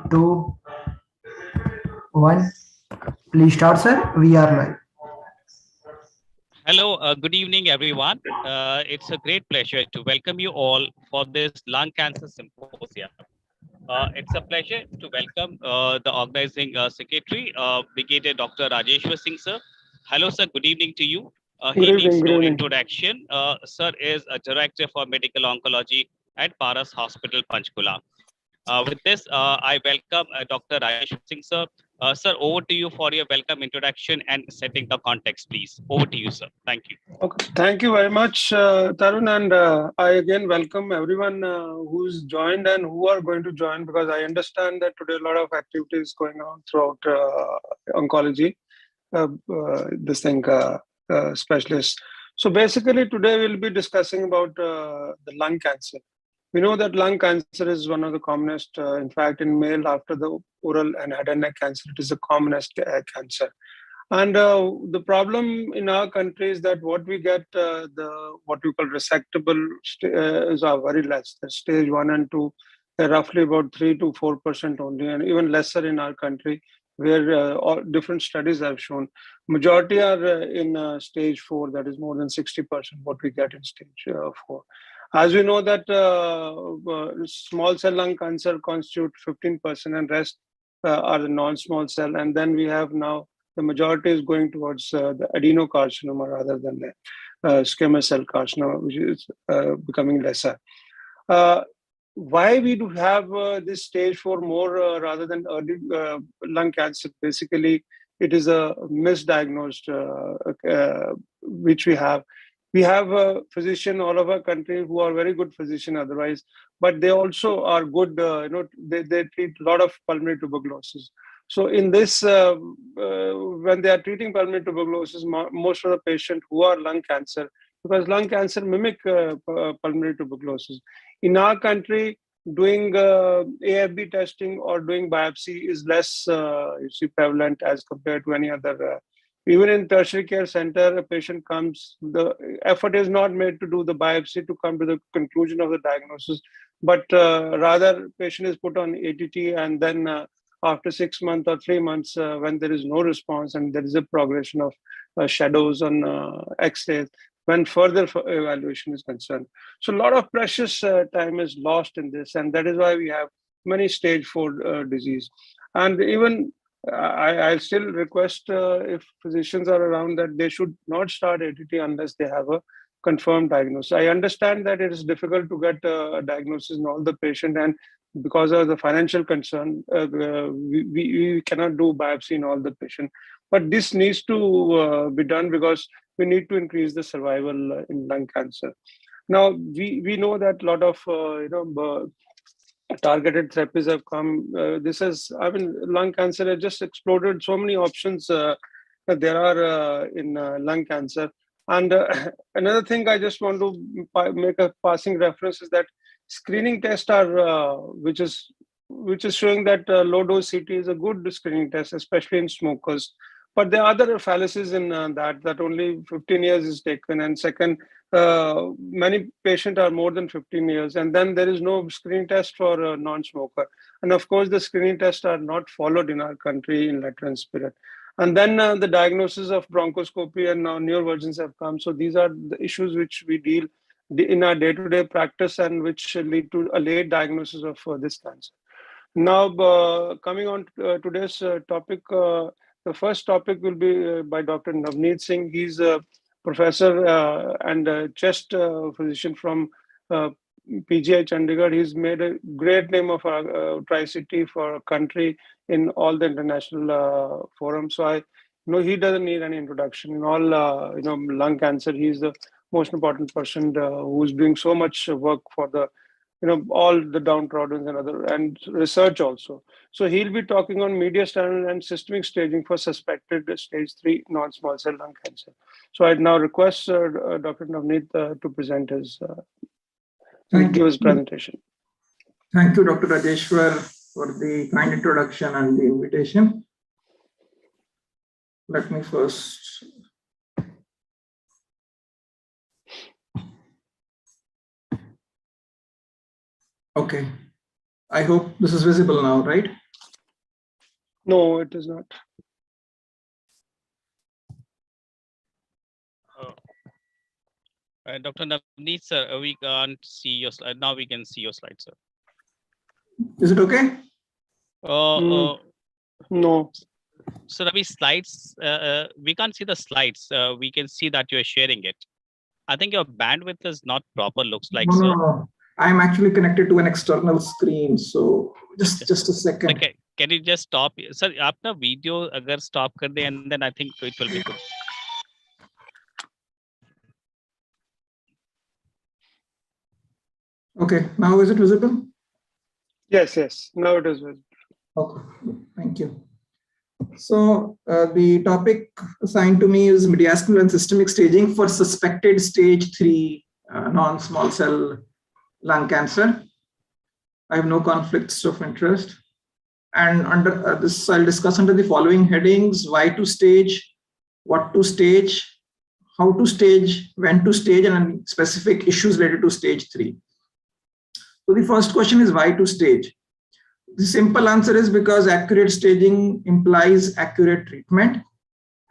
two, one. Please start, sir. We are live. Hello, good evening, everyone. It's a great pleasure to welcome you all for this lung cancer symposium. It's a pleasure to welcome the organizing secretary, Brigadier Dr. Rajeshwar Singh, sir. Hello, sir. Good evening to you. He needs no introduction. Sir is a director for medical oncology at Paras Hospital, Panchkula. With this, I welcome Dr. Rajeshwar Singh, sir. Sir, over to you for your welcome introduction and setting the context, please. Over to you, sir. Thank you. Okay. Thank you very much, Tarun. And I again welcome everyone who's joined and who are going to join, because I understand that today a lot of activities going on throughout oncology, specialists. So basically today we'll be discussing about the lung cancer. We know that lung cancer is one of the commonest, in fact, in male after the oral and head and neck cancer, it is the commonest cancer. And the problem in our country is that what we get, what we call resectable is very less. The stage 1 and 2, they're roughly about 3 to 4% only, and even lesser in our country, where all different studies have shown. Majority are in stage 4, that is more than 60% what we get in stage 4. As we know that small cell lung cancer constitute 15% and rest are the non-small cell. And then we have now the majority is going towards the adenocarcinoma rather than the squamous cell carcinoma, which is becoming lesser. Why we do have this stage 4 more rather than early lung cancer? Basically, it is a misdiagnosed, which we have. We have a physician all over our country who are very good physician otherwise, but they also are good, they treat a lot of pulmonary tuberculosis. So in this, when they are treating pulmonary tuberculosis, most of the patients who are lung cancer, because lung cancer mimic pulmonary tuberculosis. In our country, doing AFB testing or doing biopsy is less prevalent as compared to any other. Even in tertiary care center, a patient comes, the effort is not made to do the biopsy to come to the conclusion of the diagnosis, but rather patient is put on ATT, and then after 6 months or 3 months, when there is no response and there is a progression of shadows on X-rays, when further evaluation is concerned. So a lot of precious time is lost in this, and that is why we have many stage 4 disease. And even I still request if physicians are around that they should not start ATT unless they have a confirmed diagnosis. I understand that it is difficult to get a diagnosis in all the patient, and because of the financial concern, we cannot do biopsy in all the patient. But this needs to be done because we need to increase the survival in lung cancer. Now, we know that a lot of targeted therapies have come. Lung cancer has just exploded. So many options that there are in lung cancer. And another thing I just want to make a passing reference is that screening tests are, which is showing that low dose CT is a good screening test, especially in smokers. But there are other fallacies in that only 15 years is taken. And second, many patients are more than 15 years. And then there is no screening test for a non-smoker. And of course, the screening tests are not followed in our country in letter and spirit. And then the diagnosis of bronchoscopy and now newer versions have come. So these are the issues which we deal in our day-to-day practice and which lead to a late diagnosis of this cancer. Now, coming on to today's topic, the first topic will be by Dr. Navneet Singh. He's a professor and a chest physician from PGI Chandigarh. He's made a great name of our Tri-City for our country in all the international forums. So I know he doesn't need any introduction. In all, lung cancer, he's the most important person who's doing so much work for the all the downtrodden and research also. So he'll be talking on media standard and systemic staging for suspected stage 3 non-small cell lung cancer. So I'd now request Dr. Navneet to present his presentation. Thank you, Dr. Rajeshwar, for the kind introduction and the invitation. Let me first. Okay. I hope this is visible now, right? No, it is not. Dr. Navneet, sir, we can't see your slide. Now we can see your slide, sir. Is it okay? No. So Ravi, slides, we can't see the slides. We can see that you're sharing it. I think your bandwidth is not proper, looks like, No, sir. no. I'm actually connected to an external screen. So just a second. Okay. Can you just stop? Sir, आपका video अगर stop कर दे, and then I think it will be good. Okay, now is it visible? Yes, now it is visible. Okay, thank you. So the topic assigned to me is mediastinal and systemic staging for suspected stage 3 non-small cell lung cancer. I have no conflicts of interest. And under this, I'll discuss under the following headings: why to stage, what to stage, how to stage, when to stage, and specific issues related to stage 3. So the first question is why to stage. The simple answer is because accurate staging implies accurate treatment,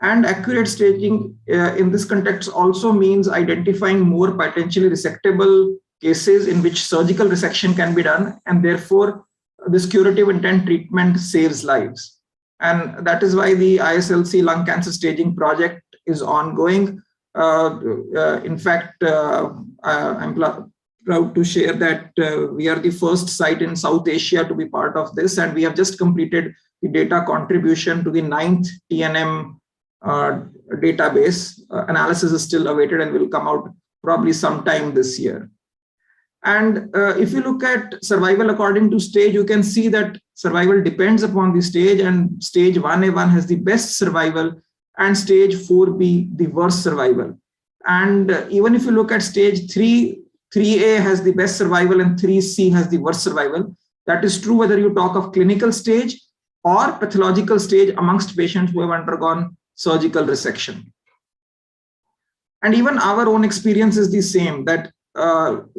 and accurate staging in this context also means identifying more potentially resectable cases in which surgical resection can be done, and therefore this curative intent treatment saves lives. And that is why the ISLC lung cancer staging project is ongoing. In fact, I'm proud to share that we are the first site in South Asia to be part of this, and we have just completed the data contribution to the 9th TNM database. Analysis is still awaited and will come out probably sometime this year. And if you look at survival according to stage, you can see that survival depends upon the stage, and stage 1A1 has the best survival and stage 4B the worst survival. And even if you look at stage 3A has the best survival and 3C has the worst survival. That is true whether you talk of clinical stage or pathological stage amongst patients who have undergone surgical resection. And even our own experience is the same, that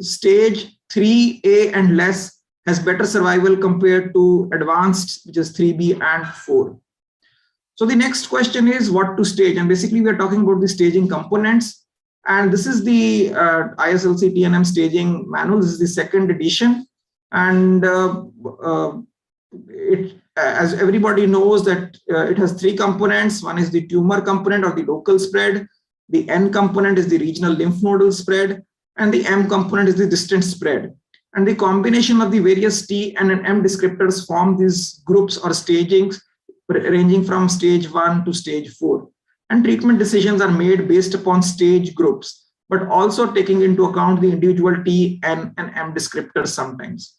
stage 3A and less has better survival compared to advanced, which is 3B and 4. So the next question is what to stage, and basically we are talking about the staging components, and this is the ISLC TNM staging manual. This is the second edition, and as everybody knows that it has 3 components. One is the tumor component or the local spread, the N component is the regional lymph nodal spread, and the M component is the distant spread. And the combination of the various T and M descriptors form these groups or stagings ranging from stage 1 to stage 4. And treatment decisions are made based upon stage groups, but also taking into account the individual T, N, and M descriptors sometimes.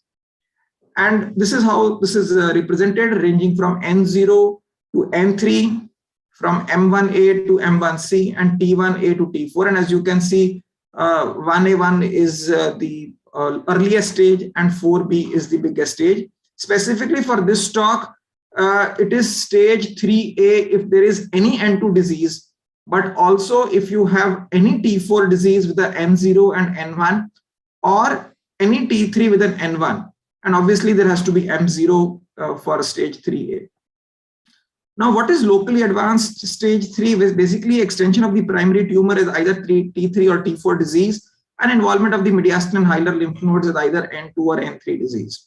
And this is how this is represented, ranging from N0 to N3, from M1A to M1C, and T1A to T4. And as you can see, 1A1 is the earliest stage and 4B is the biggest stage. Specifically for this talk, it is stage 3A if there is any N2 disease, but also if you have any T4 disease with the N0 and N1, or any T3 with an N1. And obviously there has to be M0 for stage 3A. Now, what is locally advanced stage 3? Is basically extension of the primary tumor is either T3 or T4 disease, and involvement of the mediastinal and hilar lymph nodes is either N2 or N3 disease.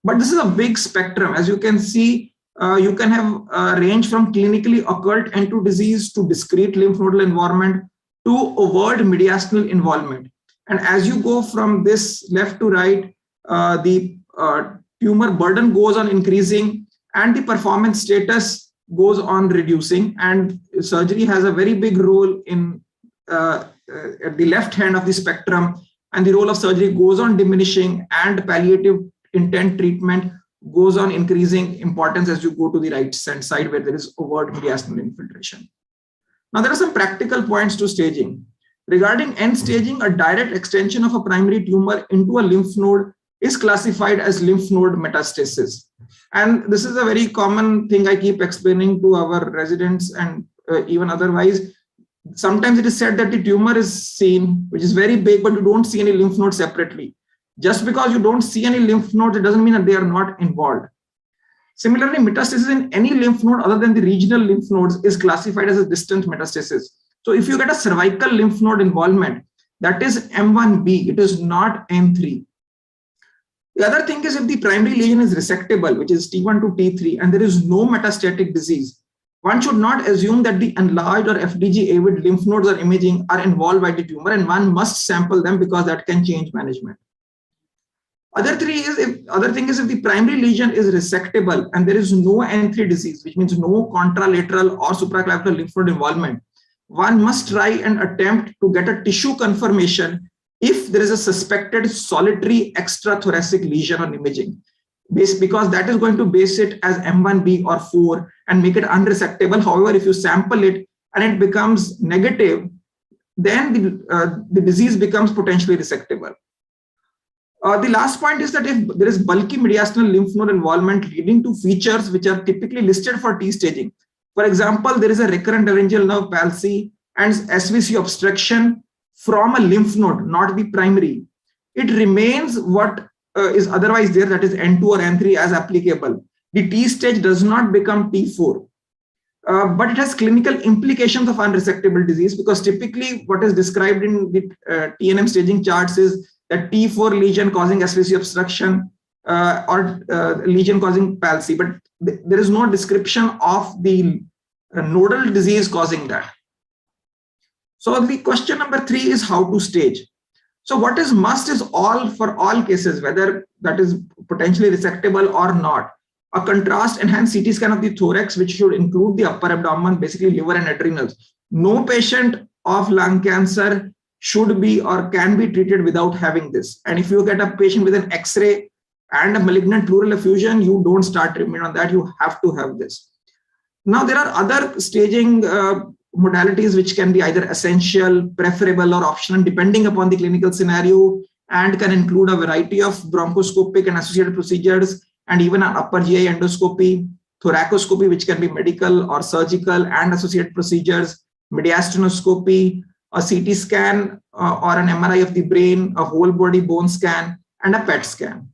But this is a big spectrum. As you can see, you can have a range from clinically occult N2 disease to discrete lymph nodal involvement to overt mediastinal involvement. And as you go from this left to right, the tumor burden goes on increasing and the performance status goes on reducing, and surgery has a very big role in at the left hand of the spectrum, and the role of surgery goes on diminishing, and palliative intent treatment goes on increasing importance as you go to the right hand side where there is overt mediastinal infiltration. Now there are some practical points to staging. Regarding end staging, a direct extension of a primary tumor into a lymph node is classified as lymph node metastasis. And this is a very common thing I keep explaining to our residents and even otherwise. Sometimes it is said that the tumor is seen, which is very big, but you don't see any lymph node separately. Just because you don't see any lymph nodes, it doesn't mean that they are not involved. Similarly, metastasis in any lymph node other than the regional lymph nodes is classified as a distant metastasis. So if you get a cervical lymph node involvement, that is M1B, it is not M3. The other thing is if the primary lesion is resectable, which is T1 to T3, and there is no metastatic disease, one should not assume that the enlarged or FDG-avid lymph nodes or imaging are involved by the tumor, and one must sample them because that can change management. Other thing is if the primary lesion is resectable and there is no N3 disease, which means no contralateral or supraclavicular lymph node involvement, one must try and attempt to get a tissue confirmation if there is a suspected solitary extrathoracic lesion on imaging, because that is going to base it as M1B or 4 and make it unresectable. However, if you sample it and it becomes negative, then the disease becomes potentially resectable. The last point is that if there is bulky mediastinal lymph node involvement leading to features which are typically listed for T staging. For example, there is a recurrent laryngeal nerve palsy and SVC obstruction from a lymph node, not the primary. It remains what is otherwise there, that is N2 or N3 as applicable. The T stage does not become T4. But it has clinical implications of unresectable disease, because typically what is described in the TNM staging charts is that T4 lesion causing SVC obstruction or lesion causing palsy, but there is no description of the nodal disease causing that. So the question number 3 is how to stage. So what is must is all for all cases, whether that is potentially resectable or not. A contrast enhanced CT scan of the thorax, which should include the upper abdomen, basically liver and adrenals. No patient of lung cancer should be or can be treated without having this. And if you get a patient with an X-ray and a malignant pleural effusion, you don't start treatment on that. You have to have this. Now, there are other staging modalities which can be either essential, preferable, or optional depending upon the clinical scenario, and can include a variety of bronchoscopic and associated procedures, and even an upper GI endoscopy, thoracoscopy, which can be medical or surgical and associated procedures, mediastinoscopy, a CT scan or an MRI of the brain, a whole body bone scan, and a PET scan.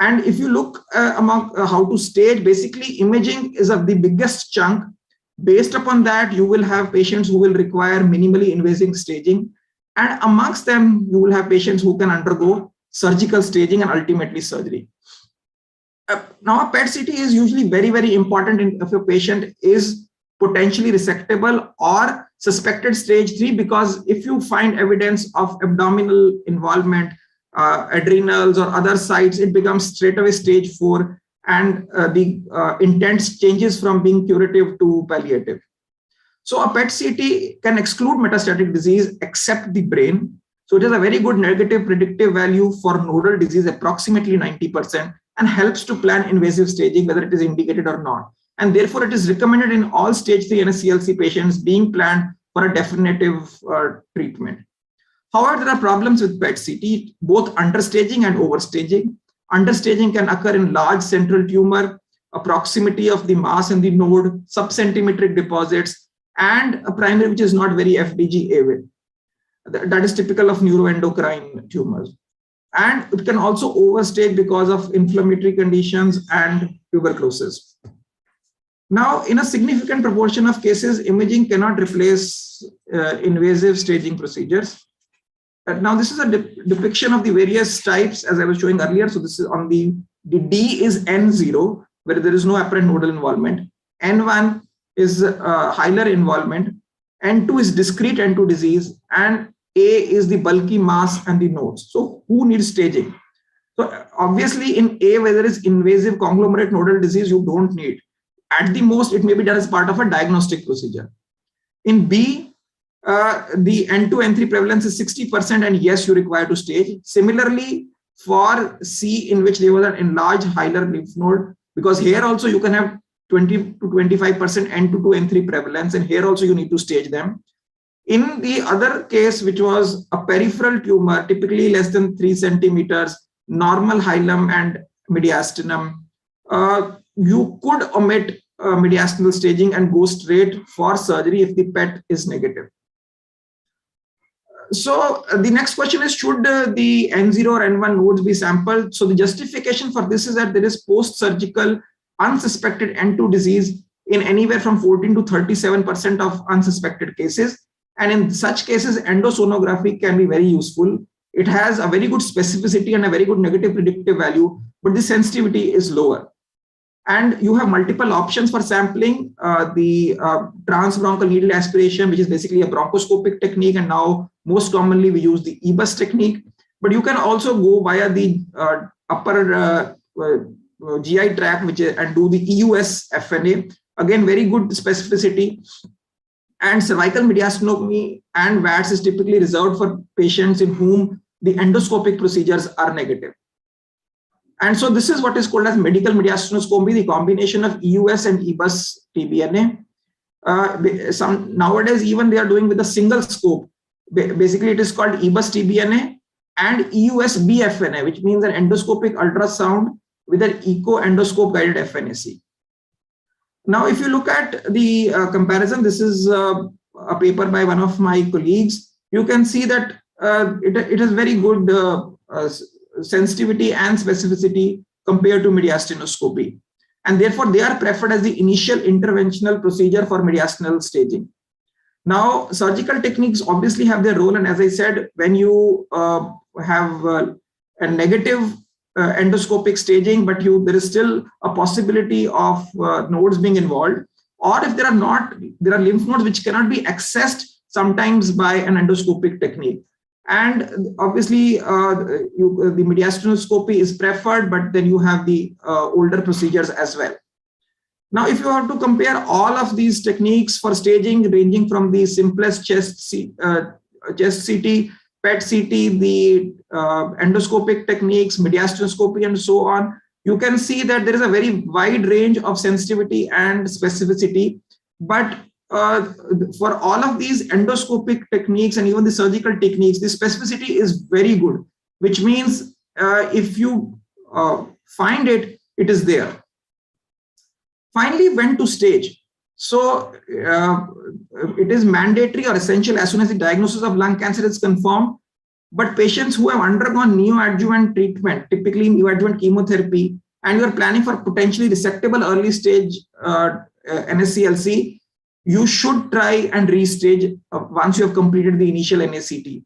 And if you look among how to stage, basically imaging is of the biggest chunk. Based upon that, you will have patients who will require minimally invasive staging, and amongst them, you will have patients who can undergo surgical staging and ultimately surgery. Now, a PET CT is usually very, very important if a patient is potentially resectable or suspected stage 3, because if you find evidence of abdominal involvement, adrenals or other sites, it becomes straight away stage 4, and the intent changes from being curative to palliative. So a PET CT can exclude metastatic disease except the brain. So it has a very good negative predictive value for nodal disease, approximately 90%, and helps to plan invasive staging, whether it is indicated or not. And therefore, it is recommended in all stage 3 NSCLC patients being planned for a definitive treatment. However, there are problems with PET CT, both understaging and overstaging. Understaging can occur in large central tumor, a proximity of the mass and the node, subcentimetric deposits, and a primary which is not very FDG-avid. That is typical of neuroendocrine tumors. And it can also overstage because of inflammatory conditions and tuberculosis. Now, in a significant proportion of cases, imaging cannot replace invasive staging procedures. Now, this is a depiction of the various types as I was showing earlier. So this is on the D is N0, where there is no apparent nodal involvement. N1 is hilar involvement. N2 is discrete N2 disease, and A is the bulky mass and the nodes. So who needs staging? So obviously in A, where there is invasive conglomerate nodal disease, you don't need. At the most, it may be done as part of a diagnostic procedure. In B, the N2, N3 prevalence is 60%, and yes, you require to stage. Similarly, for C, in which there was an enlarged hilar lymph node, because here also you can have 20 to 25% N2 to N3 prevalence, and here also you need to stage them. In the other case, which was a peripheral tumor, typically less than 3 centimeters, normal hilum and mediastinum, you could omit mediastinal staging and go straight for surgery if the PET is negative. So the next question is, should the N0 or N1 nodes be sampled? So the justification for this is that there is post-surgical unsuspected N2 disease in anywhere from 14 to 37% of unsuspected cases. And in such cases, endosonography can be very useful. It has a very good specificity and a very good negative predictive value, but the sensitivity is lower. And you have multiple options for sampling. The transbronchial needle aspiration, which is basically a bronchoscopic technique, and now most commonly we use the EBUS technique. But you can also go via the upper GI tract, and do the EUS FNA. Again, very good specificity. And cervical mediastomy and VATS is typically reserved for patients in whom the endoscopic procedures are negative. And so this is what is called as medical mediastinoscopy, the combination of EUS and EBUS TBNA. Nowadays, even they are doing with a single scope. Basically, it is called EBUS TBNA and EUS BFNA, which means an endoscopic ultrasound with an echo endoscope guided FNAC. Now, if you look at the comparison, this is a paper by one of my colleagues. You can see that it has very good sensitivity and specificity compared to mediastinoscopy. And therefore, they are preferred as the initial interventional procedure for mediastinal staging. Now, surgical techniques obviously have their role. And as I said, when you have a negative endoscopic staging, but there is still a possibility of nodes being involved, or if there are lymph nodes which cannot be accessed sometimes by an endoscopic technique. And obviously, the mediastinoscopy is preferred, but then you have the older procedures as well. Now, if you have to compare all of these techniques for staging, ranging from the simplest chest CT, PET CT, the endoscopic techniques, mediastinoscopy, and so on, you can see that there is a very wide range of sensitivity and specificity. But for all of these endoscopic techniques and even the surgical techniques, the specificity is very good, which means if you find it, it is there. Finally, when to stage. So it is mandatory or essential as soon as the diagnosis of lung cancer is confirmed. But patients who have undergone neoadjuvant treatment, typically neoadjuvant chemotherapy, and you are planning for potentially resectable early stage NSCLC, you should try and restage once you have completed the initial NACT.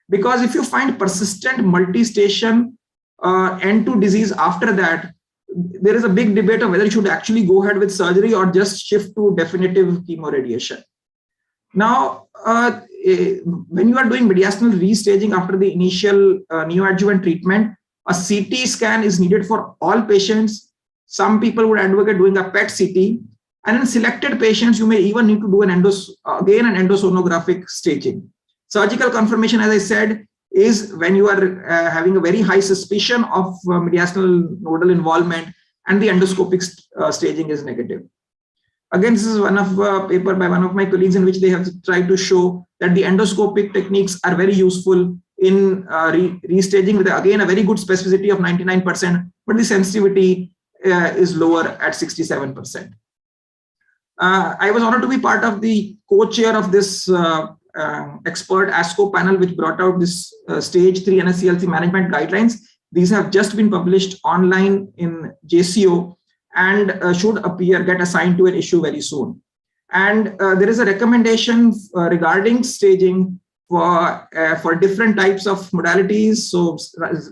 Because if you find persistent multi-station N2 disease after that, there is a big debate of whether you should actually go ahead with surgery or just shift to definitive chemoradiation. Now, when you are doing mediastinal restaging after the initial neoadjuvant treatment, a CT scan is needed for all patients. Some people would advocate doing a PET CT. And in selected patients, you may even need to do an endosonographic staging. Surgical confirmation, as I said, is when you are having a very high suspicion of mediastinal nodal involvement and the endoscopic staging is negative. Again, this is one of a paper by one of my colleagues in which they have tried to show that the endoscopic techniques are very useful in restaging with, again, a very good specificity of 99%, but the sensitivity is lower at 67%. I was honored to be part of the co-chair of this expert ASCO panel, which brought out this stage 3 NSCLC management guidelines. These have just been published online in JCO and should get assigned to an issue very soon. And there is a recommendation regarding staging for different types of modalities. So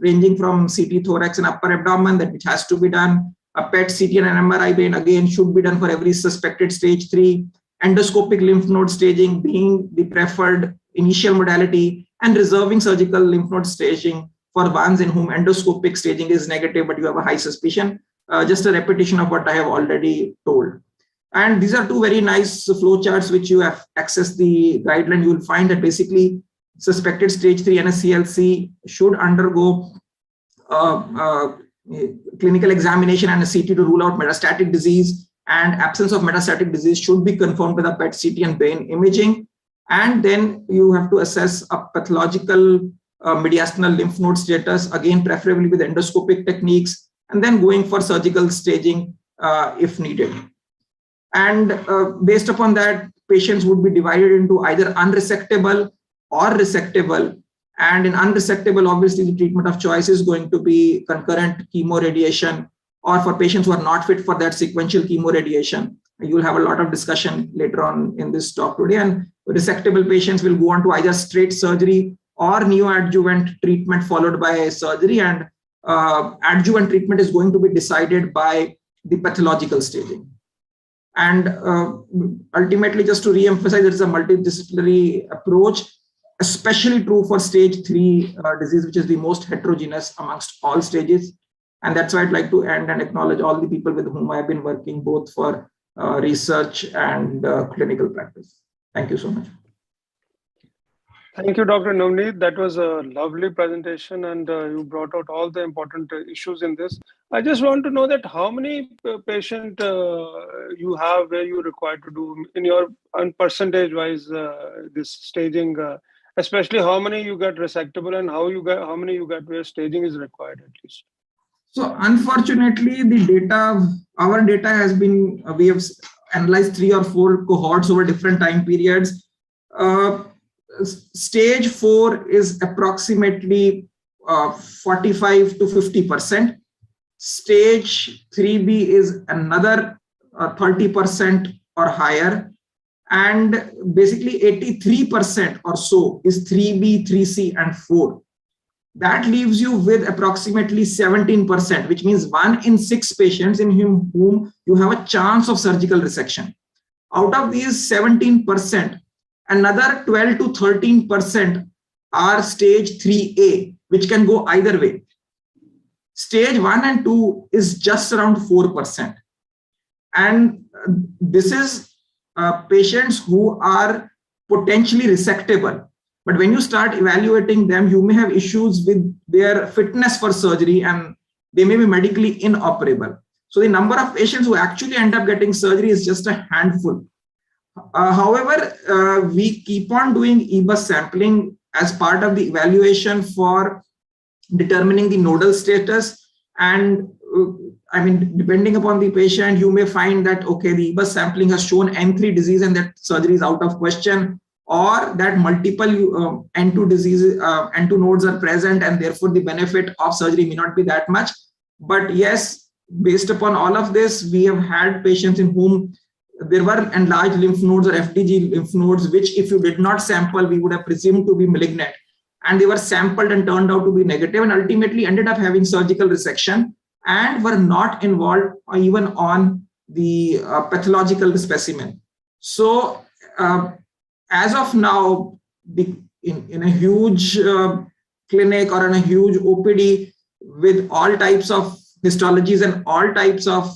ranging from CT thorax and upper abdomen, which has to be done. A PET CT and an MRI brain again should be done for every suspected stage 3. Endoscopic lymph node staging being the preferred initial modality, and reserving surgical lymph node staging for ones in whom endoscopic staging is negative, but you have a high suspicion. Just a repetition of what I have already told. And these are two very nice flowcharts which you have accessed the guideline. You will find that basically suspected stage 3 NSCLC should undergo clinical examination and a CT to rule out metastatic disease, and absence of metastatic disease should be confirmed with a PET CT and brain imaging. And then you have to assess a pathological mediastinal lymph node status, again preferably with endoscopic techniques, and then going for surgical staging if needed. And based upon that, patients would be divided into either unresectable or resectable. And in unresectable, obviously the treatment of choice is going to be concurrent chemoradiation, or for patients who are not fit for that, sequential chemoradiation. You will have a lot of discussion later on in this talk today. And resectable patients will go on to either straight surgery or neoadjuvant treatment followed by surgery. And adjuvant treatment is going to be decided by the pathological staging. And ultimately, just to re-emphasize, it's a multidisciplinary approach, especially true for stage 3 disease, which is the most heterogeneous amongst all stages. And that's why I'd like to end and acknowledge all the people with whom I've been working, both for research and clinical practice. Thank you so much. Thank you, Dr. Navneet. That was a lovely presentation, and you brought out all the important issues in this. I just want to know that how many patient you have where you require to do in your percentage-wise this staging, especially how many you get resectable and how many you get where staging is required at least. So unfortunately, the data, our data has been, we have analyzed 3 or 4 cohorts over different time periods. Stage 4 is approximately 45 to 50%. Stage 3B is another 30% or higher. And basically 83% or so is 3B, 3C, and 4. That leaves you with approximately 17%, which means 1 in 6 patients in whom you have a chance of surgical resection. Out of these 17%, another 12 to 13% are stage 3A, which can go either way. Stage 1 and 2 is just around 4%. And this is patients who are potentially resectable. But when you start evaluating them, you may have issues with their fitness for surgery and they may be medically inoperable. So the number of patients who actually end up getting surgery is just a handful. However, we keep on doing EBUS sampling as part of the evaluation for determining the nodal status. And I mean, depending upon the patient, you may find that, okay, the EBUS sampling has shown N3 disease and that surgery is out of question, or that multiple N2 diseases, N2 nodes are present and therefore the benefit of surgery may not be that much. But yes, based upon all of this, we have had patients in whom there were enlarged lymph nodes or FDG lymph nodes, which if you did not sample, we would have presumed to be malignant. And they were sampled and turned out to be negative and ultimately ended up having surgical resection and were not involved even on the pathological specimen. So as of now, in a huge clinic or in a huge OPD with all types of histologies and all types of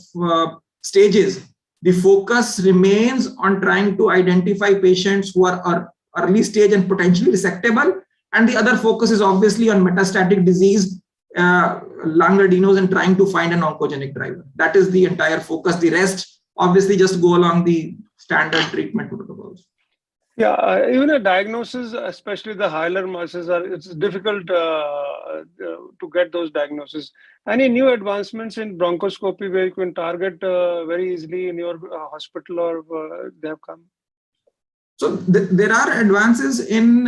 stages, the focus remains on trying to identify patients who are early stage and potentially resectable. And the other focus is obviously on metastatic disease, lung adenos, and trying to find an oncogenic driver. That is the entire focus. The rest obviously just go along the standard treatment protocols. Yeah, even a diagnosis, especially the hilar masses, it's difficult to get those diagnoses. Any new advancements in bronchoscopy where you can target very easily in your hospital, or they have come? So there are advances in,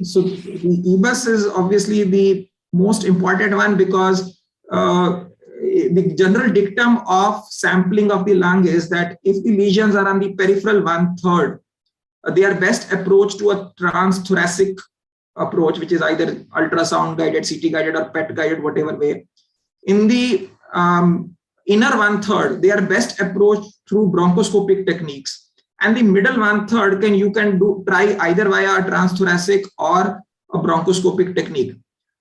so the EBUS is obviously the most important one because the general dictum of sampling of the lung is that if the lesions are on the peripheral 1/3, they are best approached to a transthoracic approach, which is either ultrasound guided, CT guided, or PET guided, whatever way. In the inner 1/3, they are best approached through bronchoscopic techniques. And the middle 1/3 you can try either via a transthoracic or a bronchoscopic technique.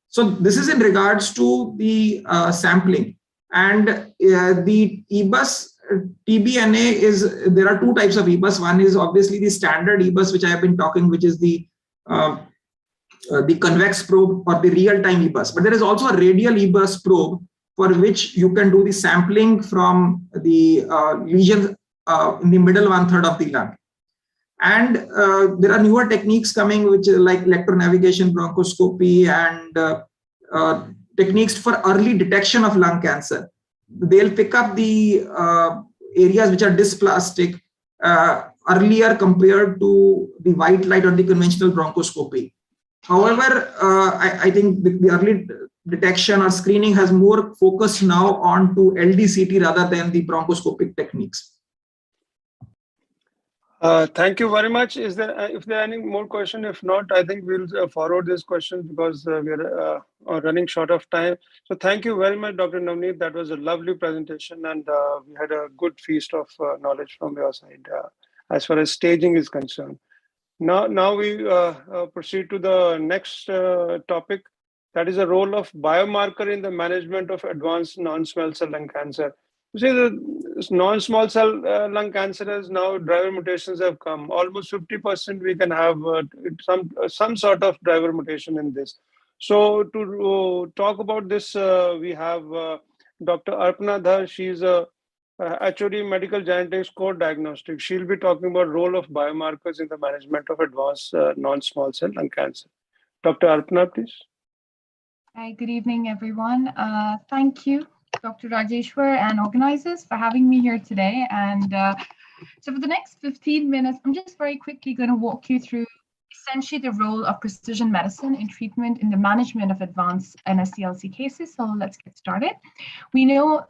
So this is in regards to the sampling. And the EBUS TBNA is, there are 2 types of EBUS. One is obviously the standard EBUS, which I have been talking, which is the convex probe or the real-time EBUS. But there is also a radial EBUS probe for which you can do the sampling from the lesions in the middle 1/3 of the lung. And there are newer techniques coming, which is like electronavigation bronchoscopy and techniques for early detection of lung cancer. They'll pick up the areas which are dysplastic earlier compared to the white light or the conventional bronchoscopy. However, I think the early detection or screening has more focused now on to LDCT rather than the bronchoscopic techniques. Thank you very much. Is there, if there are any more questions? If not, I think we'll forward this question because we are running short of time. So thank you very much, Dr. Navneet. That was a lovely presentation, and we had a good feast of knowledge from your side as far as staging is concerned. Now we proceed to the next topic. That is the role of biomarker in the management of advanced non-small cell lung cancer. You see, the non-small cell lung cancer has now driver mutations have come. Almost 50% we can have some sort of driver mutation in this. So to talk about this, we have Dr. Arpana Dhar. She's a HOD Medical Genetics Core Diagnostics. She'll be talking about role of biomarkers in the management of advanced non-small cell lung cancer. Dr. Arpana, please. Hi, good evening, everyone. Thank you, Dr. Rajeshwar and organizers for having me here today. And so for the next 15 minutes, I'm just very quickly going to walk you through essentially the role of precision medicine in treatment in the management of advanced NSCLC cases. So let's get started. We know,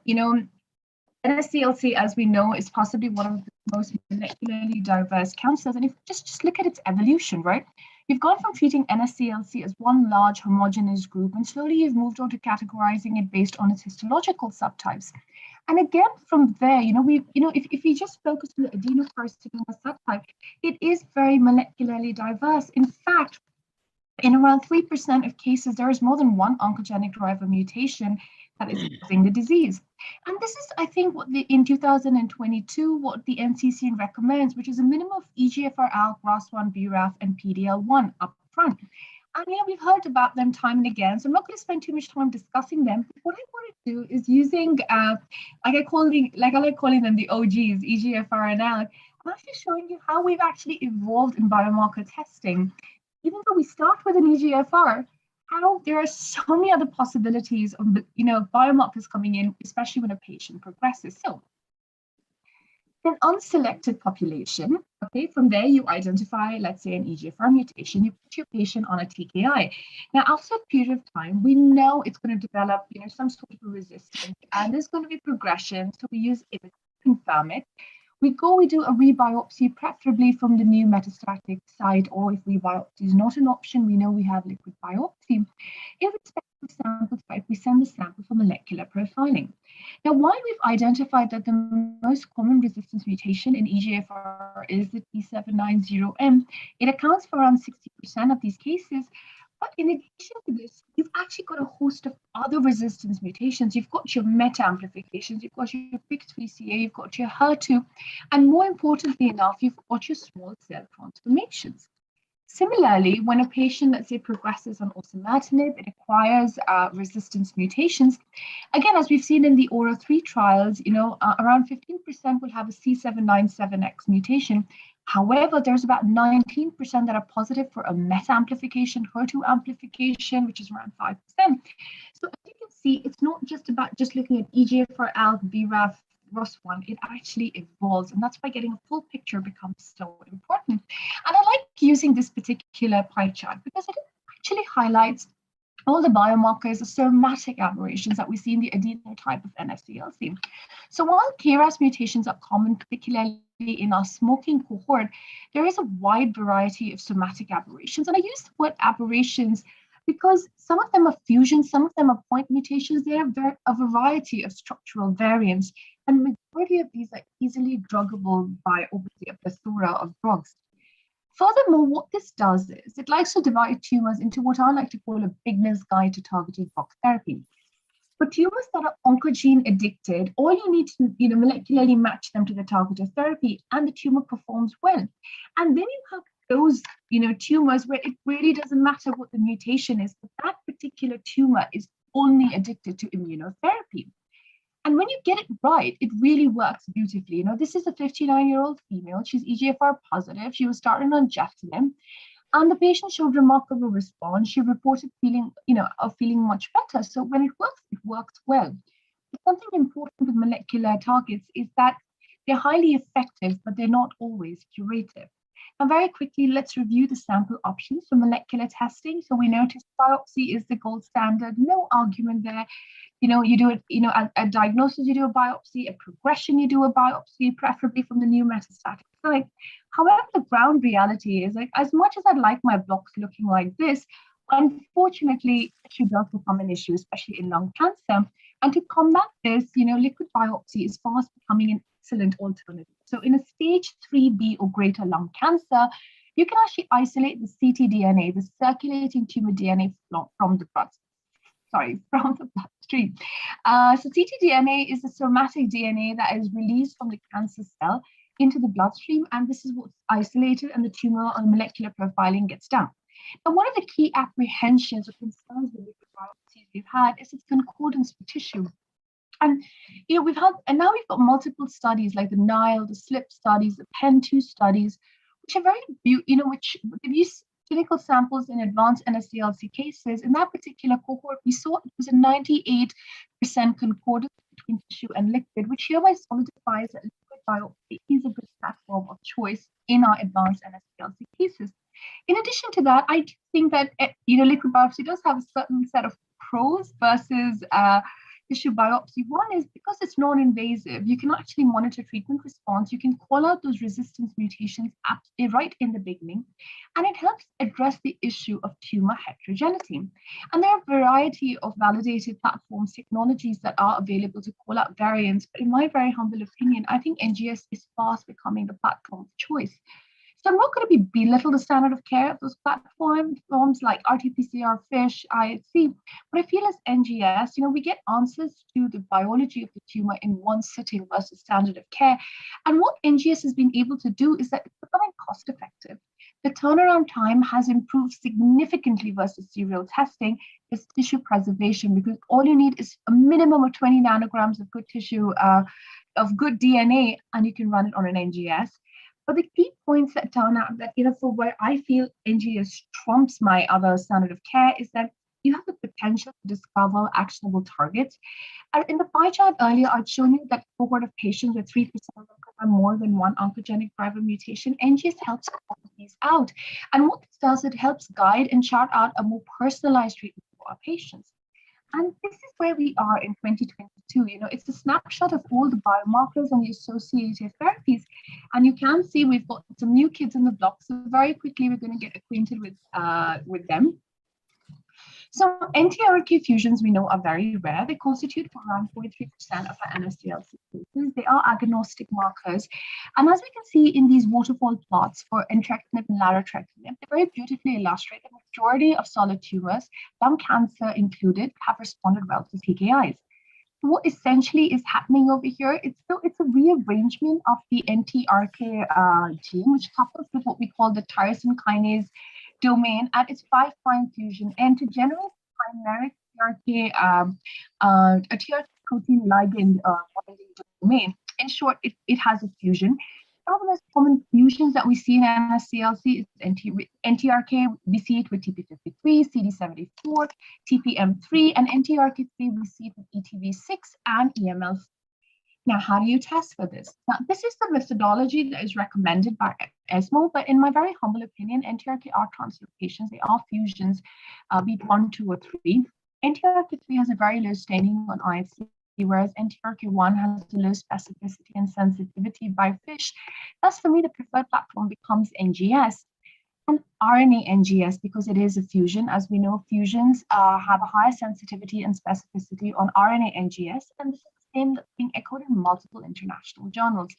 NSCLC, as we know, is possibly one of the most molecularly diverse cancers. And if just look at its evolution, right? You've gone from treating NSCLC as one large homogeneous group, and slowly you've moved on to categorizing it based on its histological subtypes. And again, from there, if we just focus on the adenocarcinoma subtype, it is very molecularly diverse. In fact, in around 3% of cases, there is more than one oncogenic driver mutation that is causing the disease. And this is, I think, what in 2022, what the NCCN recommends, which is a minimum of EGFR, ALK, ROS1, BRAF, and PDL1 up front. And we've heard about them time and again, so I'm not going to spend too much time discussing them. What I want to do is using, I like calling them the OGs, EGFR and ALK. I'm actually showing you how we've actually evolved in biomarker testing. Even though we start with an EGFR, how there are so many other possibilities of biomarkers coming in, especially when a patient progresses. So an unselected population, okay, from there you identify, let's say, an EGFR mutation, you put your patient on a TKI. Now, after a period of time, we know it's going to develop, some sort of a resistance, and there's going to be progression. So we use it to confirm it. We do a rebiopsy, preferably from the new metastatic site, or if rebiopsy is not an option, we know we have liquid biopsy. Irrespective of sample type, we send the sample for molecular profiling. Now, while we've identified that the most common resistance mutation in EGFR is the T790M, it accounts for around 60% of these cases. But in addition to this, you've actually got a host of other resistance mutations. You've got your meta amplifications, you've got your PIK3CA, you've got your HER2, and more importantly enough, you've got your small cell transformations. Similarly, when a patient, let's say, progresses on osimertinib, it acquires resistance mutations. Again, as we've seen in the AURA3 trials, around 15% will have a C797X mutation. However, there's about 19% that are positive for a meta amplification, HER2 amplification, which is around 5%. So as you can see, it's not just about just looking at EGFR, ALK, BRAF, ROS1, it actually evolves, and that's why getting a full picture becomes so important. And I like using this particular pie chart because it actually highlights all the biomarkers of somatic aberrations that we see in the adenotype of NSCLC. So while KRAS mutations are common, particularly in our smoking cohort, there is a wide variety of somatic aberrations. And I use the word aberrations because some of them are fusions, some of them are point mutations. They have a variety of structural variants, and the majority of these are easily druggable by obviously a plethora of drugs. Furthermore, what this does is it likes to divide tumors into what I like to call a beginner's guide to targeted box therapy. For tumors that are oncogene addicted, all you need to molecularly match them to the targeted therapy, and the tumor performs well. And then you have those tumors where it really doesn't matter what the mutation is, but that particular tumor is only addicted to immunotherapy. And when you get it right, it really works beautifully. This is a 59-year-old female. She's EGFR positive. She was started on Jaftanib, and the patient showed remarkable response. She reported feeling much better. So when it works well. But something important with molecular targets is that They're highly effective, but they're not always curative. Now, very quickly, let's review the sample options for molecular testing. So we notice biopsy is the gold standard, no argument there. You do it, a diagnosis, you do a biopsy, a progression, you do a biopsy, preferably from the new metastatic site. However, the ground reality is, like, as much as I'd like my blocks looking like this, unfortunately, tissue does become an issue, especially in lung cancer. And to combat this, liquid biopsy is fast becoming an excellent alternative. So in a stage 3B or greater lung cancer, you can actually isolate the ctDNA, the circulating tumor DNA from the bloodstream. So ctDNA is the somatic DNA that is released from the cancer cell into the bloodstream, and this is what's isolated, and the tumor or molecular profiling gets done. Now, one of the key apprehensions or concerns with liquid biopsies we've had is its concordance with tissue. And now we've got multiple studies like the NILE, the SLIP studies, the PEN2 studies, which are which they've used clinical samples in advanced NSCLC cases. In that particular cohort, we saw it was a 98% concordance between tissue and liquid, which hereby solidifies that liquid biopsy is a good platform of choice in our advanced NSCLC cases. In addition to that, I do think that liquid biopsy does have a certain set of pros versus tissue biopsy. One is because it's non-invasive, you can actually monitor treatment response. You can call out those resistance mutations right in the beginning, and it helps address the issue of tumor heterogeneity. And there are a variety of validated platforms, technologies that are available to call out variants. But in my very humble opinion, I think NGS is fast becoming the platform of choice. So I'm not going to belittle the standard of care of those platforms like RT-PCR, FISH, IHC. What I feel is NGS, we get answers to the biology of the tumor in one sitting versus standard of care. And what NGS has been able to do is that it's becoming cost effective. The turnaround time has improved significantly versus serial testing. Is tissue preservation, because all you need is a minimum of 20 nanograms of good tissue, of good DNA, and you can run it on an NGS. But the key points that turn out that, for where I feel NGS trumps my other standard of care is that you have the potential to discover actionable targets. And in the pie chart earlier, I'd shown you that cohort of patients with 3% of them have more than one oncogenic driver mutation. NGS helps call these out. And what this does, it helps guide and chart out a more personalized treatment for our patients. And this is where we are in 2022. It's a snapshot of all the biomarkers and the associated therapies. And you can see we've got some new kids in the block. So very quickly, we're going to get acquainted with them. So NTRK fusions, we know, are very rare. They constitute around 43% of our NSCLC cases. They are agnostic markers. And as we can see in these waterfall plots for entrectinib and larotrectinib, they very beautifully illustrate the majority of solid tumors, lung cancer included, have responded well to TKIs. What essentially is happening over here, it's a rearrangement of the NTRK gene, which couples with what we call the tyrosine kinase domain at its 5' fusion, and to generate chimeric TRK, a TRK protein ligand binding domain. In short, it has a fusion. Some of the most common fusions that we see in NSCLC is NTRK. We see it with TP53, CD74, TPM3, and NTRK3. We see it with ETV6 and EML. Now, how do you test for this? Now, this is the methodology that is recommended by ESMO, but in my very humble opinion, NTRK are translocations. They are fusions, be it 1, 2, or 3. NTRK3 has a very low staining on IHC, whereas NTRK1 has a low specificity and sensitivity by FISH. Thus, for me, the preferred platform becomes NGS. And RNA NGS, because it is a fusion. As we know, fusions have a higher sensitivity and specificity on RNA NGS, and this is the same that's being echoed in multiple international journals.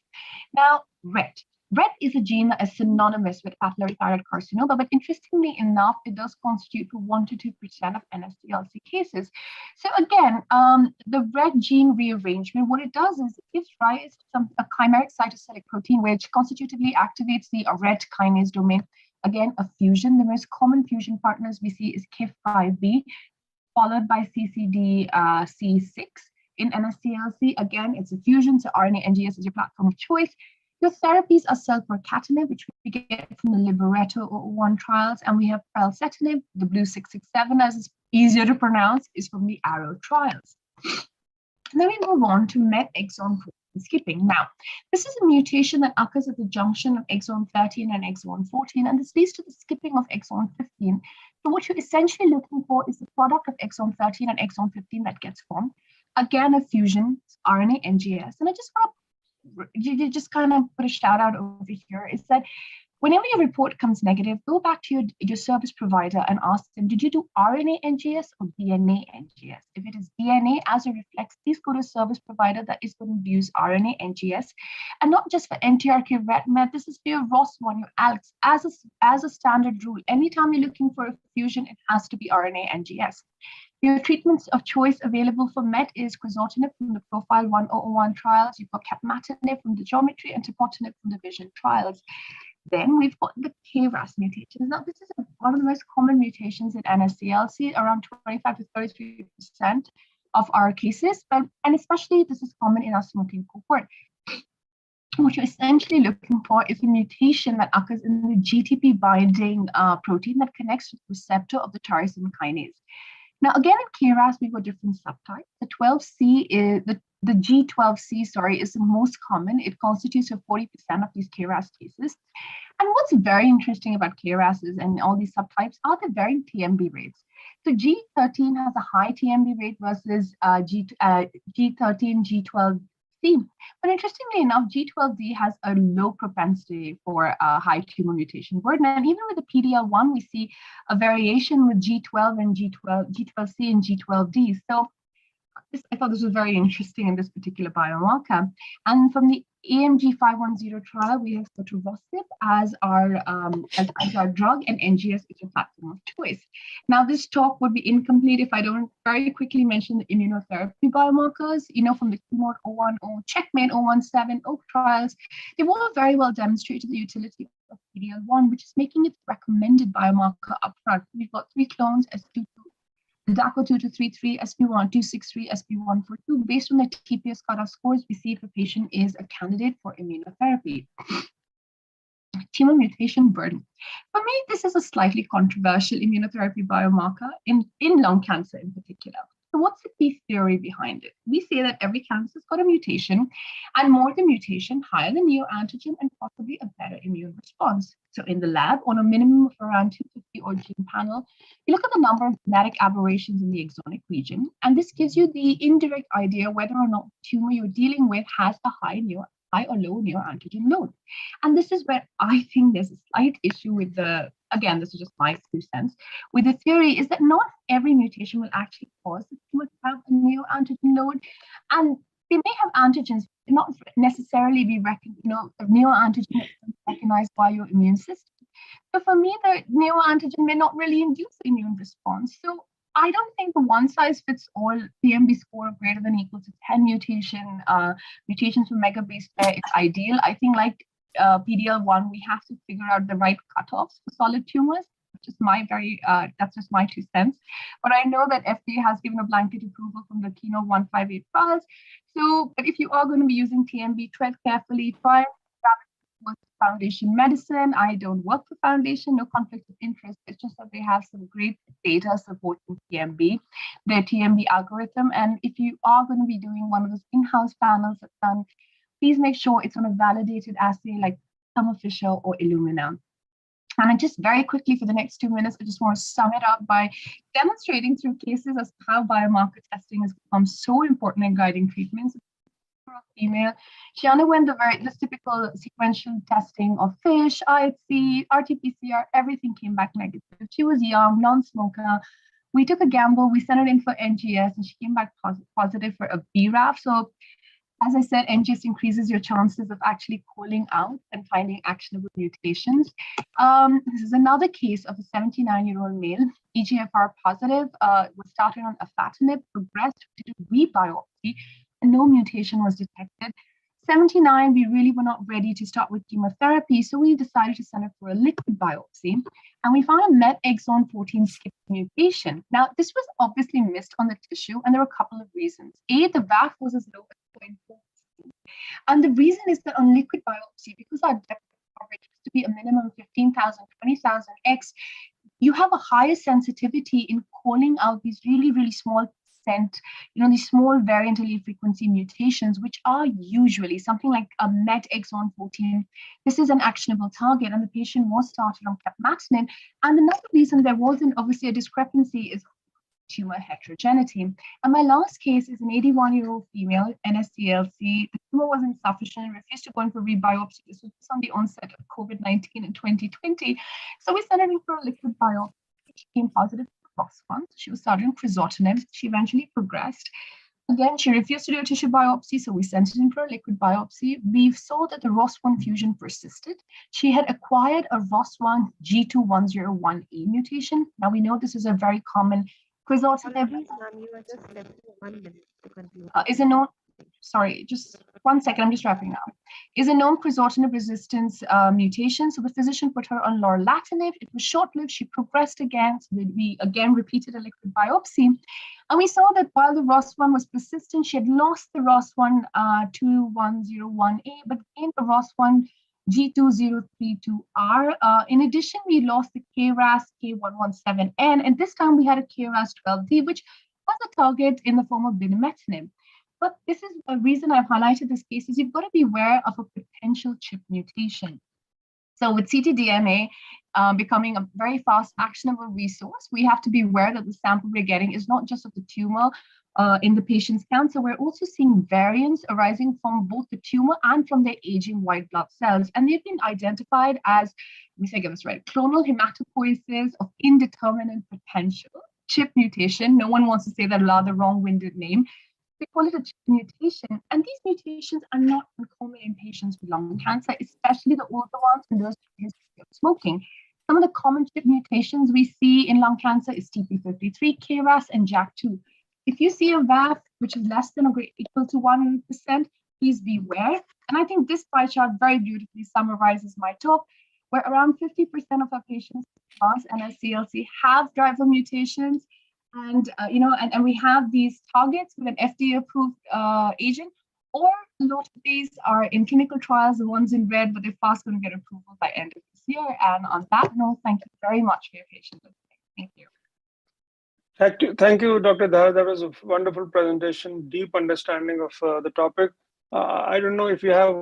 Now, RET. RET is a gene that is synonymous with papillary thyroid carcinoma, but interestingly enough, it does constitute 1 to 2% of NSCLC cases. So again, the RET gene rearrangement, what it does is it gives rise to a chimeric cytosolic protein, which constitutively activates the RET kinase domain. Again, a fusion. The most common fusion partners we see is KIF5B, followed by CCD6 in NSCLC. Again, it's a fusion, so RNA NGS is your platform of choice. Your therapies are selpercatinib, which we get from the Libretto 01 trials, and we have pralsetinib, the blue 667, as it's easier to pronounce, is from the ARROW trials. And then we move on to MET exon skipping. Now, this is a mutation that occurs at the junction of exon 13 and exon 14, and this leads to the skipping of exon 15. So what you're essentially looking for is the product of exon 13 and exon 15 that gets formed. Again, a fusion, RNA NGS. And I just want to just kind of put a shout out over here is that whenever your report comes negative, go back to your service provider and ask them, did you do RNA NGS or DNA NGS? If it is DNA, as a reflex, please go to a service provider that is going to use RNA NGS. And not just for NTRK RetMed, this is for your ROS1, your ALEX, as a standard rule. Anytime you're looking for a fusion, it has to be RNA NGS. Your treatments of choice available for MET is crizotinib from the Profile 1001 trials. You've got capmatinib from the Geometry and tepotinib from the Vision trials. Then we've got the KRAS mutations. Now, this is one of the most common mutations in NSCLC, around 25 to 33% of our cases, and especially this is common in our smoking cohort. What you're essentially looking for is a mutation that occurs in the GTP binding protein that connects to the receptor of the tyrosine kinase. Now, again, in KRAS, we've got different subtypes. The 12C is the G12C, is the most common. It constitutes of 40% of these KRAS cases. And what's very interesting about KRAS is, and all these subtypes are the varying TMB rates. So G13 has a high TMB rate versus G13, G12C. But interestingly enough, G12D has a low propensity for high tumor mutation burden. And even with the PD-L1, we see a variation with G12 and G12C and G12D. So I thought this was very interesting in this particular biomarker. And from the AMG 510 trial, we have sotorasib as our drug, and NGS is your platform of choice. Now, this talk would be incomplete if I don't very quickly mention the immunotherapy biomarkers, from the Keynote 010, Checkmate 017, OAK trials. They've all very well demonstrated the utility of PD-L1, which is making it recommended biomarker upfront. We've got 3 clones, S22, the DACO2233, SP1263, SP142. Based on the TPS cutoff scores, we see if a patient is a candidate for immunotherapy. Tumor mutation burden. For me, this is a slightly controversial immunotherapy biomarker in lung cancer in particular. So what's the key theory behind it? We say that every cancer's got a mutation, and more the mutation, higher the neoantigen, and possibly a better immune response. So in the lab, on a minimum of around 250 or gene panel, you look at the number of genetic aberrations in the exonic region, and this gives you the indirect idea whether or not the tumor you're dealing with has a high or low neoantigen load. And this is where I think there's a slight issue with again, this is just my 2 cents, with the theory is that not every mutation will actually cause the tumor to have a neoantigen load. And they may have antigens, not necessarily be neoantigen recognized by your immune system. But for me, the neoantigen may not really induce immune response. So I don't think the one-size-fits-all TMB score of greater than or equal to 10 mutations from megabase pair is ideal. I think like PD-L1, we have to figure out the right cutoffs for solid tumors. That's just my 2 cents. But I know that FDA has given a blanket approval from the Keynote 158 trials. So, but if you are going to be using TMB, tread carefully. Try with Foundation Medicine. I don't work for Foundation, no conflict of interest. It's just that they have some great data supporting TMB, their TMB algorithm. And if you are going to be doing one of those in-house panels that's done, please make sure it's on a validated assay like Thermo Fisher or Illumina. And just very quickly for the next 2 minutes, I just want to sum it up by demonstrating through cases as to how biomarker testing has become so important in guiding treatments. Female, she underwent the typical sequential testing of FISH, IHC, RT-PCR, everything came back negative. She was young, non-smoker. We took a gamble, we sent her in for NGS, and she came back positive for a BRAF. So as I said, NGS increases your chances of actually calling out and finding actionable mutations. This is another case of a 79-year-old male, EGFR positive, was started on afatinib, progressed, did a rebiopsy, and no mutation was detected. 79, we really were not ready to start with chemotherapy, so we decided to send her for a liquid biopsy, and we found a MET exon 14 skip mutation. Now, this was obviously missed on the tissue, and there were a couple of reasons. A, the VAF was as low as 0.4%. And the reason is that on liquid biopsy, because our depth of coverage used to be a minimum of 15,000, 20,000 x, you have a higher sensitivity in calling out these really, really small sent, these small variant allele frequency mutations, which are usually something like a MET exon 14. This is an actionable target, and the patient was started on capmatinib. And another reason there wasn't obviously a discrepancy is tumor heterogeneity. And my last case is an 81-year-old female, NSCLC. The tumor was insufficient and refused to go in for rebiopsy. This was on the onset of COVID-19 in 2020. So we sent her in for a liquid biopsy. She came positive for ROS1. She was started on crizotinib. She eventually progressed. Again, she refused to do a tissue biopsy, so we sent it in for a liquid biopsy. We saw that the ROS1 fusion persisted. She had acquired a ROS1 G2101E mutation. Now we know this is a very common crizotinib. Is a known, sorry, just 1 second, I'm just wrapping now. Is a known crizotinib resistance mutation. So the physician put her on lorlatinib. It was short-lived. She progressed again. So we again repeated a liquid biopsy. And we saw that while the ROS1 was persistent, she had lost the ROS1 2101A, but gained the ROS1 G2032R. In addition, we lost the KRAS K117N, and this time we had a KRAS 12D, which was a target in the form of binimetinib. But this is a reason I've highlighted this case is you've got to be aware of a potential CHIP mutation. So with ctDNA becoming a very fast actionable resource, we have to be aware that the sample we're getting is not just of the tumor in the patient's cancer. We're also seeing variants arising from both the tumor and from their aging white blood cells. And they've been identified as, let me say, get this right, clonal hematopoiesis of indeterminate potential, CHIP mutation. No one wants to say that the wrong-winded name. They call it a CHIP mutation. And these mutations are not uncommon in patients with lung cancer, especially the older ones and those of smoking. Some of the common CHIP mutations we see in lung cancer is TP53, KRAS, and JAK2. If you see a VAF which is less than or equal to 1%, please beware. And I think this pie chart very beautifully summarizes my talk, where around 50% of our patients with NSCLC have driver mutations. And and we have these targets with an FDA-approved agent, or a lot of these are in clinical trials, the ones in red, but they're fast going to get approval by end of this year. And on that note, thank you very much for your patience. Thank you. Thank you, Dr. Dhar. That was a wonderful presentation, deep understanding of the topic. I don't know if you have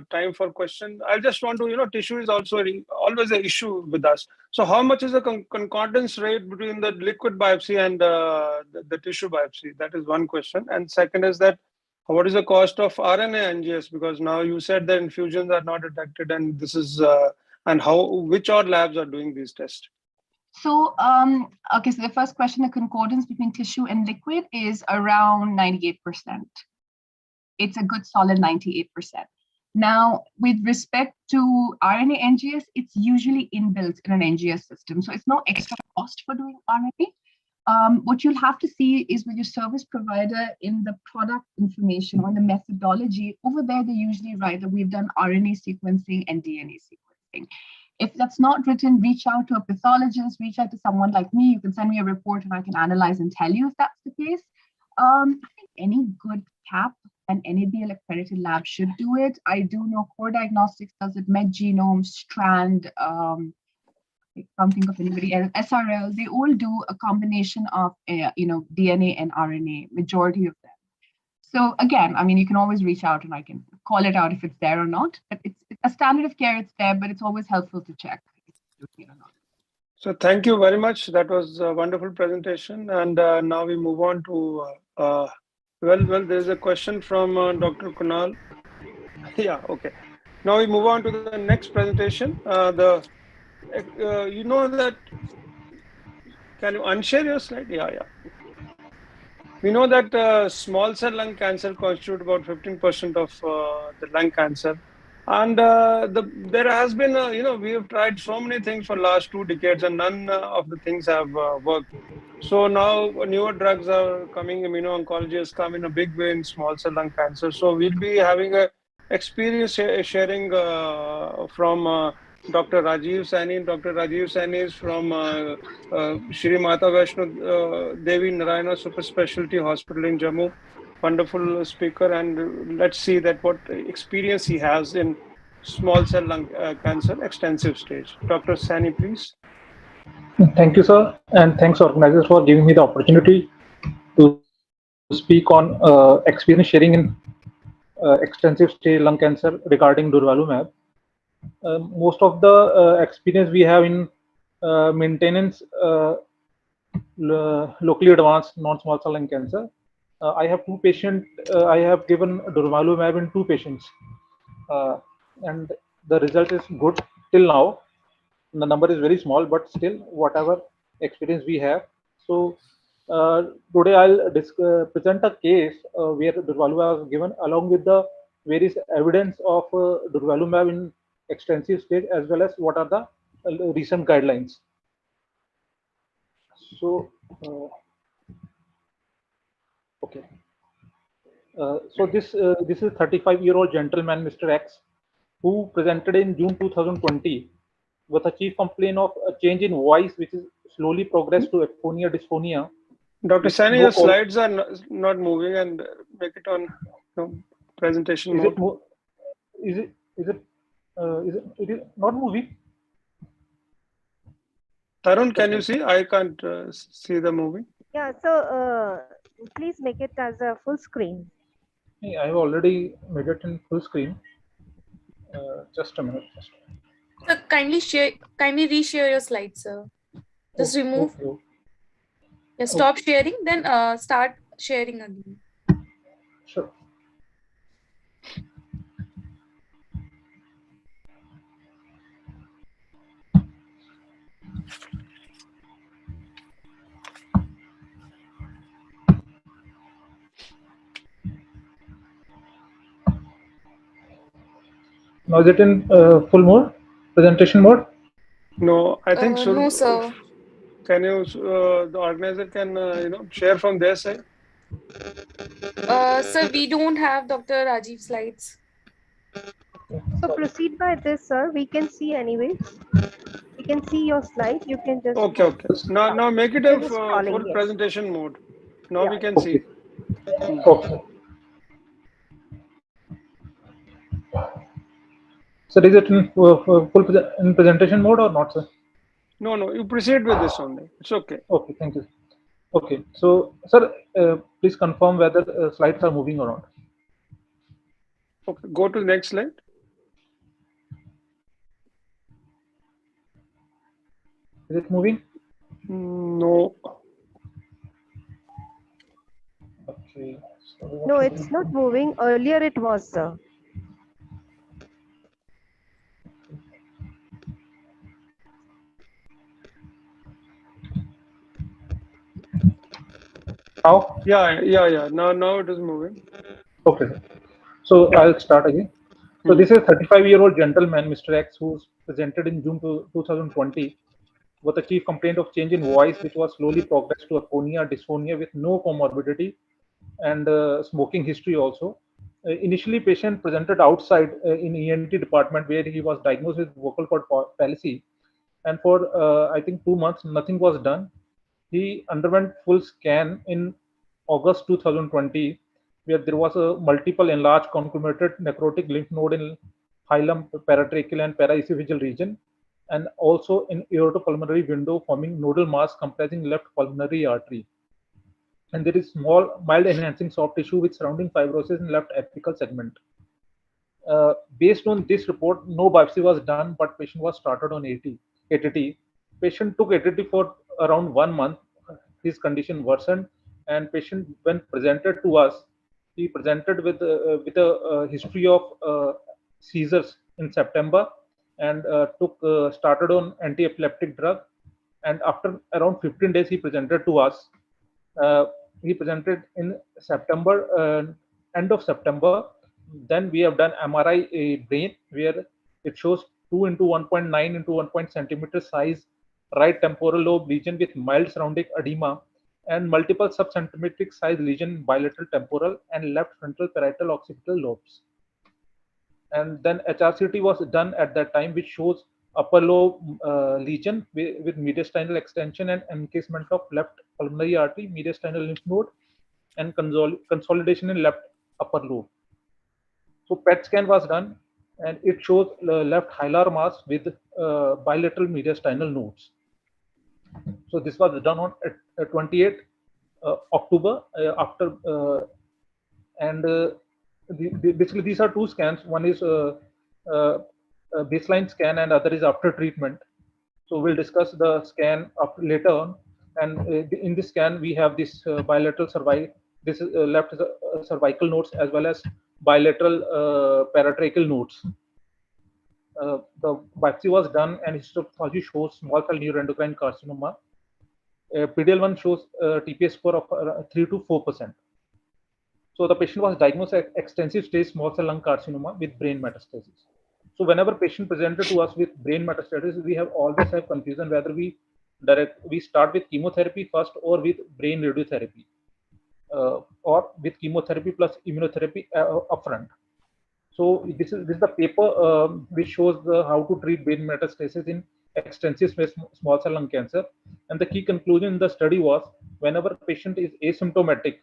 time for question. I just want to, tissue is also always an issue with us. So how much is the concordance rate between the liquid biopsy and the tissue biopsy? That is one question. And second is that, what is the cost of RNA NGS? Because now you said the infusions are not detected, and this is, and which all labs are doing these tests? So, okay, so the first question, the concordance between tissue and liquid is around 98%. It's a good solid 98%. Now, with respect to RNA NGS, it's usually inbuilt in an NGS system. So it's no extra cost for doing RNA. What you'll have to see is with your service provider in the product information or the methodology, over there, they usually write that we've done RNA sequencing and DNA sequencing. If that's not written, reach out to a pathologist, reach out to someone like me. You can send me a report and I can analyze and tell you if that's the case. I think any good CAP and NABL accredited lab should do it. I do know Core Diagnostics does it, MedGenome, Strand, I can't think of anybody else, SRL, they all do a combination of, DNA and RNA, majority of them. So again, I mean, you can always reach out and I can call it out if it's there or not, but it's a standard of care, it's there, but it's always helpful to check if it's doing it or not. So thank you very much. That was a wonderful presentation. And now we move on to, well, there's a question from Dr. Kunal. Yeah, okay. Now we move on to the next presentation. You know that, can you unshare your slide? Yeah. We know that small cell lung cancer constitutes about 15% of the lung cancer. And there has been, we have tried so many things for last 2 decades and none of the things have worked. So now newer drugs are coming, immuno-oncology has come in a big way in small cell lung cancer. So we'll be having a experience sharing from Dr. Rajiv Saini. Dr. Rajiv Saini is from Shri Mata Vaishno Devi Narayana Super Specialty Hospital in Jammu. Wonderful speaker, and let's see that what experience he has in small cell lung cancer extensive stage. Dr. Saini, please. Thank you, sir, and thanks organizers for giving me the opportunity to speak on experience sharing in extensive stage lung cancer regarding durvalumab. Most of the experience we have in maintenance locally advanced non-small cell lung cancer. I have two patients. I have given durvalumab in two patients, and the result is good till now. The number is very small, but still, whatever experience we have. So today I'll present a case where durvalumab was given along with the various evidence of durvalumab in extensive stage, as well as what are the recent guidelines. So okay. So this is 35-year-old gentleman, Mr. X, who presented in June 2020 with a chief complaint of a change in voice, which is slowly progressed to aphonia dysphonia. Dr. with Sani, no your slides are not moving, and make it on presentation is mode. it is it is it it is not moving? Tarun, can you see? I can't see the moving. Yeah, so please make it as a full screen. I have already made it in full screen. Just a minute. So kindly reshare your slides, sir. Just remove. Okay. Yeah, stop sharing, then start sharing again. Sure. Now is it in full mode, presentation mode? No, I think should. No, sir. Can you? The organizer can share from their side. Sir, we don't have Dr. Rajiv slides. So proceed by this, sir. We can see anyways. We can see your slide. You can just. Okay. Now make it a Just scrolling, full yes. presentation mode. Now we can Okay. see. Okay. So is it in full in presentation mode or not, sir? No, you proceed with this only. It's okay. Okay, thank you. Okay, so sir, please confirm whether slides are moving or not. Okay, go to the next slide. Is it moving? No. Okay. No, it's not moving. Earlier it was, sir. How? Yeah. Now it is moving. Okay. So I'll start again. So this is 35-year-old gentleman, Mr. X, who's presented in June 2020 with a chief complaint of change in voice, which was slowly progressed to aphonia, dysphonia with no comorbidity and smoking history also. Initially, patient presented outside in ENT department where he was diagnosed with vocal cord palsy, and for I think 2 months nothing was done. He underwent full scan in August 2020, where there was a multiple enlarged conglomerated necrotic lymph node in hilum, paratracheal, and paraesophageal region, and also in aortopulmonary window forming nodal mass comprising left pulmonary artery. And there is small, mild enhancing soft tissue with surrounding fibrosis in left apical segment. Based on this report, no biopsy was done, but patient was started on ATT. Patient took ATT for around 1 month. His condition worsened, and patient, when presented to us, he presented with a history of seizures in September, and started on anti-epileptic drug. And after around 15 days, he presented to us. He presented in September, end of September. Then we have done MRI brain, where it shows 2 into 1.9 into 1 centimeter size right temporal lobe lesion with mild surrounding edema and multiple subcentimetric size lesion in bilateral temporal and left frontal parietal occipital lobes. And then HRCT was done at that time, which shows upper lobe lesion with mediastinal extension and encasement of left pulmonary artery, mediastinal lymph node, and consolidation in left upper lobe. So PET scan was done, and it shows left hilar mass with bilateral mediastinal nodes. So this was done on 28 October after and basically these are two scans. One is a baseline scan and other is after treatment. So we'll discuss the scan later on. And in this scan, we have this bilateral cervical, this is left cervical nodes as well as bilateral paratracheal nodes. The biopsy was done and histopathology shows small cell neuroendocrine carcinoma. PDL1 shows TPS score of 3 to 4%. So the patient was diagnosed as extensive stage small cell lung carcinoma with brain metastasis. So whenever patient presented to us with brain metastasis, we always have confusion whether we start with chemotherapy first or with brain radiotherapy, or with chemotherapy plus immunotherapy upfront. So this is the paper which shows how to treat brain metastasis in extensive stage small cell lung cancer. And the key conclusion in the study was whenever patient is asymptomatic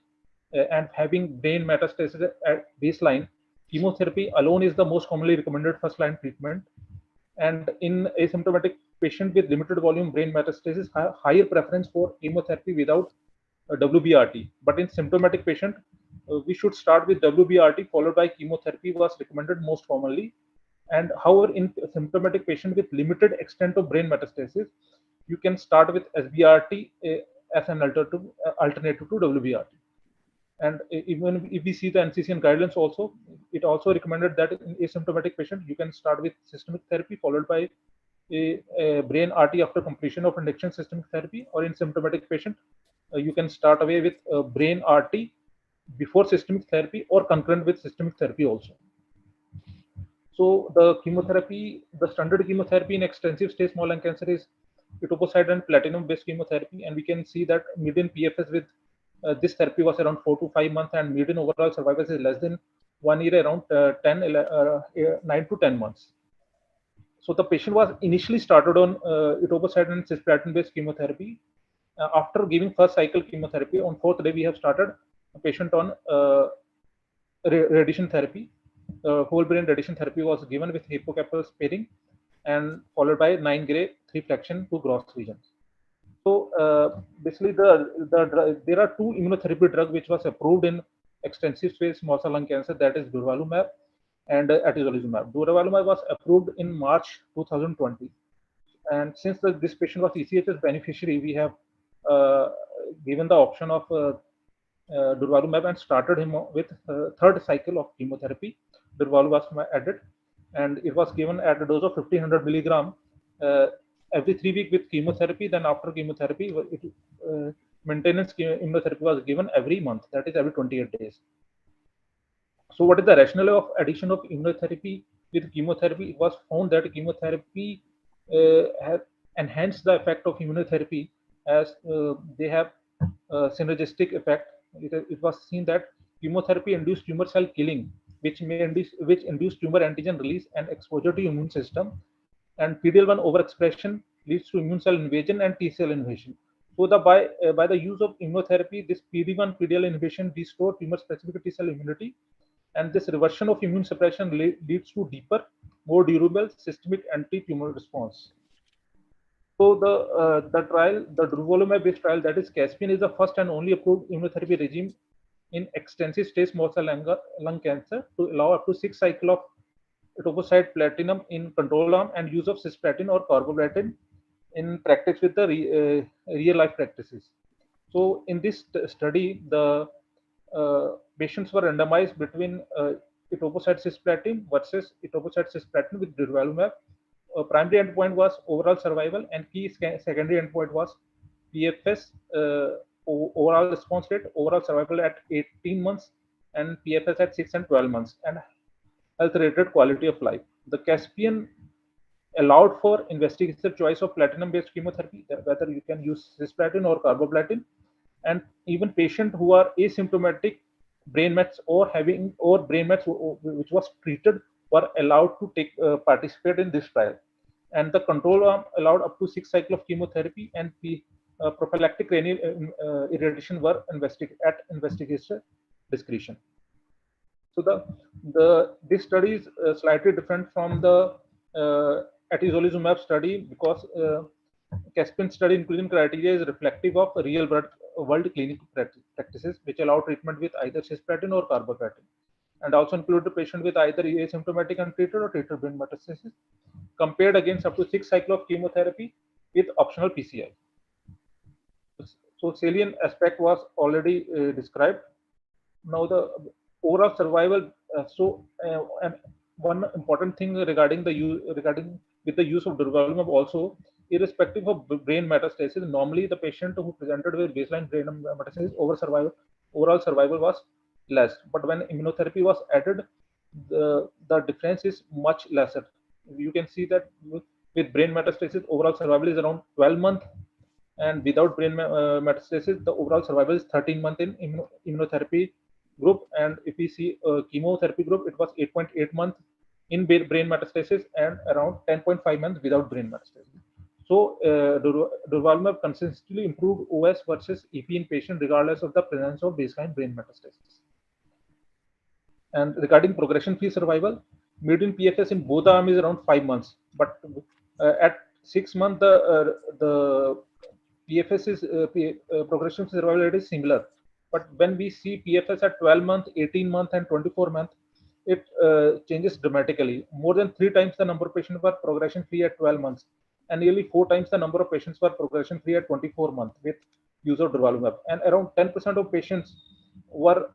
and having brain metastasis at baseline, chemotherapy alone is the most commonly recommended first-line treatment. And in asymptomatic patient with limited volume brain metastasis, higher preference for chemotherapy without WBRT. But in symptomatic patient, we should start with WBRT followed by chemotherapy was recommended most commonly. And however, in symptomatic patient with limited extent of brain metastasis, you can start with SBRT as an alternative to WBRT. And even if we see the NCCN guidelines also, it also recommended that in asymptomatic patient, you can start with systemic therapy followed by a brain RT after completion of induction systemic therapy, or in symptomatic patient, you can start away with brain RT before systemic therapy or concurrent with systemic therapy also. So the chemotherapy, the standard chemotherapy in extensive stage small lung cancer is etoposide and platinum-based chemotherapy, and we can see that median PFS with this therapy was around 4 to 5 months, and median overall survival is less than 1 year, around 9 to 10 months. So the patient was initially started on etoposide and cisplatin-based chemotherapy. After giving first cycle chemotherapy, on 4th day we have started a patient on radiation therapy. Whole brain radiation therapy was given with hippocampal sparing and followed by 9 gray 3 flexion to gross regions. So basically, there are two immunotherapy drugs which was approved in extensive stage small cell lung cancer, that is durvalumab and atezolizumab. Durvalumab was approved in March 2020, and since this patient was ECHS beneficiary, we have given the option of durvalumab and started him with third cycle of chemotherapy. Durvalumab was added, and it was given at a dose of 1500 milligram every 3 weeks with chemotherapy. Then after chemotherapy, maintenance immunotherapy was given every month, that is every 28 days. So what is the rationale of addition of immunotherapy with chemotherapy? It was found that chemotherapy have enhanced the effect of immunotherapy as they have synergistic effect. It was seen that chemotherapy induced tumor cell killing, which induce tumor antigen release and exposure to immune system, and PD-L1 overexpression leads to immune cell invasion and T cell invasion. So by the use of immunotherapy, this PD-1 PD-L inhibition restore tumor specific T cell immunity, and this reversion of immune suppression leads to deeper, more durable systemic anti-tumor response. So the trial, the durvalumab-based trial, that is Caspian, is the first and only approved immunotherapy regime in extensive stage small cell lung cancer to allow up to 6 cycles of etoposide platinum in control arm and use of cisplatin or carboplatin in practice with the real life practices. So in this study, the patients were randomized between etoposide cisplatin versus etoposide cisplatin with durvalumab. Primary endpoint was overall survival, and key secondary endpoint was PFS, overall response rate, overall survival at 18 months, and PFS at 6 and 12 months, and health-related quality of life. The Caspian allowed for investigator choice of platinum-based chemotherapy, whether you can use cisplatin or carboplatin, and even patients who are asymptomatic brain mets or brain mets which was treated were allowed to participate in this trial. And the control arm allowed up to 6 cycles of chemotherapy, and the prophylactic cranial irradiation were at investigator discretion. So this study is slightly different from the atezolizumab study because Caspian study inclusion criteria is reflective of real world clinical practices, which allow treatment with either cisplatin or carboplatin, and also include the patient with either asymptomatic untreated or treated brain metastasis, compared against up to 6 cycles of chemotherapy with optional PCI. So salient aspect was already described. Now the overall survival. And one important thing regarding with the use of durvalumab also, irrespective of brain metastasis, normally the patient who presented with baseline brain metastasis overall survival was less. But when immunotherapy was added, the difference is much lesser. You can see that with brain metastasis, overall survival is around 12 months, and without brain metastasis, the overall survival is 13 months in immunotherapy group. And if we see chemotherapy group, it was 8.8 months in brain metastasis and around 10.5 months without brain metastasis. So durvalumab consistently improved OS versus EP in patient regardless of the presence of baseline brain metastasis. And regarding progression-free survival, median PFS in both arms is around 5 months, but at 6 months the PFS is progression survival rate is similar. But when we see PFS at 12 months, 18 months, and 24 months, it changes dramatically. More than 3 times the number of patients were progression free at 12 months, and nearly 4 times the number of patients were progression free at 24 months with use of durvalumab. And around 10% of patients were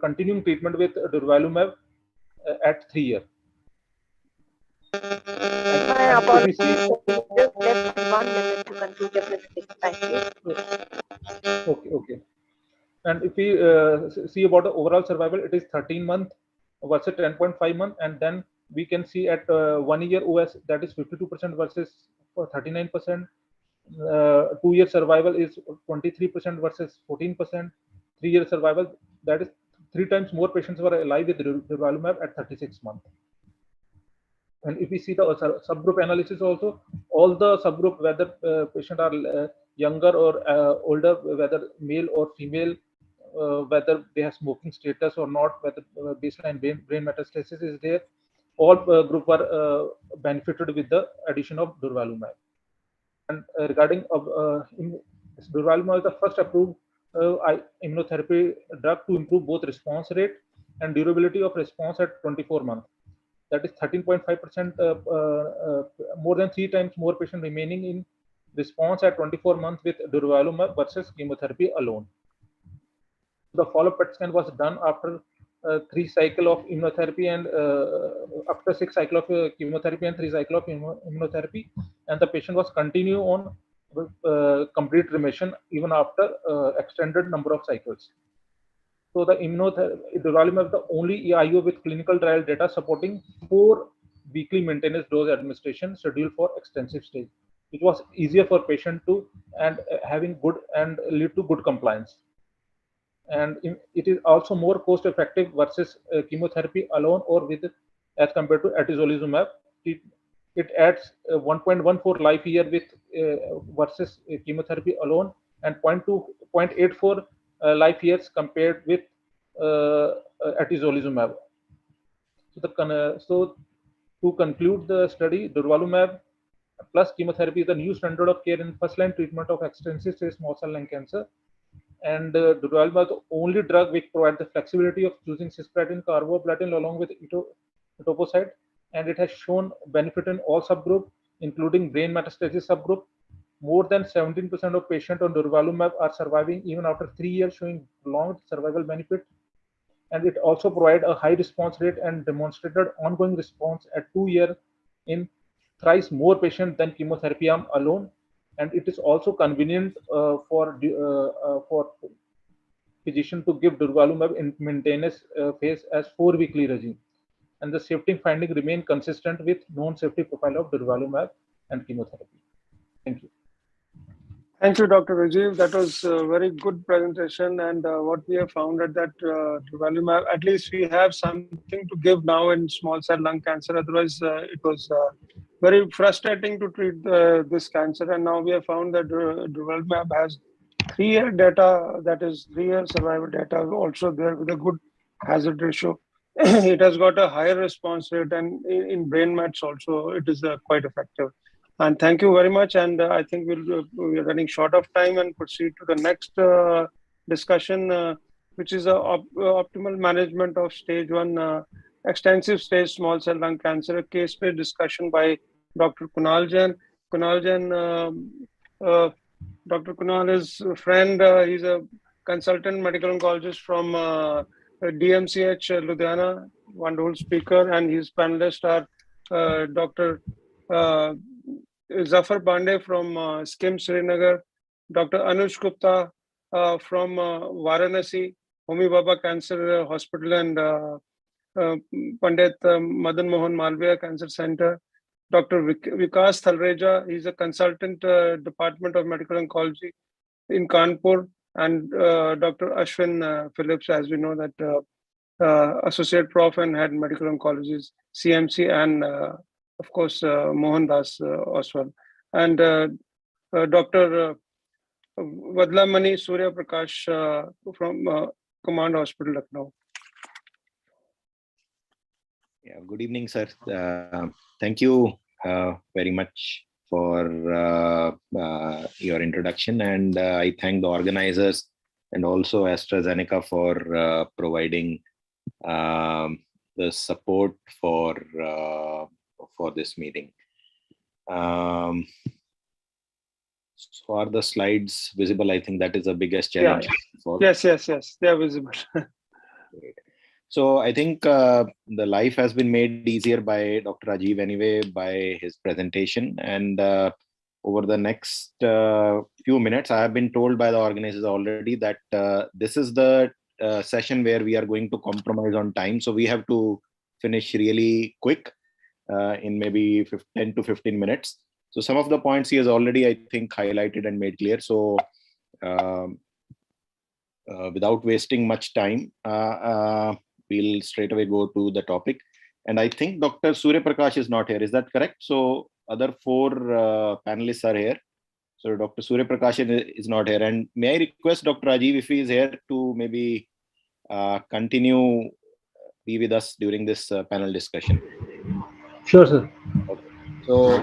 continuing treatment with durvalumab at 3 years. My apologies. Just left 1 minute to conclude your presentation. Thank you. Okay. And if we see about the overall survival, it is 13 months versus 10.5 months, and then we can see at 1 year OS, that is 52% versus 39%. 2 year survival is 23% versus 14%. 3 year survival, that is 3 times more patients were alive with durvalumab at 36 months. And if we see the subgroup analysis also, all the subgroup, whether patients are younger or older, whether male or female, whether they have smoking status or not, whether baseline brain metastasis is there, all group were benefited with the addition of durvalumab. And regarding durvalumab is the first approved immunotherapy drug to improve both response rate and durability of response at 24 months. That is 13.5%, more than 3 times more patients remaining in response at 24 months with durvalumab versus chemotherapy alone. The follow-up PET scan was done after 3 cycles of immunotherapy and after 6 cycles of chemotherapy and 3 cycles of immunotherapy, and the patient was continue on complete remission even after extended number of cycles. So the durvalumab is the only IO with clinical trial data supporting 4 weekly maintenance dose administration scheduled for extensive stage, which was easier for patient to and having good and lead to good compliance. And it is also more cost effective versus chemotherapy alone or with as compared to atezolizumab. It adds 1.14 life year with versus chemotherapy alone, and 0.84 life years compared with atezolizumab. So to conclude the study, durvalumab plus chemotherapy is the new standard of care in first-line treatment of extensive stage small cell lung cancer. And durvalumab is the only drug which provides the flexibility of choosing cisplatin, carboplatin along with etoposide, and it has shown benefit in all subgroups, including brain metastasis subgroup. More than 17% of patients on durvalumab are surviving even after 3 years, showing long survival benefit. And it also provides a high response rate and demonstrated ongoing response at 2 years in thrice more patients than chemotherapy arm alone. And it is also convenient for physician to give durvalumab in maintenance phase as 4 weekly regime. And the safety finding remain consistent with known safety profile of durvalumab and chemotherapy. Thank you. Thank you, Dr. Rajiv. That was a very good presentation. And what we have found at that durvalumab, at least we have something to give now in small cell lung cancer. Otherwise, it was very frustrating to treat this cancer. And now we have found that durvalumab has 3-year data, that is 3-year survival data also there with a good hazard ratio. It has got a higher response rate, and in brain mets also it is quite effective. And thank you very much. And I think we're running short of time and proceed to the next discussion, which is optimal management of stage 1 extensive stage small cell lung cancer, a case-based discussion by Dr. Kunal Jain. Kunal Jain, Dr. Kunal is a friend. He's a consultant medical oncologist from DMCH Ludhiana, wonderful speaker, and his panelists are Dr. Zafar Pandey from SKIM Srinagar, Dr. Anuj Gupta from Varanasi, Homi Baba Cancer Hospital, and Pandit Madan Mohan Malviya Cancer Center, Dr. Vikas Thalreja, he's a consultant Department of Medical Oncology in Kanpur, and Dr. Ashwin Phillips, as we know that Associate Prof and Head Medical Oncology, CMC, and of course Mohan Das Oswal, and Dr. Vadlamani Surya Prakash from Command Hospital, Lucknow. Yeah, good evening, sir. Thank you very much for your introduction, and I thank the organizers and also AstraZeneca for providing the support for this meeting. So are the slides visible? I think that is the biggest challenge. Yeah. Yes, they are visible. Great. So I think the life has been made easier by Dr. Rajiv anyway, by his presentation. And over the next few minutes, I have been told by the organizers already that this is the session where we are going to compromise on time. So we have to finish really quick in maybe 10 to 15 minutes. So some of the points he has already, I think, highlighted and made clear. So without wasting much time, we'll straight away go to the topic. And I think Dr. Surya Prakash is not here. Is that correct? So other 4 panelists are here. So Dr. Surya Prakash is not here. And may I request Dr. Rajiv, if he is here, to maybe continue, be with us during this panel discussion. Sure, sir. Okay. So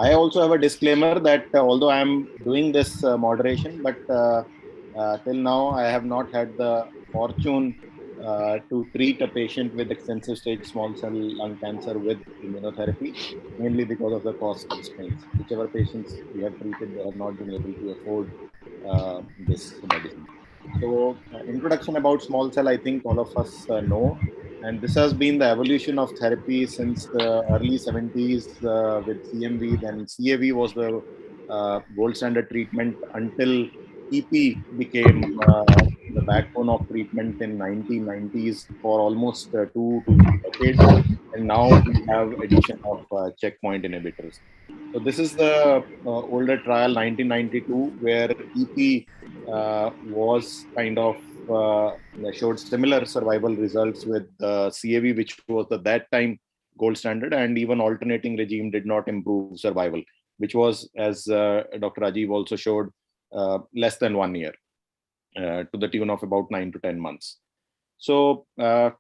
I also have a disclaimer that although I am doing this moderation, but till now I have not had the fortune to treat a patient with extensive stage small cell lung cancer with immunotherapy, mainly because of the cost constraints. Whichever patients we have treated, they have not been able to afford this medicine. So introduction about small cell, I think all of us know. And this has been the evolution of therapy since the early 70s with CMV. Then CAV was the gold standard treatment until EP became the backbone of treatment in 1990s for almost 2 to 3 decades. And now we have addition of checkpoint inhibitors. So this is the older trial, 1992, where EP was kind of showed similar survival results with CAV, which was at that time gold standard, and even alternating regime did not improve survival, which was, as Dr. Rajiv also showed, less than 1 year, to the tune of about 9 to 10 months. So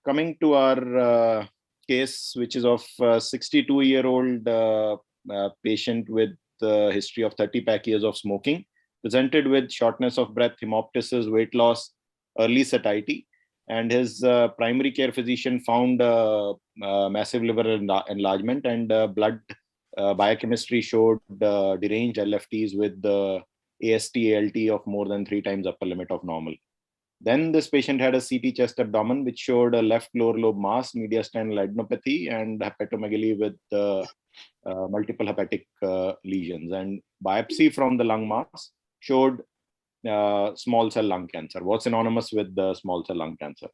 coming to our case, which is of 62-year-old patient with history of 30 years of smoking, presented with shortness of breath, hemoptysis, weight loss, early satiety, and his primary care physician found massive liver enlargement, and blood biochemistry showed deranged LFTs with the AST ALT of more than 3 times upper limit of normal. Then this patient had a CT chest abdomen which showed a left lower lobe mass, mediastinal adenopathy, and hepatomegaly with multiple hepatic lesions. And biopsy from the lung mass showed small cell lung cancer, was synonymous with the small cell lung cancer.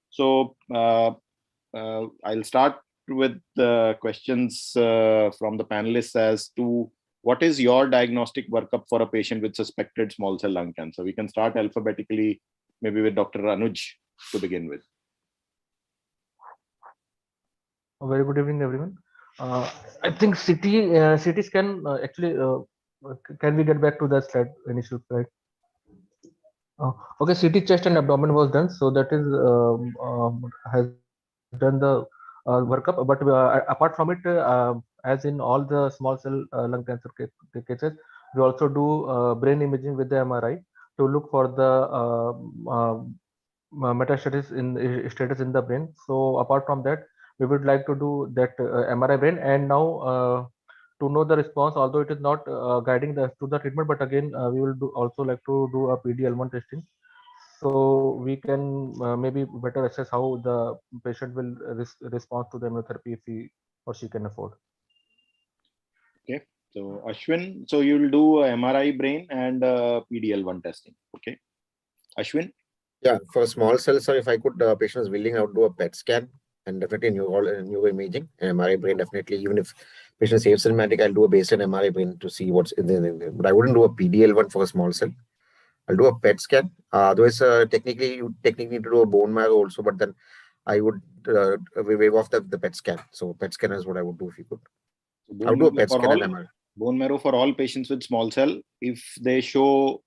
So I'll start with the questions from the panelists as to what is your diagnostic workup for a patient with suspected small cell lung cancer. We can start alphabetically, maybe with Dr. Anuj to begin with. A very good evening, everyone. I think CT scan actually. Can we get back to that slide, initial slide? Okay, CT chest and abdomen was done, so that is has done the workup. But apart from it, as in all the small cell lung cancer cases, we also do brain imaging with the MRI to look for the metastasis in status in the brain. So apart from that, we would like to do that MRI brain, and now to know the response, although it is not guiding to the treatment, but again we will also like to do a PD-L1 testing, so we can maybe better assess how the patient will respond to the immunotherapy if he or she can afford. Okay, so Ashwin, so you'll do MRI brain and PD-L1 testing. Okay, Ashwin. Yeah, for small cells, or if I could, patient is willing, I would do a PET scan and definitely neuroimaging and MRI brain. Definitely, even if patient is asymptomatic, I'll do a baseline MRI brain to see what's in there. But I wouldn't do a PD-L1 for a small cell. I'll do a PET scan. Otherwise, technically, you technically need to do a bone marrow also, but then I would waive off the PET scan. So PET scan is what I would do if you could. So I would do a PET scan and MRI. Bone marrow for all patients with small cell, if they show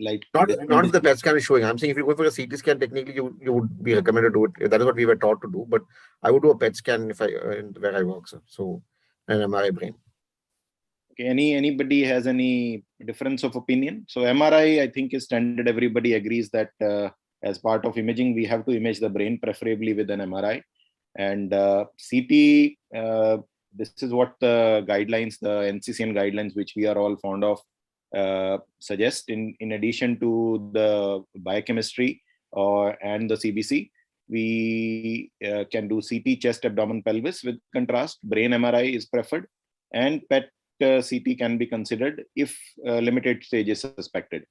like not if the PET scan is showing. I'm saying if you go for a CT scan, technically you would be recommended to do it. That is what we were taught to do. But I would do a PET scan if I where I work, sir. So an MRI brain. Okay. Anybody has any difference of opinion? So MRI, I think, is standard. Everybody agrees that as part of imaging, we have to image the brain, preferably with an MRI. And CT, this is what the guidelines, the NCCN guidelines, which we are all fond of, suggest. In addition to the biochemistry and the CBC, we can do CT, chest, abdomen, pelvis with contrast. Brain MRI is preferred, and PET CT can be considered if limited stage is suspected.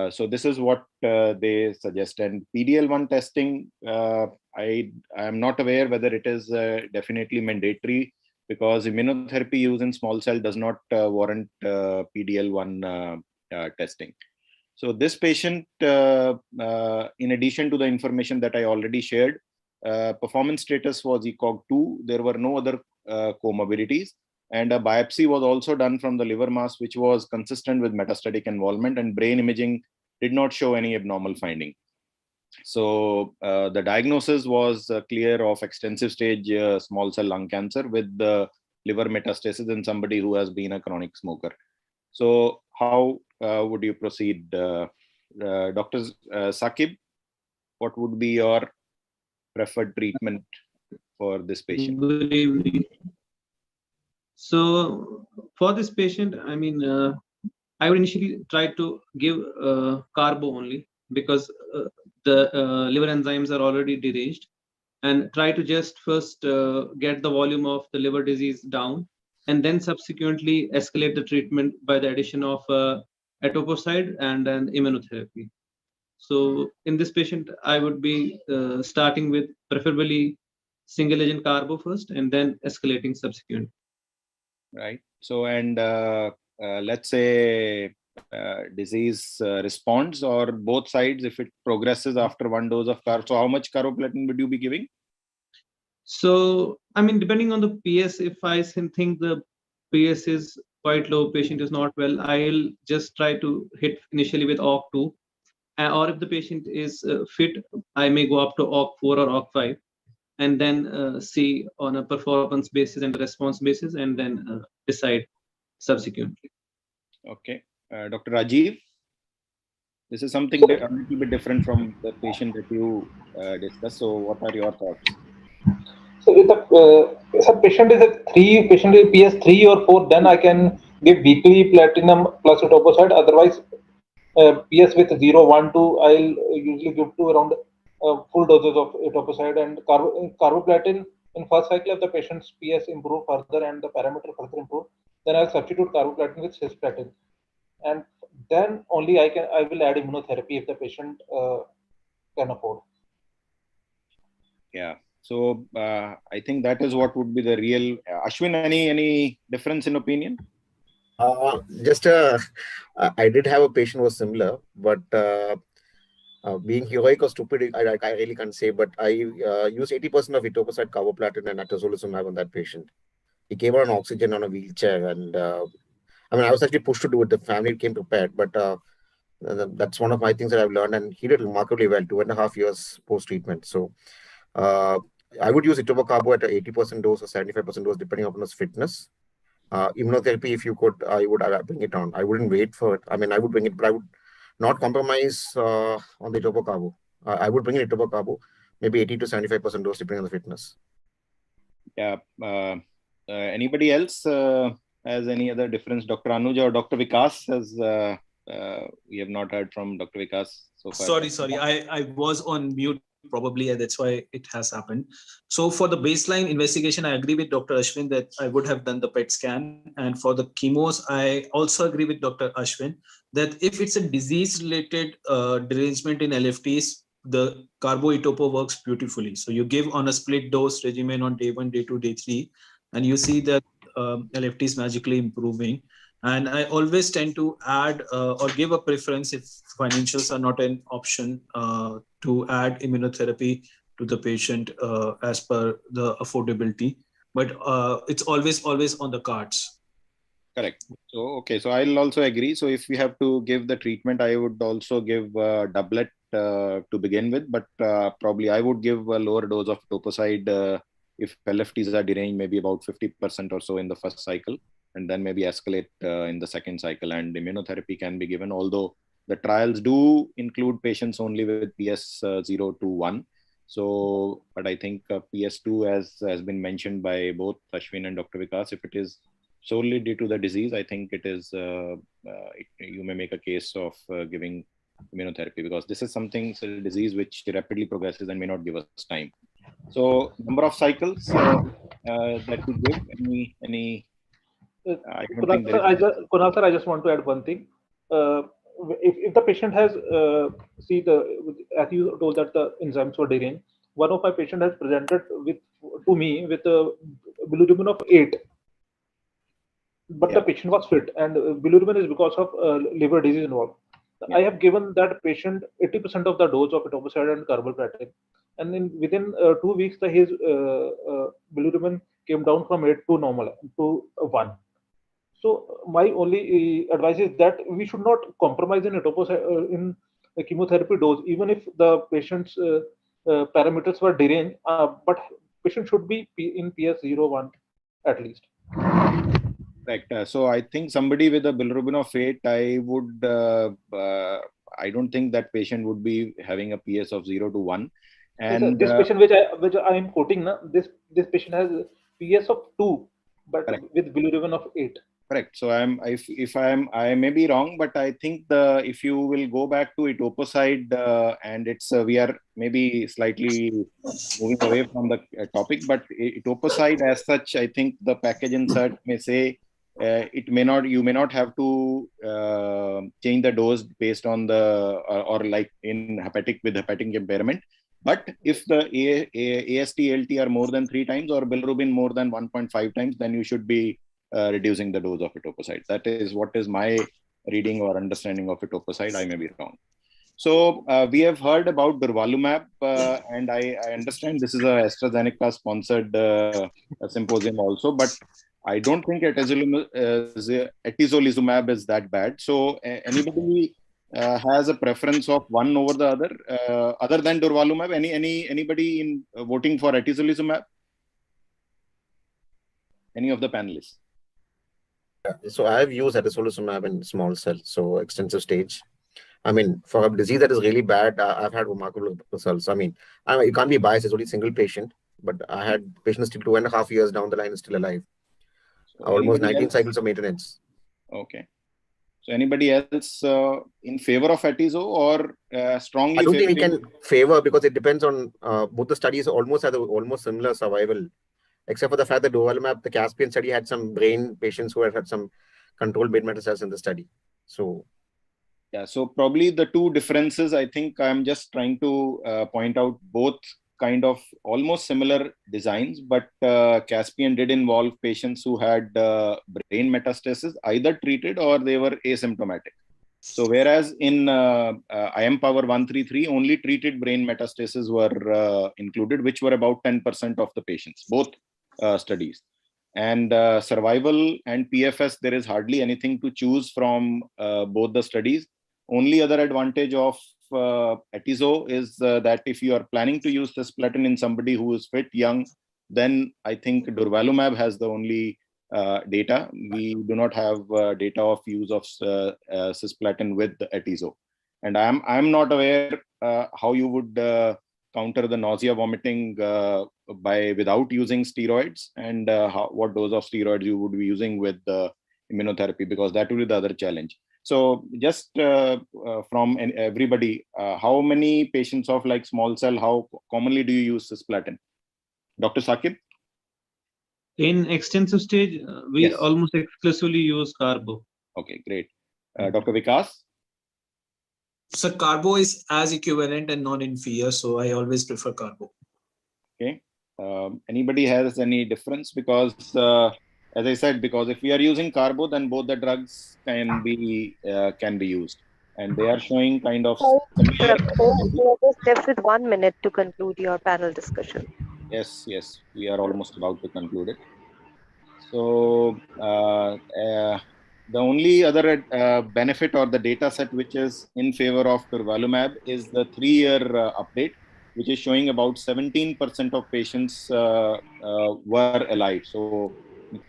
So this is what they suggest. And PD-L1 testing, I am not aware whether it is definitely mandatory, because immunotherapy used in small cell does not warrant PD-L1 testing. So this patient, in addition to the information that I already shared, performance status was ECOG 2. There were no other comorbidities. And a biopsy was also done from the liver mass, which was consistent with metastatic involvement, and brain imaging did not show any abnormal finding. So the diagnosis was clear of extensive stage small cell lung cancer with the liver metastasis in somebody who has been a chronic smoker. So how would you proceed? Dr. Saqib, what would be your preferred treatment for this patient? Good evening. So for this patient, I mean, I would initially try to give carbo only, because the liver enzymes are already deranged, and try to just first get the volume of the liver disease down, and then subsequently escalate the treatment by the addition of etoposide and an immunotherapy. So in this patient, I would be starting with preferably single agent carbo first, and then escalating subsequently. Right. So, and let's say disease responds, or both sides, if it progresses after one dose of carbo, so how much carboplatin would you be giving? So, I mean, depending on the PS, if I think the PS is quite low, patient is not well, I'll just try to hit initially with OC2. Or if the patient is fit, I may go up to OC4 or OC5. And then see on a performance basis and response basis, and then decide subsequently. Okay. Dr. Rajiv, this is something a little bit different from the patient that you discussed. So what are your thoughts? So if a patient is PS3 or 4, then I can give weekly platinum plus etoposide. Otherwise, PS with 0, 1, 2, I'll usually give to around full doses of etoposide and carboplatin. In first cycle, if the patient's PS improve further and the parameter further improve, then I'll substitute carboplatin with cisplatin, and then only I will add immunotherapy if the patient can afford. Yeah. So I think that is what would be the real. Ashwin, any difference in opinion? I did have a patient who was similar, but being heroic or stupid, I really can't say, but I used 80% of etoposide, carboplatin, and atezolizumab on that patient. He came on oxygen on a wheelchair, and I mean, I was actually pushed to do it. The family came prepared, but that's one of my things that I've learned, and he did remarkably well, 2.5 years post-treatment. So I would use etoposide at a 80% dose or 75% dose, depending upon his fitness. Immunotherapy, if you could, I would bring it on. I wouldn't wait for it. I mean, I would bring it, but I would not compromise on the etoposide. I would bring in etoposide, maybe 80 to 75% dose, depending on the fitness. Yeah. Anybody else has any other difference? Dr. Anuj or Dr. Vikas has. We have not heard from Dr. Vikas so far. Sorry. I was on mute probably, and that's why it has happened. So for the baseline investigation, I agree with Dr. Ashwin that I would have done the PET scan. And for the chemos, I also agree with Dr. Ashwin that if it's a disease-related derangement in LFTs, the carbo-etopo works beautifully. So you give on a split dose regimen on day 1, day 2, day 3, and you see that LFTs magically improving. And I always tend to add or give a preference if financials are not an option to add immunotherapy to the patient as per the affordability. But it's always on the cards. Correct. So, okay. So I'll also agree. So if we have to give the treatment, I would also give a doublet to begin with, but probably I would give a lower dose of etoposide if LFTs are deranged, maybe about 50% or so in the first cycle, and then maybe escalate in the second cycle. And immunotherapy can be given, although the trials do include patients only with PS 0 to 1. So, but I think PS2 has been mentioned by both Ashwin and Dr. Vikas. If it is solely due to the disease, I think it is, you may make a case of giving immunotherapy, because this is something, it's a disease which rapidly progresses and may not give us time. So, number of cycles that we give, any I don't think there is... Kunal sir, I just want to add one thing. If the patient has, as you told that the enzymes were deranged, one of my patients has presented to me with a bilirubin of 8. But the patient was fit, and bilirubin is because of liver disease involved. I have given that patient 80% of the dose of etoposide and carboplatin, and within 2 weeks, his bilirubin came down from 8 to normal to 1. So my only advice is that we should not compromise in etoposide in the chemotherapy dose, even if the patient's parameters were deranged. But patient should be in PS01 at least. Correct. So I think somebody with a bilirubin of 8, I would, I don't think that patient would be having a PS of 0 to 1. And this patient which I am quoting, this patient has PS of 2, but correct, with bilirubin of 8. Correct. So I may be wrong, but I think if you will go back to etoposide, and it's we are maybe slightly moving away from the topic, but etoposide as such, I think the package insert may say it may not, you may not have to change the dose based on the or like in hepatic with hepatic impairment. But if the AST, ALT are more than 3 times or bilirubin more than 1.5 times, then you should be reducing the dose of etoposide. That is what is my reading or understanding of etoposide. I may be wrong. So we have heard about durvalumab, and I understand this is a AstraZeneca sponsored symposium also, but I don't think atezolizumab is that bad. So anybody has a preference of one over the other than durvalumab? Anybody in voting for atezolizumab? Any of the panelists? So I have used atezolizumab in small cell, so extensive stage. I mean, for a disease that is really bad, I've had remarkable results. I mean, you can't be biased, it's only a single patient, but I had patients till 2.5 years down the line is still alive. So almost 19 cycles of maintenance. Okay. So anybody else in favor of atezo or strongly? I don't think we can favor, because it depends on both the studies almost have almost similar survival, except for the fact that durvalumab, the Caspian study had some brain patients who had some controlled brain metastasis in the study. So yeah, so probably the two differences, I think I'm just trying to point out both kind of almost similar designs, but Caspian did involve patients who had brain metastasis, either treated or they were asymptomatic. So whereas in IMpower 133, only treated brain metastases were included, which were about 10% of the patients, both studies. And survival and PFS, there is hardly anything to choose from both the studies. only other advantage of Atezo is that if you are planning to use cisplatin in somebody who is fit, young, then I think durvalumab has the only data. We do not have data of use of cisplatin with Atezo. And I'm not aware how you would counter the nausea, vomiting without using steroids, and what dose of steroids you would be using with the immunotherapy, because that will be the other challenge. So just from everybody, how many patients of like small cell, how commonly do you use cisplatin? Dr. Sakib? In extensive stage, we Yes. almost exclusively use carbo. Okay, great. Dr. Vikas? So carbo is as equivalent and non-inferior, so I always prefer carbo. Okay. Anybody has any difference? Because as I said, because if we are using carbo, then both the drugs can be used, and they are showing kind of similar. We are just left with 1 minute to conclude your panel discussion. Yes, yes, we are almost about to conclude it. So the only other benefit or the data set which is in favor of durvalumab is the 3-year update, which is showing about 17% of patients were alive. So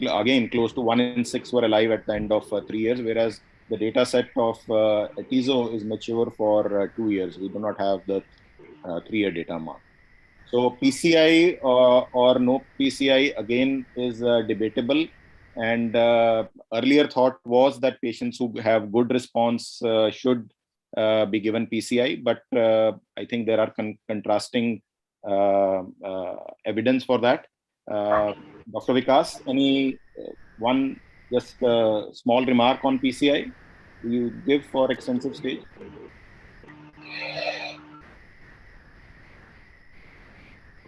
again, close to 1 in 6 were alive at the end of 3 years, whereas the data set of Atezo is mature for 2 years. We do not have the 3-year data mark. So PCI or no PCI again is debatable. And earlier thought was that patients who have good response should be given PCI, but I think there are contrasting evidence for that. Dr. Vikas, any one just small remark on PCI you give for extensive stage?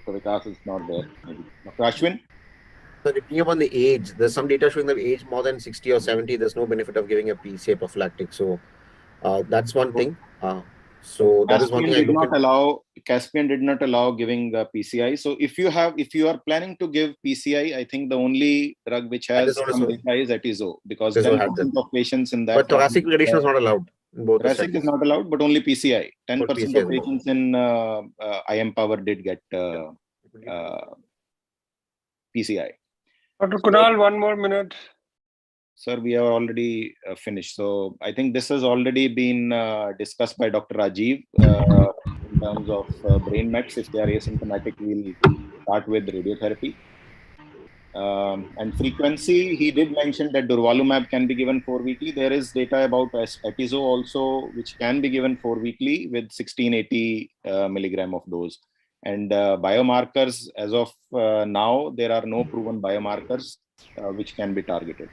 Dr. Vikas is not there. Maybe. Dr. Ashwin? So depending upon the age, there's some data showing that age more than 60 or 70, there's no benefit of giving a PCA prophylactic. So that's one thing. So that is one thing I look at. Caspian did not allow giving PCI. So if you are planning to give PCI, I think the only drug which has some data is Atezo, because 10% of patients in that. But thoracic radiation is not allowed in both. Thoracic is not allowed, but only PCI. 10% PCI of patients in IM Power did get PCI. Dr. Kunal, 1 more minute. Sir, we have already finished. So I think this has already been discussed by Dr. Rajiv in terms of brain mets. If they are asymptomatic, we'll start with radiotherapy. And frequency, he did mention that durvalumab can be given 4 weekly. There is data about Atezo also, which can be given 4 weekly with 1680 milligram of dose. And biomarkers, as of now, there are no proven biomarkers which can be targeted.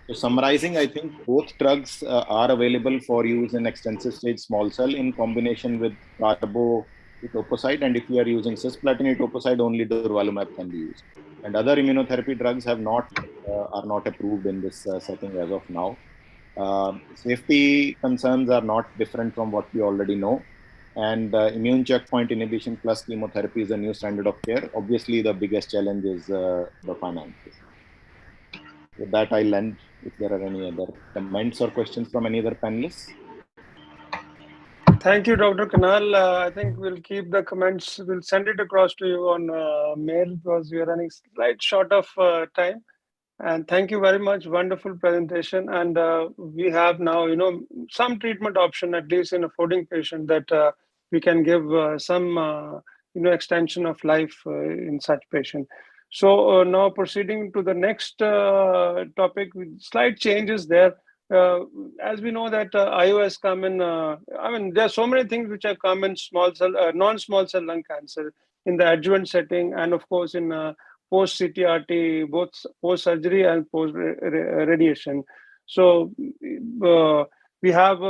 So summarizing, I think both drugs are available for use in extensive stage small cell in combination with carbo etoposide. And if you are using cisplatin etoposide, only durvalumab can be used. And other immunotherapy drugs are not approved in this setting as of now. Safety concerns are not different from what we already know. And immune checkpoint inhibition plus chemotherapy is a new standard of care. Obviously, the biggest challenge is the finances. With that, I'll end. If there are any other comments or questions from any other panelists. Thank you, Dr. Kunal. I think we'll keep the comments. We'll send it across to you on mail because we are running slight short of time. And thank you very much. Wonderful presentation. And we have now, some treatment option, at least in a folding patient, that we can give some, extension of life in such patient. So now proceeding to the next topic, with slight changes there. As we know that IO has come in, there are so many things which have come in small cell, non-small cell lung cancer in the adjuvant setting, and of course in post CTRT, both post surgery and post radiation. So we have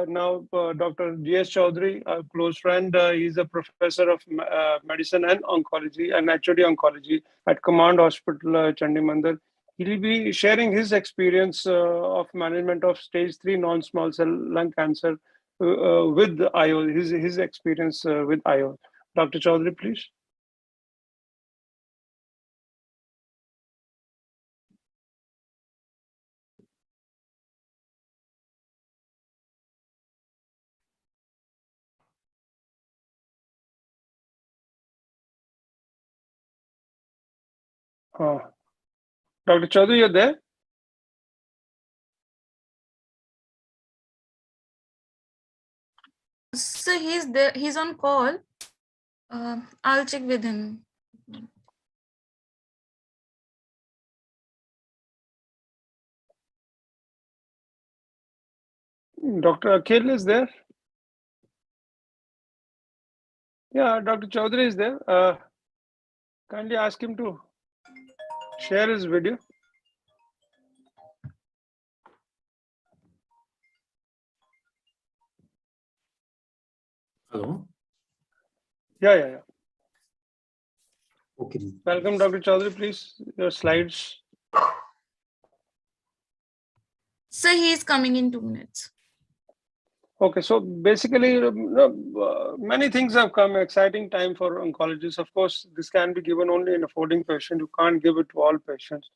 now Dr. G.S. Chaudhary, a close friend. He's a professor of medicine and oncology and HOD oncology at Command Hospital, Chandimandir. He'll be sharing his experience of management of stage 3 non-small cell lung cancer with IO, his experience with IO. Dr. Chaudhary, please. Dr. Chaudhary, you're there? So he's there. He's on call. I'll check with him. Dr. Akhil is there? Yeah, Dr. Chaudhary is there. Kindly ask him to share his video. Hello. Yeah. Okay. Welcome, Dr. Chaudhary. Please, your slides. So he's coming in 2 minutes. Okay, so basically, many things have come. Exciting time for oncologists. Of course, this can be given only in affording patient. You can't give it to all patients,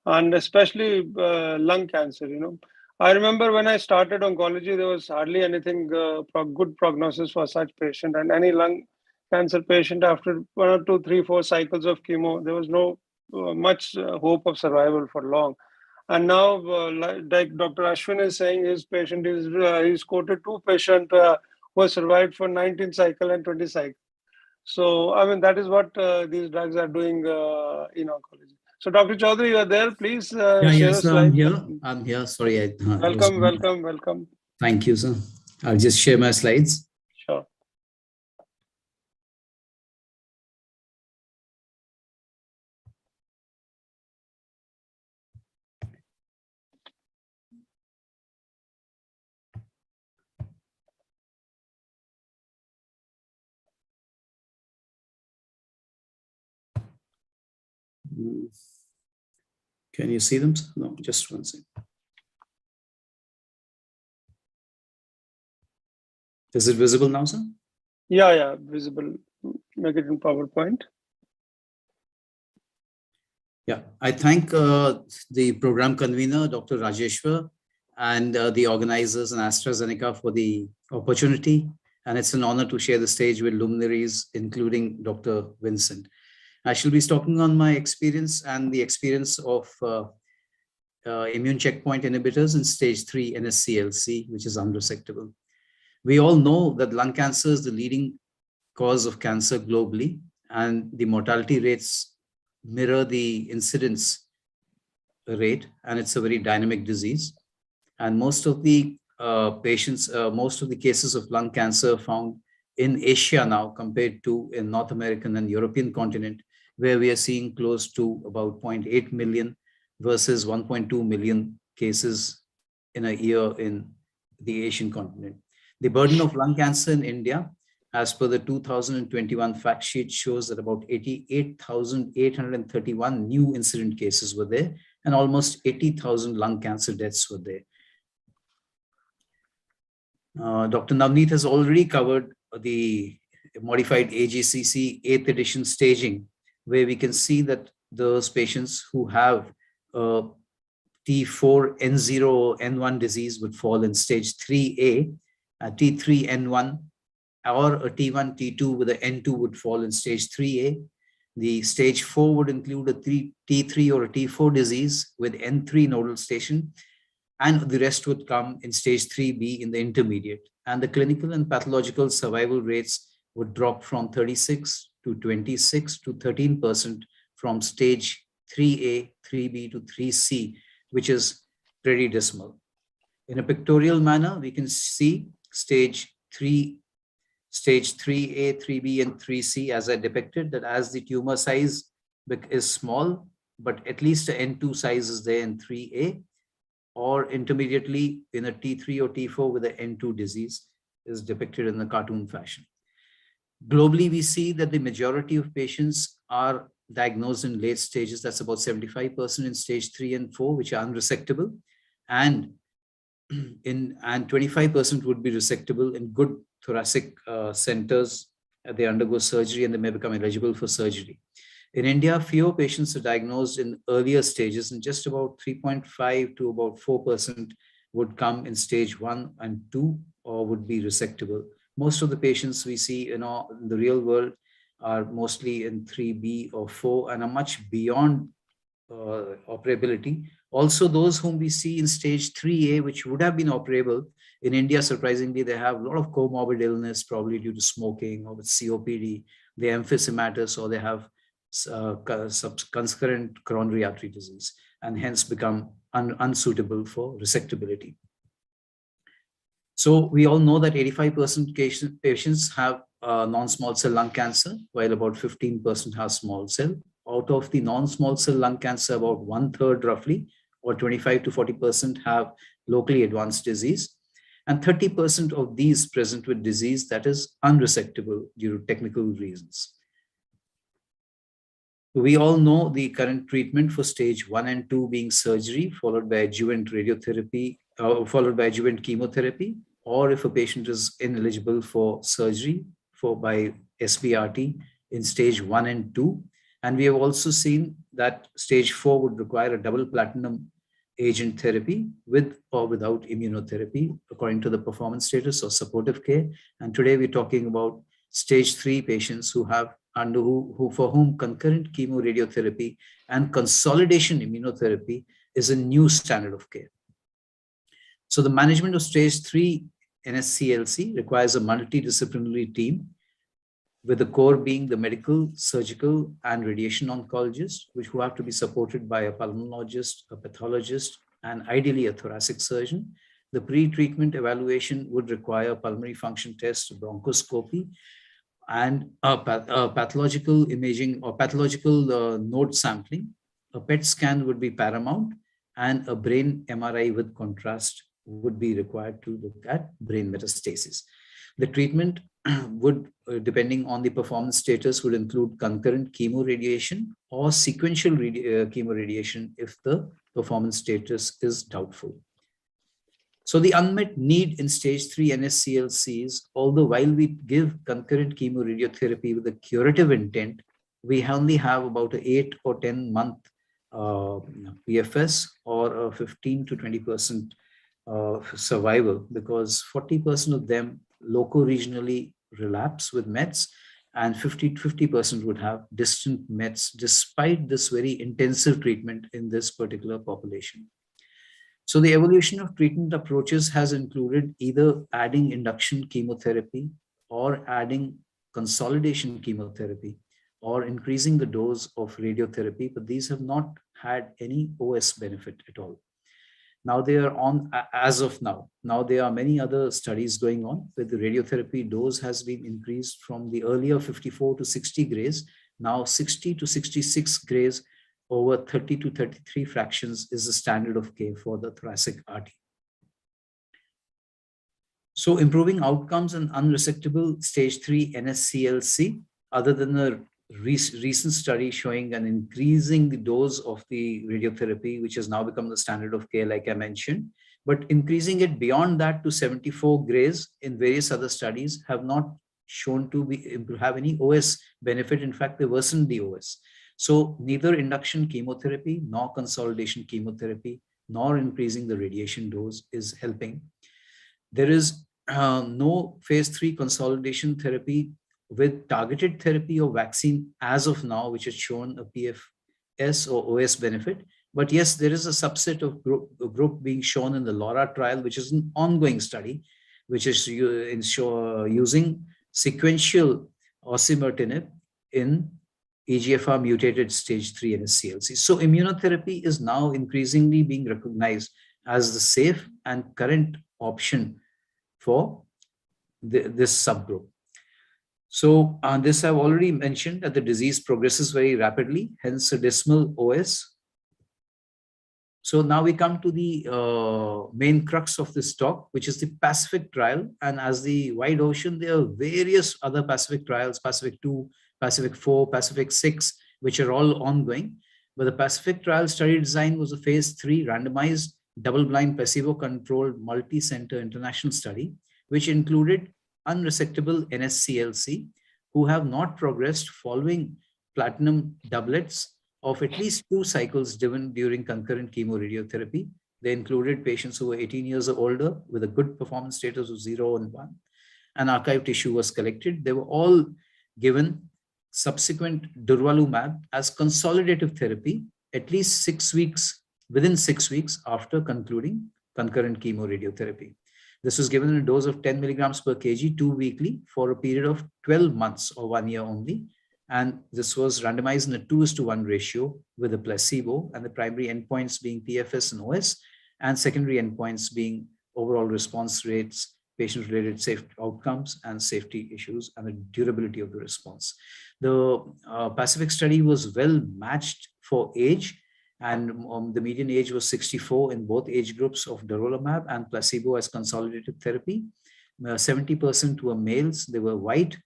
and especially lung cancer. I remember when I started oncology, there was hardly anything good prognosis for such patient, and any lung cancer patient after 1 or 2, 3, 4 cycles of chemo, there was no much hope of survival for long. And now, like Dr. Ashwin is saying, his patient is, he's quoted 2 patients who have survived for 19 cycle and 20 cycle. So, I mean, that is what these drugs are doing in oncology. So, Dr. Chaudhary, you are there. Please share a Sir, slide. I'm here. Sorry. Welcome. Thank you, sir. I'll just share my slides. Sure. Can you see them? No, just one second. Is it visible now, sir? Yeah, visible. Make it in PowerPoint. Yeah, I thank the program convener, Dr. Rajeshwar, and the organizers and AstraZeneca for the opportunity. And it's an honor to share the stage with luminaries, including Dr. Vincent. I shall be talking on my experience and the experience of immune checkpoint inhibitors in stage 3 NSCLC, which is unresectable. We all know that lung cancer is the leading cause of cancer globally, and the mortality rates mirror the incidence rate, and it's a very dynamic disease. And most of the most of the cases of lung cancer found in Asia now compared to in North American and European continent, where we are seeing close to about 0.8 million versus 1.2 million cases in a year in the Asian continent. The burden of lung cancer in India, as per the 2021 fact sheet, shows that about 88,831 new incident cases were there, and almost 80,000 lung cancer deaths were there. Dr. Navneet has already covered the modified AGCC 8th edition staging, where we can see that those patients who have T4, N0, or N1 disease would fall in stage 3A, T3, N1, or a T1, T2 with an N2 would fall in stage 3A. The stage 4 would include a T3 or a T4 disease with N3 nodal station, and the rest would come in stage 3B in the intermediate. And the clinical and pathological survival rates would drop from 36 to 26 to 13% from stage 3A, 3B to 3C, which is pretty dismal. In a pictorial manner, we can see stage 3A, 3B, and 3C as I depicted, that as the tumor size is small, but at least an N2 size is there in 3A, or intermediately in a T3 or T4 with an N2 disease is depicted in the cartoon fashion. Globally, we see that the majority of patients are diagnosed in late stages. That's about 75% in stage 3 and 4, which are unresectable, and 25% would be resectable in good thoracic centers. They undergo surgery and they may become eligible for surgery. In India, fewer patients are diagnosed in earlier stages, and just about 3.5 to about 4% would come in stage 1 and 2 or would be resectable. Most of the patients we see in the real world are mostly in 3B or 4 and are much beyond operability. Also, those whom we see in stage 3A, which would have been operable, in India, surprisingly, they have a lot of comorbid illness, probably due to smoking or with COPD, they have emphysematous, or they have concurrent coronary artery disease, and hence become unsuitable for resectability. So we all know that 85% patients have non-small cell lung cancer, while about 15% have small cell. Out of the non-small cell lung cancer, about 1/3 roughly, or 25 to 40% have locally advanced disease. And 30% of these present with disease that is unresectable due to technical reasons. We all know the current treatment for stage 1 and 2 being surgery, followed by adjuvant radiotherapy, followed by adjuvant chemotherapy, or if a patient is ineligible for surgery by SBRT in stage 1 and 2. And we have also seen that stage 4 would require a double platinum agent therapy with or without immunotherapy, according to the performance status or supportive care. And today we're talking about stage 3 patients who have for whom concurrent chemoradiotherapy and consolidation immunotherapy is a new standard of care. So the management of stage 3 NSCLC requires a multidisciplinary team, with the core being the medical, surgical, and radiation oncologist, who have to be supported by a pulmonologist, a pathologist, and ideally a thoracic surgeon. The pre-treatment evaluation would require a pulmonary function test, bronchoscopy, and pathological imaging or pathological node sampling. A PET scan would be paramount, and a brain MRI with contrast would be required to look at brain metastasis. The treatment would, depending on the performance status, would include concurrent chemoradiation or sequential chemoradiation if the performance status is doubtful. So the unmet need in stage 3 NSCLCs, although while we give concurrent chemoradiotherapy with a curative intent, we only have about an 8 or 10 month PFS or a 15 to 20% survival, because 40% of them loco-regionally relapse with Mets, and 50% would have distant Mets despite this very intensive treatment in this particular population. So the evolution of treatment approaches has included either adding induction chemotherapy or adding consolidation chemotherapy or increasing the dose of radiotherapy, but these have not had any OS benefit at all. Now they are on, as of now there are many other studies going on where the radiotherapy dose has been increased from the earlier 54 to 60 grays, now 60 to 66 grays over 30 to 33 fractions is the standard of care for the thoracic artery. So improving outcomes in unresectable stage 3 NSCLC, other than a recent study showing an increasing the dose of the radiotherapy, which has now become the standard of care, like I mentioned, but increasing it beyond that to 74 grays in various other studies have not shown to have any OS benefit. In fact, they worsen the OS. So neither induction chemotherapy nor consolidation chemotherapy nor increasing the radiation dose is helping. There is no phase 3 consolidation therapy with targeted therapy or vaccine as of now, which has shown a PFS or OS benefit. But yes, there is a subset of group being shown in the LAURA trial, which is an ongoing study, which is using sequential osimertinib in EGFR mutated stage 3 NSCLC. So immunotherapy is now increasingly being recognized as the safe and current option for this subgroup. So this I've already mentioned that the disease progresses very rapidly, hence a dismal OS. So now we come to the main crux of this talk, which is the Pacific trial. And as the wide ocean, there are various other Pacific trials, Pacific 2, Pacific 4, Pacific 6, which are all ongoing. But the Pacific trial study design was a phase 3 randomized, double-blind, placebo-controlled, multi-center international study, which included unresectable NSCLC who have not progressed following platinum doublets of at least 2 cycles given during concurrent chemoradiotherapy. They included patients who were 18 years or older with a good performance status of 0 and 1. And archive tissue was collected. They were all given subsequent durvalumab as consolidative therapy at least 6 weeks, within 6 weeks after concluding concurrent chemoradiotherapy. This was given in a dose of 10 milligrams per kg 2 weekly for a period of 12 months or 1 year only. And this was randomized in a 2:1 ratio with a placebo, and the primary endpoints being PFS and OS, and secondary endpoints being overall response rates, patient-related safety outcomes, and safety issues, and the durability of the response. The Pacific study was well matched for age, and the median age was 64 in both age groups of durvalumab and placebo as consolidated therapy. 70% were males, they were white,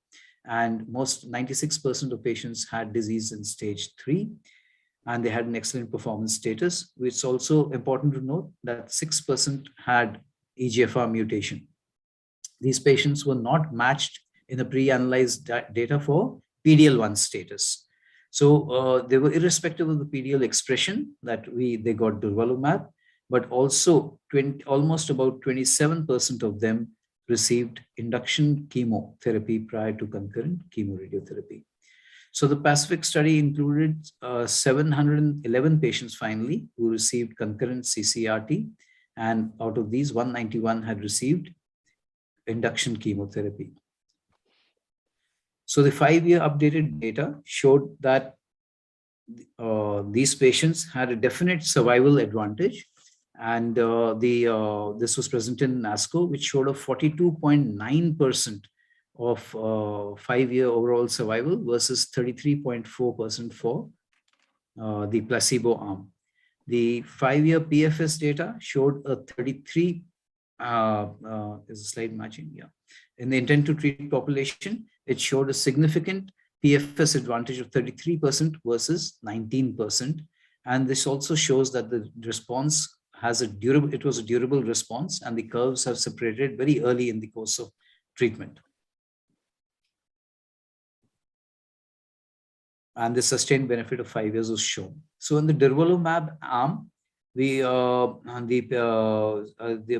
and 96% of patients had disease in stage 3, and they had an excellent performance status. It's also important to note that 6% had EGFR mutation. These patients were not matched in the pre-analyzed data for PD-L1 status. So they were irrespective of the PD-L expression that they got durvalumab, but also almost about 27% of them received induction chemotherapy prior to concurrent chemoradiotherapy. So the Pacific study included 711 patients finally who received concurrent CCRT, and out of these 191 had received induction chemotherapy. So the 5-year updated data showed that these patients had a definite survival advantage, and this was presented in ASCO, which showed a 42.9% of 5-year overall survival versus 33.4% for the placebo arm. The 5-year PFS data showed a 33, is the slide matching? Yeah. In the intent to treat population, it showed a significant PFS advantage of 33% versus 19%. And this also shows that the response has it was a durable response, and the curves have separated very early in the course of treatment. And the sustained benefit of 5 years was shown. So in the durvalumab arm,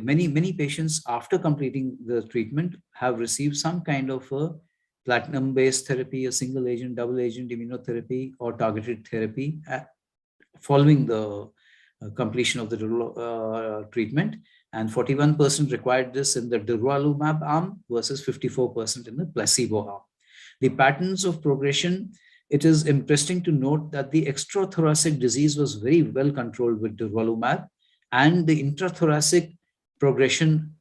many patients after completing the treatment have received some kind of a platinum-based therapy, a single agent, double agent immunotherapy, or targeted therapy following the completion of the treatment. And 41% required this in the durvalumab arm versus 54% in the placebo arm. The patterns of progression, it is interesting to note that the extrathoracic disease was very well controlled with durvalumab, and the intrathoracic progression,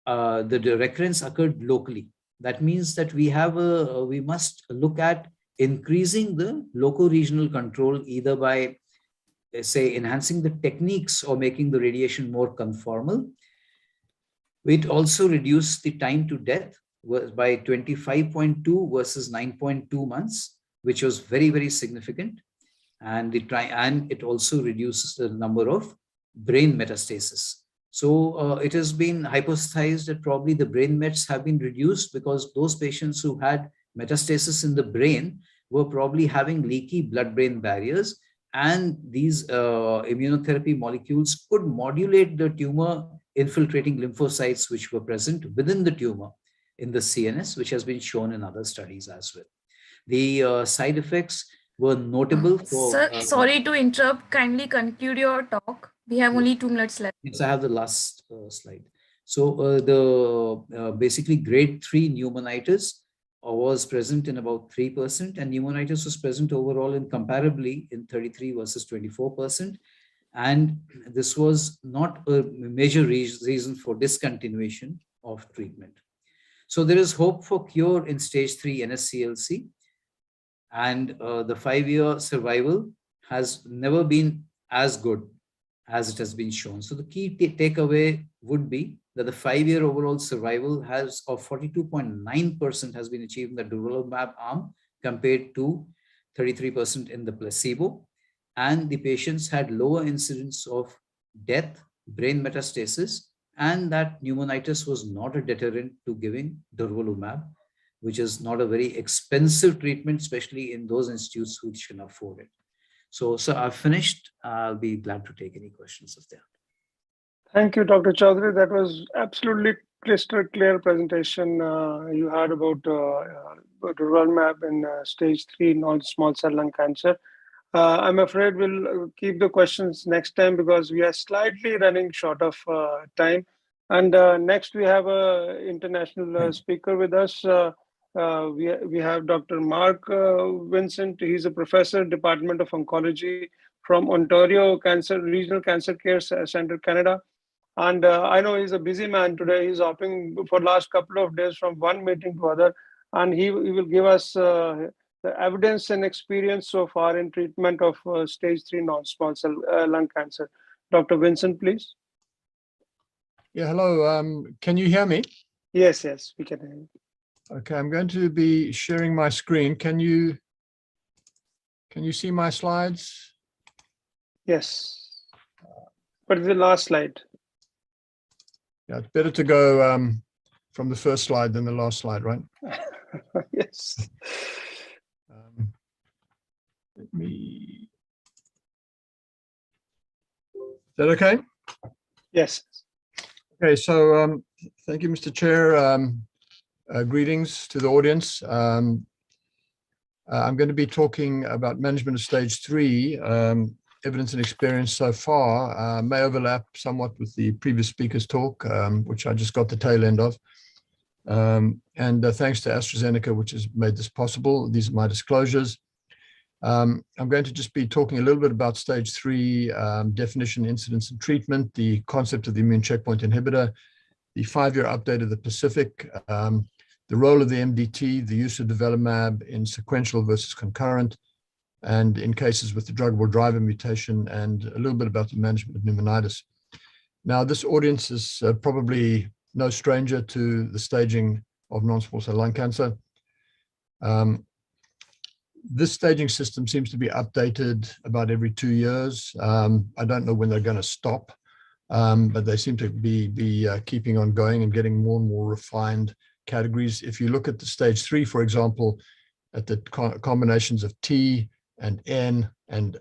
the recurrence occurred locally. That means that we must look at increasing the loco-regional control either by, say, enhancing the techniques or making the radiation more conformal. It also reduced the time to death by 25.2 versus 9.2 months, which was very, very significant. And it also reduces the number of brain metastasis. So it has been hypothesized that probably the brain mets have been reduced because those patients who had metastasis in the brain were probably having leaky blood-brain barriers, and these immunotherapy molecules could modulate the tumor infiltrating lymphocytes which were present within the tumor in the CNS, which has been shown in other studies as well. The side effects were notable for... Sir, sorry to interrupt. Kindly conclude your talk. We have only 2 minutes left. Yes, I have the last slide. So basically grade 3 pneumonitis was present in about 3%, and pneumonitis was present overall in comparably in 33 versus 24%. And this was not a major reason for discontinuation of treatment. So there is hope for cure in stage 3 NSCLC. And the 5-year survival has never been as good as it has been shown. So the key takeaway would be that the 5-year overall survival of 42.9% has been achieved in the durvalumab arm compared to 33% in the placebo. And the patients had lower incidence of death, brain metastasis, and that pneumonitis was not a deterrent to giving durvalumab, which is not a very expensive treatment, especially in those institutes which can afford it. So I've finished. I'll be glad to take any questions if there are. Thank you, Dr. Chaudhary. That was absolutely crystal clear presentation you had about durvalumab in stage 3 non-small cell lung cancer. I'm afraid we'll keep the questions next time because we are slightly running short of time. And next we have a international speaker with us. We have Dr. Mark Vincent. He's a professor, Department of Oncology from Ontario Regional Cancer Care Center, Canada. And I know he's a busy man today. He's hopping for last couple of days from one meeting to other, and he will give us the evidence and experience so far in treatment of stage 3 non-small cell lung cancer. Dr. Vincent, please. Yeah, hello. Can you hear me? Yes, we can hear you. Okay, I'm going to be sharing my screen. Can you see my slides? Yes. What is the last slide? Yeah, it's better to go from the first slide than the last slide, right? Yes. Let me. Is that okay? Yes. Okay, so thank you, Mr. Chair. Greetings to the audience. I'm going to be talking about management of stage 3. Evidence and experience so far may overlap somewhat with the previous speaker's talk, which I just got the tail end of. And thanks to AstraZeneca, which has made this possible. These are my disclosures. I'm going to just be talking a little bit about stage 3, definition, incidence, and treatment, the concept of the immune checkpoint inhibitor, the 5-year update of the Pacific, the role of the MDT, the use of development in sequential versus concurrent, and in cases with the druggable driver mutation, and a little bit about the management of pneumonitis. Now, this audience is probably no stranger to the staging of non-small cell lung cancer. This staging system seems to be updated about every 2 years. I don't know when they're going to stop, but they seem to be keeping on going and getting more and more refined categories. If you look at the stage 3, for example, at the combinations of T and N and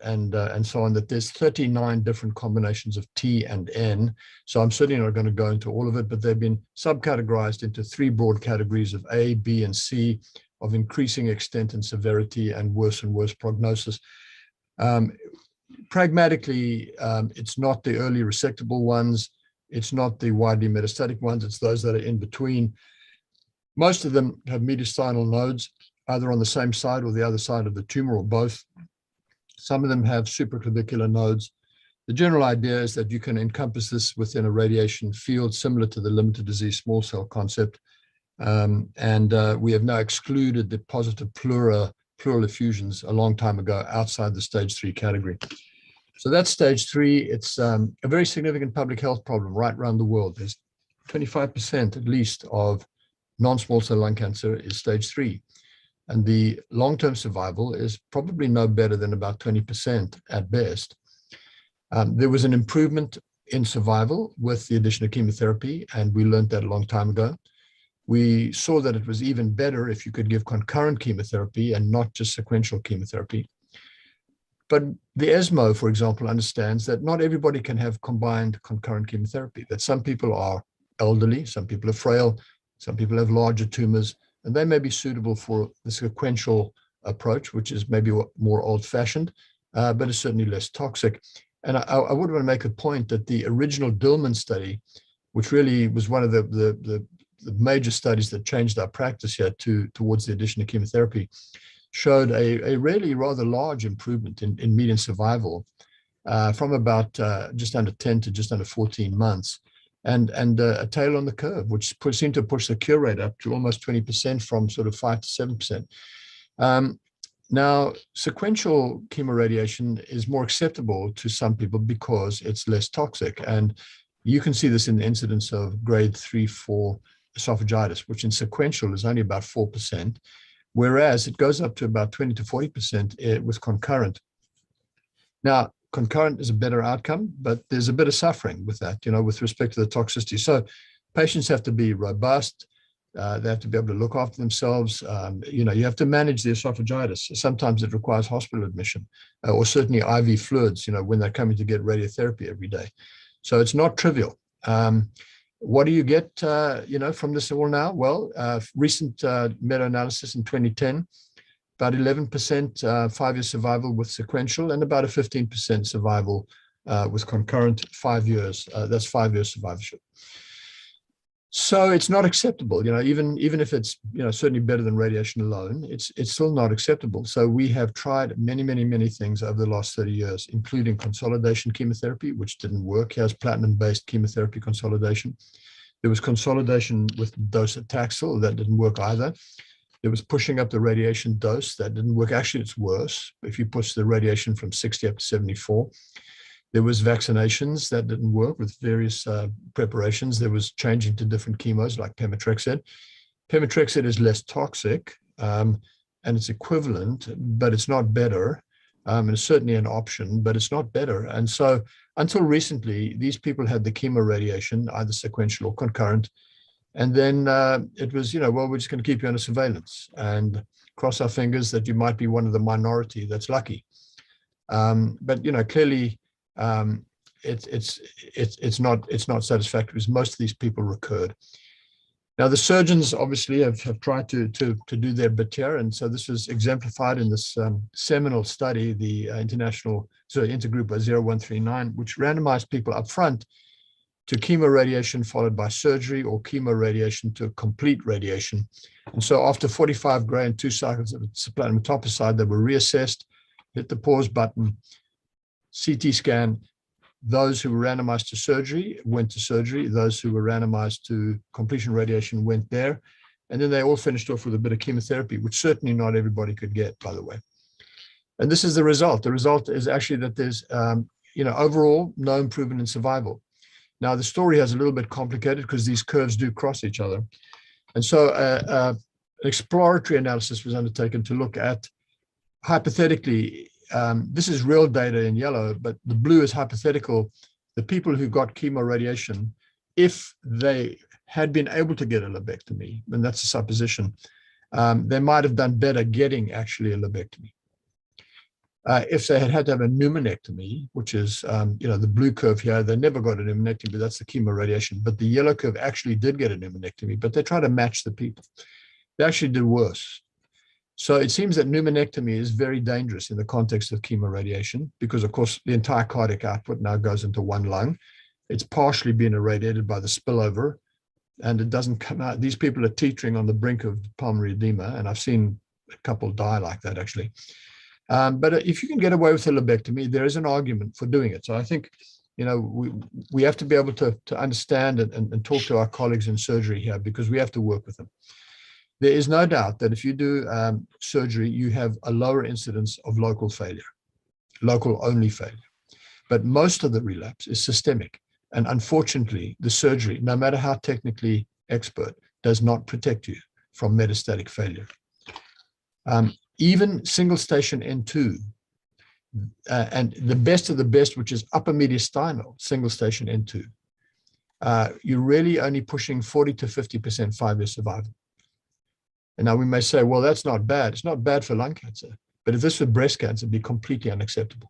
so on, that there's 39 different combinations of T and N. So I'm certainly not going to go into all of it, but they've been subcategorized into 3 broad categories of A, B, and C, of increasing extent and severity and worse prognosis. Pragmatically, it's not the early resectable ones, it's not the widely metastatic ones, it's those that are in between. Most of them have mediastinal nodes, either on the same side or the other side of the tumor, or both. Some of them have supraclavicular nodes. The general idea is that you can encompass this within a radiation field similar to the limited disease small cell concept. We have now excluded the positive pleural effusions a long time ago outside the stage 3 category. So that's stage 3. It's a very significant public health problem right around the world. There's 25% at least of non-small cell lung cancer is stage 3. And the long-term survival is probably no better than about 20% at best. There was an improvement in survival with the addition of chemotherapy, and we learned that a long time ago. We saw that it was even better if you could give concurrent chemotherapy and not just sequential chemotherapy. But the ESMO, for example, understands that not everybody can have combined concurrent chemotherapy, that some people are elderly, some people are frail, some people have larger tumors, and they may be suitable for the sequential approach, which is maybe more old-fashioned, but is certainly less toxic. And I would want to make a point that the original Dillman study, which really was one of the major studies that changed our practice here towards the addition of chemotherapy, showed a really rather large improvement in median survival from about just under 10 to just under 14 months. And a tail on the curve, which seemed to push the cure rate up to almost 20% from sort of 5 to 7%. Now, sequential chemoradiation is more acceptable to some people because it's less toxic. And you can see this in the incidence of grade 3-4 esophagitis, which in sequential is only about 4%, whereas it goes up to about 20 to 40% with concurrent. Now, concurrent is a better outcome, but there's a bit of suffering with that, with respect to the toxicity. So patients have to be robust. They have to be able to look after themselves. You have to manage the esophagitis. Sometimes it requires hospital admission or certainly IV fluids, when they're coming to get radiotherapy every day. So it's not trivial. What do you get, from this all now? Well, recent meta-analysis in 2010 about 11% 5-year survival with sequential, and about a 15% survival with concurrent 5 years. That's 5-year survivorship. So it's not acceptable, even if it's, certainly better than radiation alone, it's still not acceptable. So we have tried many things over the last 30 years, including consolidation chemotherapy, which didn't work. Here's platinum-based chemotherapy consolidation. There was consolidation with docetaxel, that didn't work either. There was pushing up the radiation dose, that didn't work. Actually, it's worse if you push the radiation from 60 up to 74. There was vaccinations that didn't work with various preparations. There was changing to different chemos like pemetrexed. Pemetrexed is less toxic and it's equivalent, but it's not better. And it's certainly an option, but it's not better. And so until recently, these people had the chemo radiation, either sequential or concurrent. And then it was, well, we're just going to keep you under surveillance and cross our fingers that you might be one of the minority that's lucky. But, clearly, it's not satisfactory because most of these people recurred. Now the surgeons obviously have tried to do their bit here, and so this is exemplified in this seminal study, the intergroup 0139, which randomized people up front to chemoradiation followed by surgery or chemoradiation to complete radiation. And so after 45 gray and 2 cycles of platinum etoposide, they were reassessed, hit the pause button, CT scan. Those who were randomized to surgery went to surgery. Those who were randomized to completion radiation went there. And then they all finished off with a bit of chemotherapy, which certainly not everybody could get, by the way. And this is the result. The result is actually that there's, overall no improvement in survival. Now, the story has a little bit complicated because these curves do cross each other. And so an exploratory analysis was undertaken to look at, hypothetically, this is real data in yellow, but the blue is hypothetical. The people who got chemoradiation, if they had been able to get a lobectomy, and that's a supposition, they might have done better getting actually a lobectomy. If they had to have a pneumonectomy, which is, the blue curve here, they never got a pneumonectomy, but that's the chemoradiation. But the yellow curve actually did get a pneumonectomy, but they tried to match the people. They actually did worse. So it seems that pneumonectomy is very dangerous in the context of chemoradiation because, of course, the entire cardiac output now goes into one lung. It's partially been irradiated by the spillover, and it doesn't come out. These people are teetering on the brink of pulmonary edema, and I've seen a couple die like that, actually. But if you can get away with a lobectomy, there is an argument for doing it. So I think, we have to be able to understand and talk to our colleagues in surgery here because we have to work with them. There is no doubt that if you do surgery, you have a lower incidence of local failure, local only failure. But most of the relapse is systemic. And unfortunately, the surgery, no matter how technically expert, does not protect you from metastatic failure. Even single station N2, and the best of the best, which is upper mediastinal single station N2, you're really only pushing 40 to 50% 5-year survival. And now we may say, well, that's not bad. It's not bad for lung cancer. But if this were breast cancer, it'd be completely unacceptable.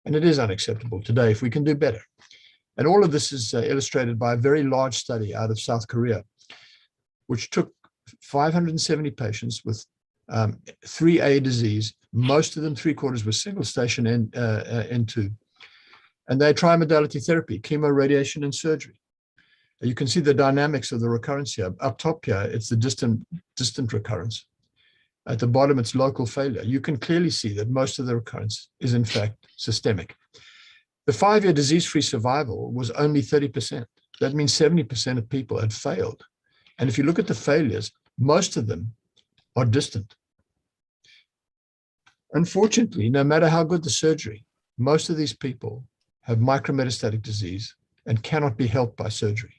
And it is unacceptable today if we can do better. And all of this is illustrated by a very large study out of South Korea, which took 570 patients with 3A disease, most of them 3/4 were single station N2. And they try modality therapy, chemo, radiation, and surgery. You can see the dynamics of the recurrence here. Up top here, it's the distant recurrence. At the bottom, it's local failure. You can clearly see that most of the recurrence is in fact systemic. The 5-year disease-free survival was only 30%. That means 70% of people had failed. And if you look at the failures, most of them are distant. Unfortunately, no matter how good the surgery, most of these people have micrometastatic disease and cannot be helped by surgery.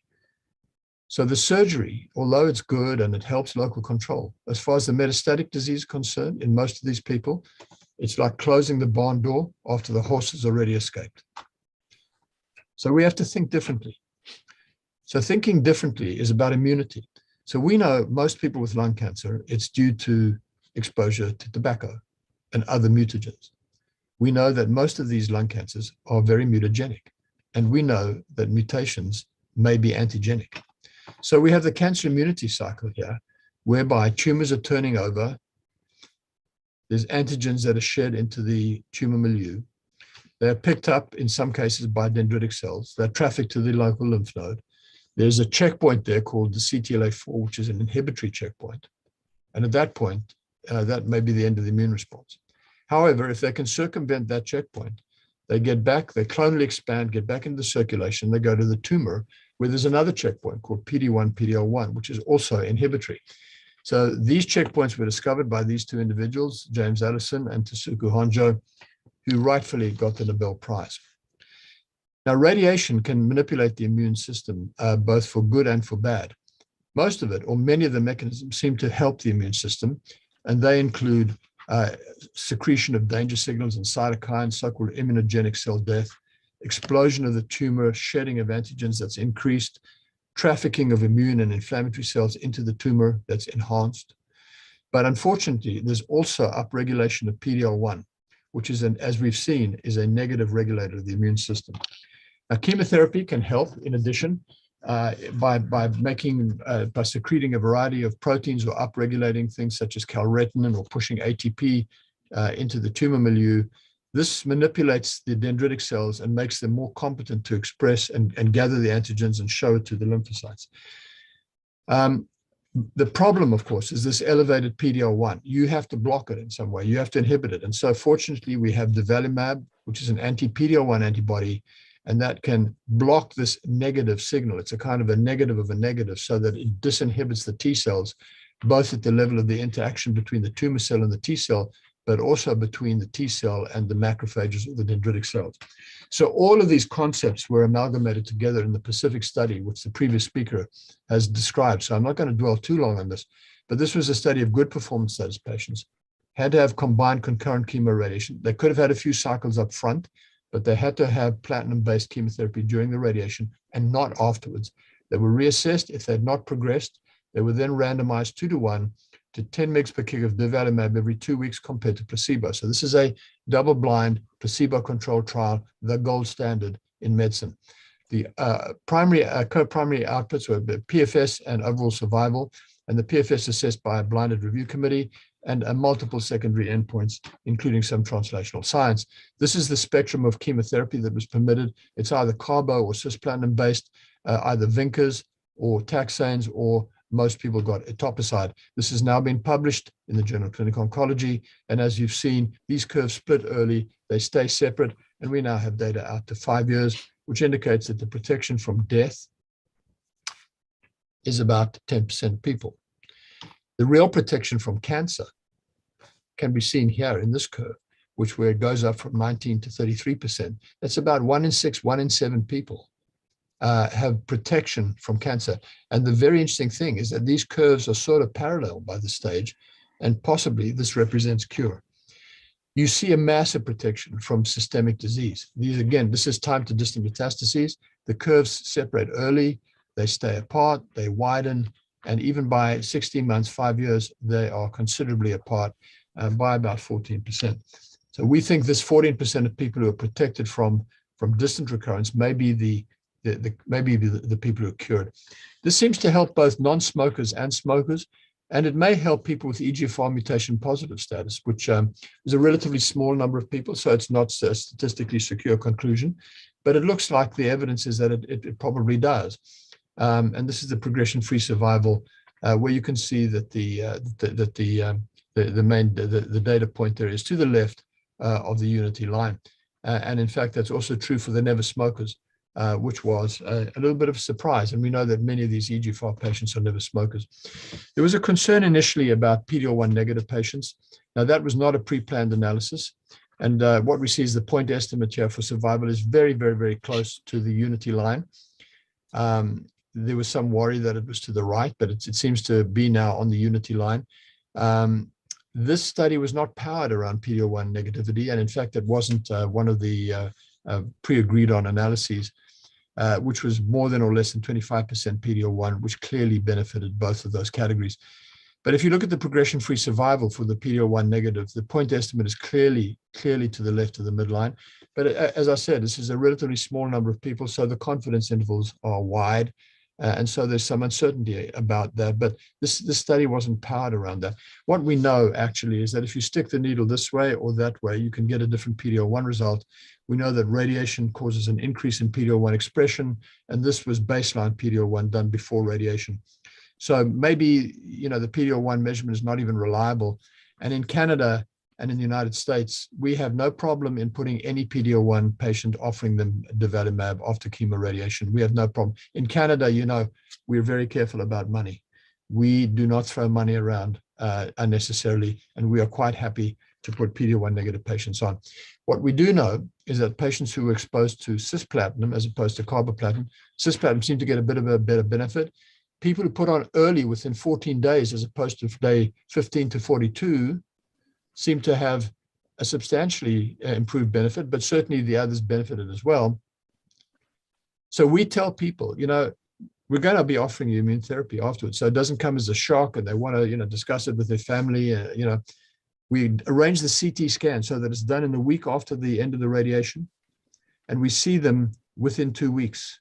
So the surgery, although it's good and it helps local control, as far as the metastatic disease is concerned, in most of these people, it's like closing the barn door after the horse has already escaped. So we have to think differently. So thinking differently is about immunity. So we know most people with lung cancer, it's due to exposure to tobacco and other mutagens. We know that most of these lung cancers are very mutagenic, and we know that mutations may be antigenic. So we have the cancer immunity cycle here, whereby tumors are turning over, There's antigens that are shed into the tumor milieu. They're picked up in some cases by dendritic cells. They're trafficked to the local lymph node. There's a checkpoint there called the CTLA4, which is an inhibitory checkpoint. And at that point, that may be the end of the immune response. However, if they can circumvent that checkpoint, they get back, they clonally expand, get back into the circulation, they go to the tumor where there's another checkpoint called PD-1, PD-L1, which is also inhibitory. So these checkpoints were discovered by these two individuals, James Allison and Tasuku Honjo, who rightfully got the Nobel Prize. Now, radiation can manipulate the immune system, both for good and for bad. Most of it, or many of the mechanisms, seem to help the immune system, and they include secretion of danger signals and cytokines, so-called immunogenic cell death, explosion of the tumor, shedding of antigens that's increased, trafficking of immune and inflammatory cells into the tumor that's enhanced. But unfortunately, there's also upregulation of PD-L1, which is, as we've seen, is a negative regulator of the immune system. Now, chemotherapy can help in addition by secreting a variety of proteins or upregulating things such as calretinin or pushing ATP into the tumor milieu. This manipulates the dendritic cells and makes them more competent to express and gather the antigens and show it to the lymphocytes. The problem, of course, is this elevated PD-L1. You have to block it in some way. You have to inhibit it. And so fortunately, we have durvalumab, which is an anti-PD-L1 antibody, and that can block this negative signal. It's a kind of a negative so that it disinhibits the T cells, both at the level of the interaction between the tumor cell and the T cell, but also between the T cell and the macrophages or the dendritic cells. So all of these concepts were amalgamated together in the Pacific study, which the previous speaker has described. So I'm not going to dwell too long on this, but this was a study of good performance status patients, had to have combined concurrent chemo radiation. They could have had a few cycles up front, but they had to have platinum-based chemotherapy during the radiation and not afterwards. They were reassessed. If they had not progressed, they were then randomized 2-to-1 to 10 mg per kg of durvalumab every 2 weeks compared to placebo. So this is a double-blind, placebo-controlled trial, the gold standard in medicine. The co-primary outputs were PFS and overall survival, and the PFS assessed by a blinded review committee, and multiple secondary endpoints, including some translational science. This is the spectrum of chemotherapy that was permitted. It's either carbo or cisplatin-based, either Vincas or taxanes, or most people got etoposide. This has now been published in the Journal of Clinical Oncology, and as you've seen, these curves split early, they stay separate, and we now have data out to 5 years, which indicates that the protection from death is about 10% of people. The real protection from cancer can be seen here in this curve, where it goes up from 19 to 33%. That's about 1 in 6, 1 in 7 people have protection from cancer. And the very interesting thing is that these curves are sort of parallel by this stage, and possibly this represents cure. You see a massive protection from systemic disease. These, again, this is time to distant metastases. The curves separate early, they stay apart, they widen, and even by 16 months, 5 years, they are considerably apart by about 14%. So we think this 14% of people who are protected from distant recurrence may be the people who are cured. This seems to help both non-smokers and smokers, and it may help people with EGFR mutation positive status, which is a relatively small number of people, so it's not a statistically secure conclusion, but it looks like the evidence is that it probably does. And this is the progression-free survival, where you can see that the data point there is to the left of the unity line, and in fact that's also true for the never smokers, which was a little bit of a surprise. And we know that many of these EGFR patients are never smokers. There was a concern initially about PD-L1 negative patients. Now that was not a pre-planned analysis, and what we see is the point estimate here for survival is very, very, very close to the unity line. There was some worry that it was to the right, but it seems to be now on the unity line. This study was not powered around PD-L1 negativity, and in fact, it wasn't one of the pre-agreed on analyses, which was more than or less than 25% PD-L1, which clearly benefited both of those categories. But if you look at the progression-free survival for the PD-L1 negative, the point estimate is clearly to the left of the midline. But as I said, this is a relatively small number of people, so the confidence intervals are wide. And so there's some uncertainty about that, but this study wasn't powered around that. What we know actually is that if you stick the needle this way or that way, you can get a different PD-L1 result. We know that radiation causes an increase in PD-L1 expression, and this was baseline PD-L1 done before radiation. So maybe, you know, the PD-L1 measurement is not even reliable. And in Canada and in the United States, we have no problem in putting any PD-L1 patient, offering them durvalumab after chemoradiation. We have no problem. In Canada, you know, we're very careful about money. We do not throw money around unnecessarily, and we are quite happy to put PD-L1 negative patients on. What we do know is that patients who were exposed to cisplatin as opposed to carboplatin, cisplatin seem to get a bit of a better benefit. People who put on early within 14 days as opposed to day 15 to 42 seem to have a substantially improved benefit, but certainly the others benefited as well. So we tell people, you know, we're going to be offering you immune therapy afterwards, so it doesn't come as a shock and they want to, you know, discuss it with their family. You know, we arrange the CT scan so that it's done in the week after the end of the radiation, and we see them within 2 weeks.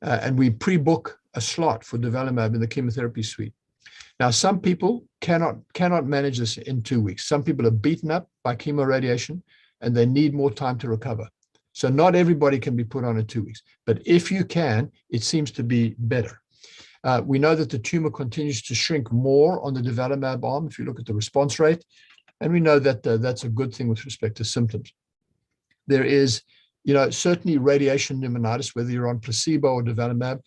And we pre-book a slot for durvalumab in the chemotherapy suite. Now, some people cannot manage this in 2 weeks. Some people are beaten up by chemoradiation and they need more time to recover. So not everybody can be put on in 2 weeks, but if you can, it seems to be better. We know that the tumor continues to shrink more on the durvalumab arm if you look at the response rate, and we know that that's a good thing with respect to symptoms. There is, you know, certainly radiation pneumonitis, whether you're on placebo or durvalumab,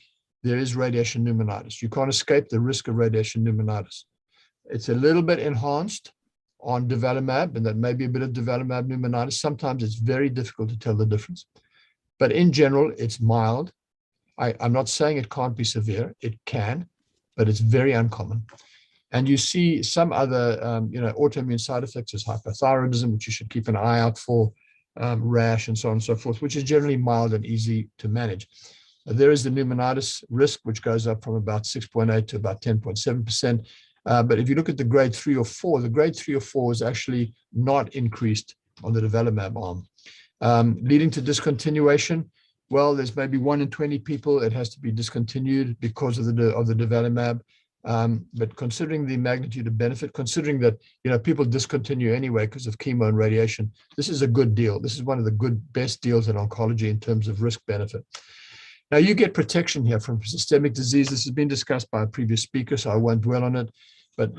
there is radiation pneumonitis. You can't escape the risk of radiation pneumonitis. It's a little bit enhanced on durvalumab, and that may be a bit of durvalumab pneumonitis. Sometimes it's very difficult to tell the difference. But in general, it's mild. I'm not saying it can't be severe. It can, but it's very uncommon. And you see some other, you know, autoimmune side effects as hypothyroidism, which you should keep an eye out for, rash and so on and so forth, which is generally mild and easy to manage. There is the pneumonitis risk, which goes up from about 6.8 to about 10.7%. But if you look at the grade 3 or 4, the grade 3 or 4 is actually not increased on the durvalumab arm. Leading to discontinuation, well, there's maybe 1 in 20 people it has to be discontinued because of the durvalumab. But considering the magnitude of benefit, considering that, you know, people discontinue anyway because of chemo and radiation, this is a good deal. This is one of the best deals in oncology in terms of risk benefit. Now, you get protection here from systemic disease. This has been discussed by a previous speaker, so I won't dwell on it. But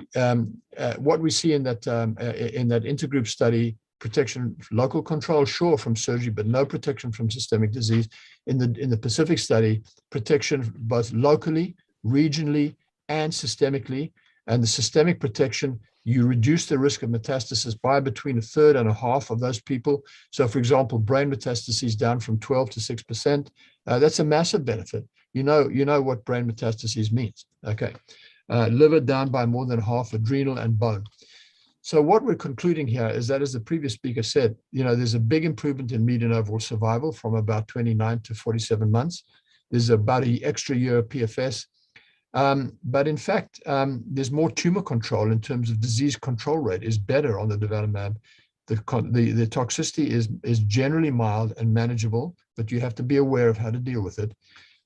what we see in that intergroup study, protection, local control, sure, from surgery, but no protection from systemic disease. In the Pacific study, protection both locally, regionally, and systemically. And the systemic protection, you reduce the risk of metastasis by between 1/3 and 1/2 of those people. So, for example, brain metastases down from 12 to 6%. That's a massive benefit. You know what brain metastases means. Okay, liver down by more than half, adrenal and bone. So what we're concluding here is that, as the previous speaker said, you know, there's a big improvement in median overall survival from about 29 to 47 months. There's about an extra year of PFS. But in fact, there's more tumor control in terms of disease control rate is better on the durvalumab. The toxicity is generally mild and manageable, but you have to be aware of how to deal with it.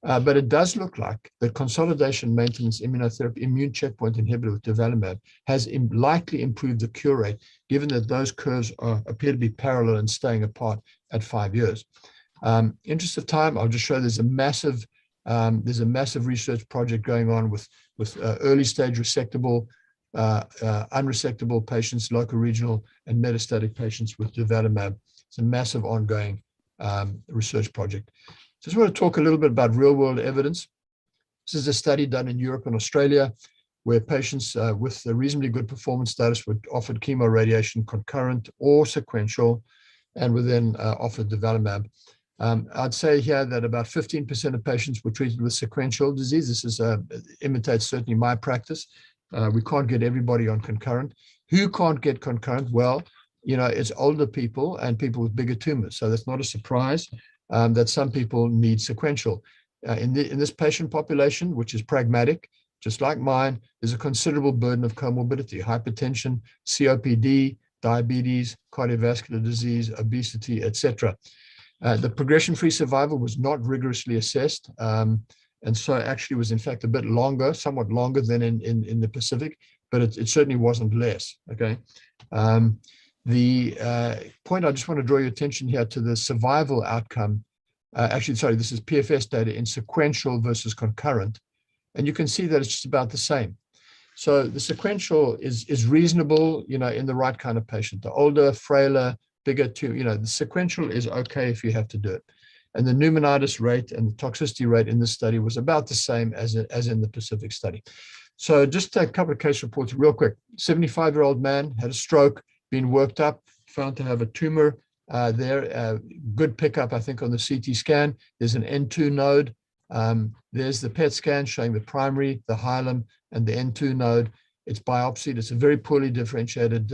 But it does look like the consolidation maintenance immunotherapy immune checkpoint inhibitor with durvalumab has likely improved the cure rate, given that those curves appear to be parallel and staying apart at 5 years. Interest of time, I'll just show there's a massive research project going on with early stage resectable, unresectable patients, local, regional, and metastatic patients with durvalumab. It's a massive ongoing research project. Just want to talk a little bit about real world evidence. This is a study done in Europe and Australia where patients with a reasonably good performance status were offered chemoradiation concurrent or sequential and were then offered durvalumab. I'd say here that about 15% of patients were treated with sequential disease. This imitates certainly my practice. We can't get everybody on concurrent. Who can't get concurrent? Well, you know, it's older people and people with bigger tumors. So that's not a surprise that some people need sequential. In this patient population, which is pragmatic, just like mine, there's a considerable burden of comorbidity, hypertension, COPD, diabetes, cardiovascular disease, obesity, etc. The progression-free survival was not rigorously assessed. And so actually was in fact a bit longer, somewhat longer than in the Pacific, but it certainly wasn't less, okay? The point I just want to draw your attention here to the survival outcome. Actually, sorry, this is PFS data in sequential versus concurrent. And you can see that it's just about the same. So the sequential is reasonable, you know, in the right kind of patient. The older, frailer, bigger too, you know, the sequential is okay if you have to do it. And the pneumonitis rate and the toxicity rate in this study was about the same as in the Pacific study. So just a couple of case reports real quick. 75-year-old man had a stroke, been worked up, found to have a tumor there. Good pickup, I think, on the CT scan. There's an N2 node. There's the PET scan showing the primary, the hilum, and the N2 node. It's biopsied. It's a very poorly differentiated,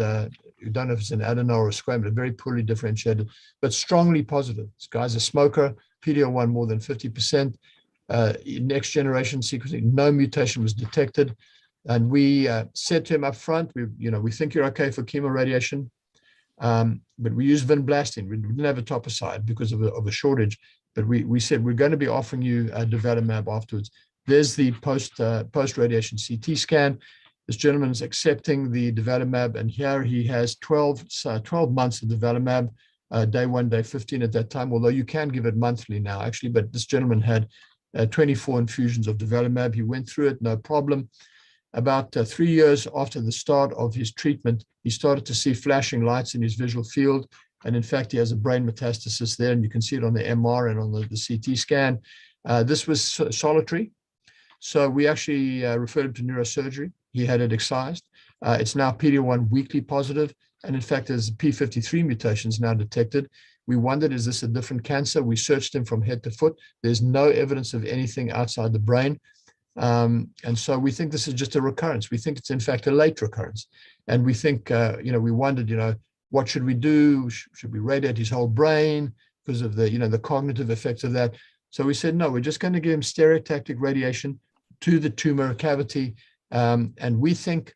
you don't know if it's an adeno or a squamous, but very poorly differentiated, but strongly positive. This guy's a smoker, PD-L1 more than 50%. Next generation sequencing, no mutation was detected. And we said to him up front, we think you're okay for chemoradiation, but we used vinblastine. We didn't have a topicide because of a shortage, but we said we're going to be offering you durvalumab afterwards. There's the post-radiation CT scan. This gentleman is accepting the durvalumab, and here he has 12 months of durvalumab, day 1, day 15 at that time, although you can give it monthly now, actually, but this gentleman had 24 infusions of durvalumab. He went through it, no problem. About 3 years after the start of his treatment, he started to see flashing lights in his visual field, and in fact, he has a brain metastasis there, and you can see it on the MR and on the CT scan. This was solitary, so we actually referred him to neurosurgery. He had it excised. It's now PD-L1 weakly positive, and in fact, there's P53 mutations now detected. We wondered, is this a different cancer? We searched him from head to foot. There's no evidence of anything outside the brain. And so we think this is just a recurrence. We think it's in fact a late recurrence. And we think, we wondered, what should we do? Should we radiate his whole brain because of the, the cognitive effects of that? So we said, no, we're just going to give him stereotactic radiation to the tumor cavity. And we think,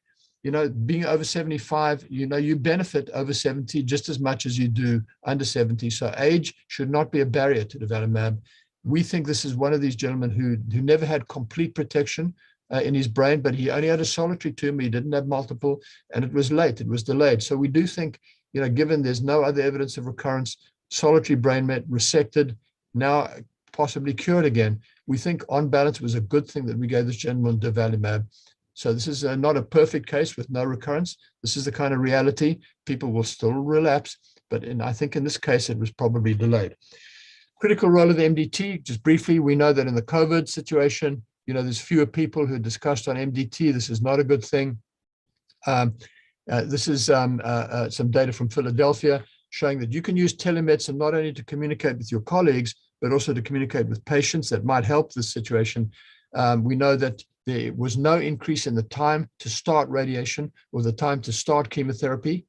being over 75, you benefit over 70 just as much as you do under 70. So age should not be a barrier to durvalumab. We think this is one of these gentlemen who never had complete protection in his brain, but he only had a solitary tumor. He didn't have multiple, and it was late. It was delayed. So we do think, given there's no other evidence of recurrence, solitary brain met, resected, now possibly cured again, we think on balance it was a good thing that we gave this gentleman durvalumab. So this is not a perfect case with no recurrence. This is the kind of reality. People will still relapse, but I think in this case, it was probably delayed. Critical role of the MDT, just briefly, we know that in the COVID situation, there's fewer people who are discussed on MDT. This is not a good thing. This is some data from Philadelphia showing that you can use telemedicine not only to communicate with your colleagues, but also to communicate with patients. That might help this situation. We know that there was no increase in the time to start radiation or the time to start chemotherapy,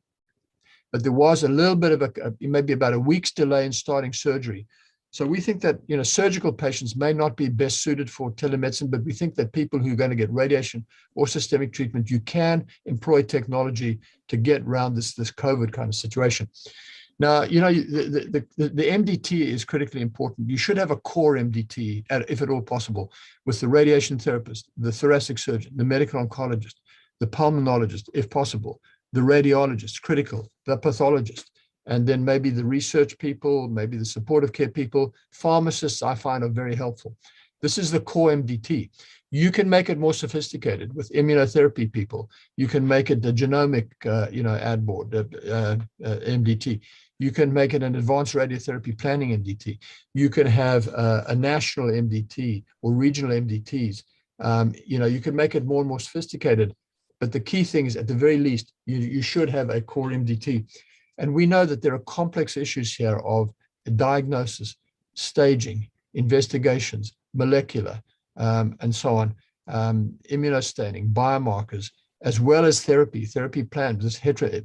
but there was a little bit of maybe about a week's delay in starting surgery. So we think that, surgical patients may not be best suited for telemedicine, but we think that people who are going to get radiation or systemic treatment, you can employ technology to get around this COVID kind of situation. Now, the MDT is critically important. You should have a core MDT, if at all possible, with the radiation therapist, the thoracic surgeon, the medical oncologist, the pulmonologist, if possible, the radiologist, critical, the pathologist, and then maybe the research people, maybe the supportive care people. Pharmacists, I find, are very helpful. This is the core MDT. You can make it more sophisticated with immunotherapy people. You can make it the genomic, ad board, MDT. You can make it an advanced radiotherapy planning MDT. You can have a national MDT or regional MDTs. You can make it more and more sophisticated. But the key thing is, at the very least, you should have a core MDT. And we know that there are complex issues here of diagnosis, staging, investigations, molecular, and so on, immunostaining, biomarkers, as well as therapy plans, this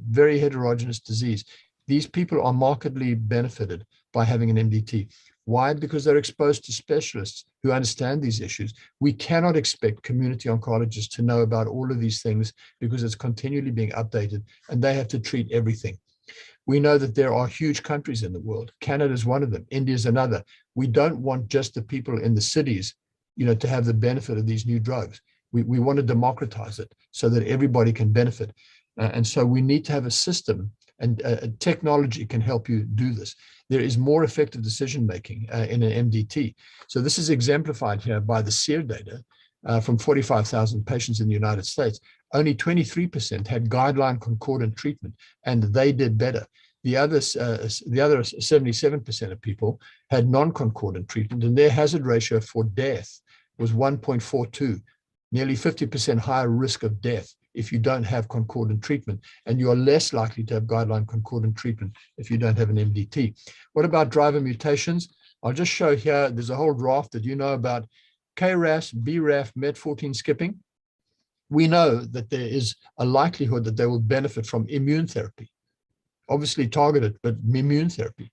very heterogeneous disease. These people are markedly benefited by having an MDT. Why? Because they're exposed to specialists who understand these issues. We cannot expect community oncologists to know about all of these things because it's continually being updated and they have to treat everything. We know that there are huge countries in the world. Canada is one of them. India is another. We don't want just the people in the cities to have the benefit of these new drugs. We want to democratize it so that everybody can benefit. And so we need to have a system, and technology can help you do this. There is more effective decision-making in an MDT. So this is exemplified here by the SEER data from 45,000 patients in the United States. Only 23% had guideline concordant treatment, and they did better. The other 77% of people had non-concordant treatment, and their hazard ratio for death was 1.42, nearly 50% higher risk of death if you don't have concordant treatment, and you are less likely to have guideline concordant treatment if you don't have an MDT. What about driver mutations? I'll just show here, there's a whole raft that you know about: KRAS, BRAF, MET14 skipping. We know that there is a likelihood that they will benefit from immune therapy, obviously targeted, but immune therapy.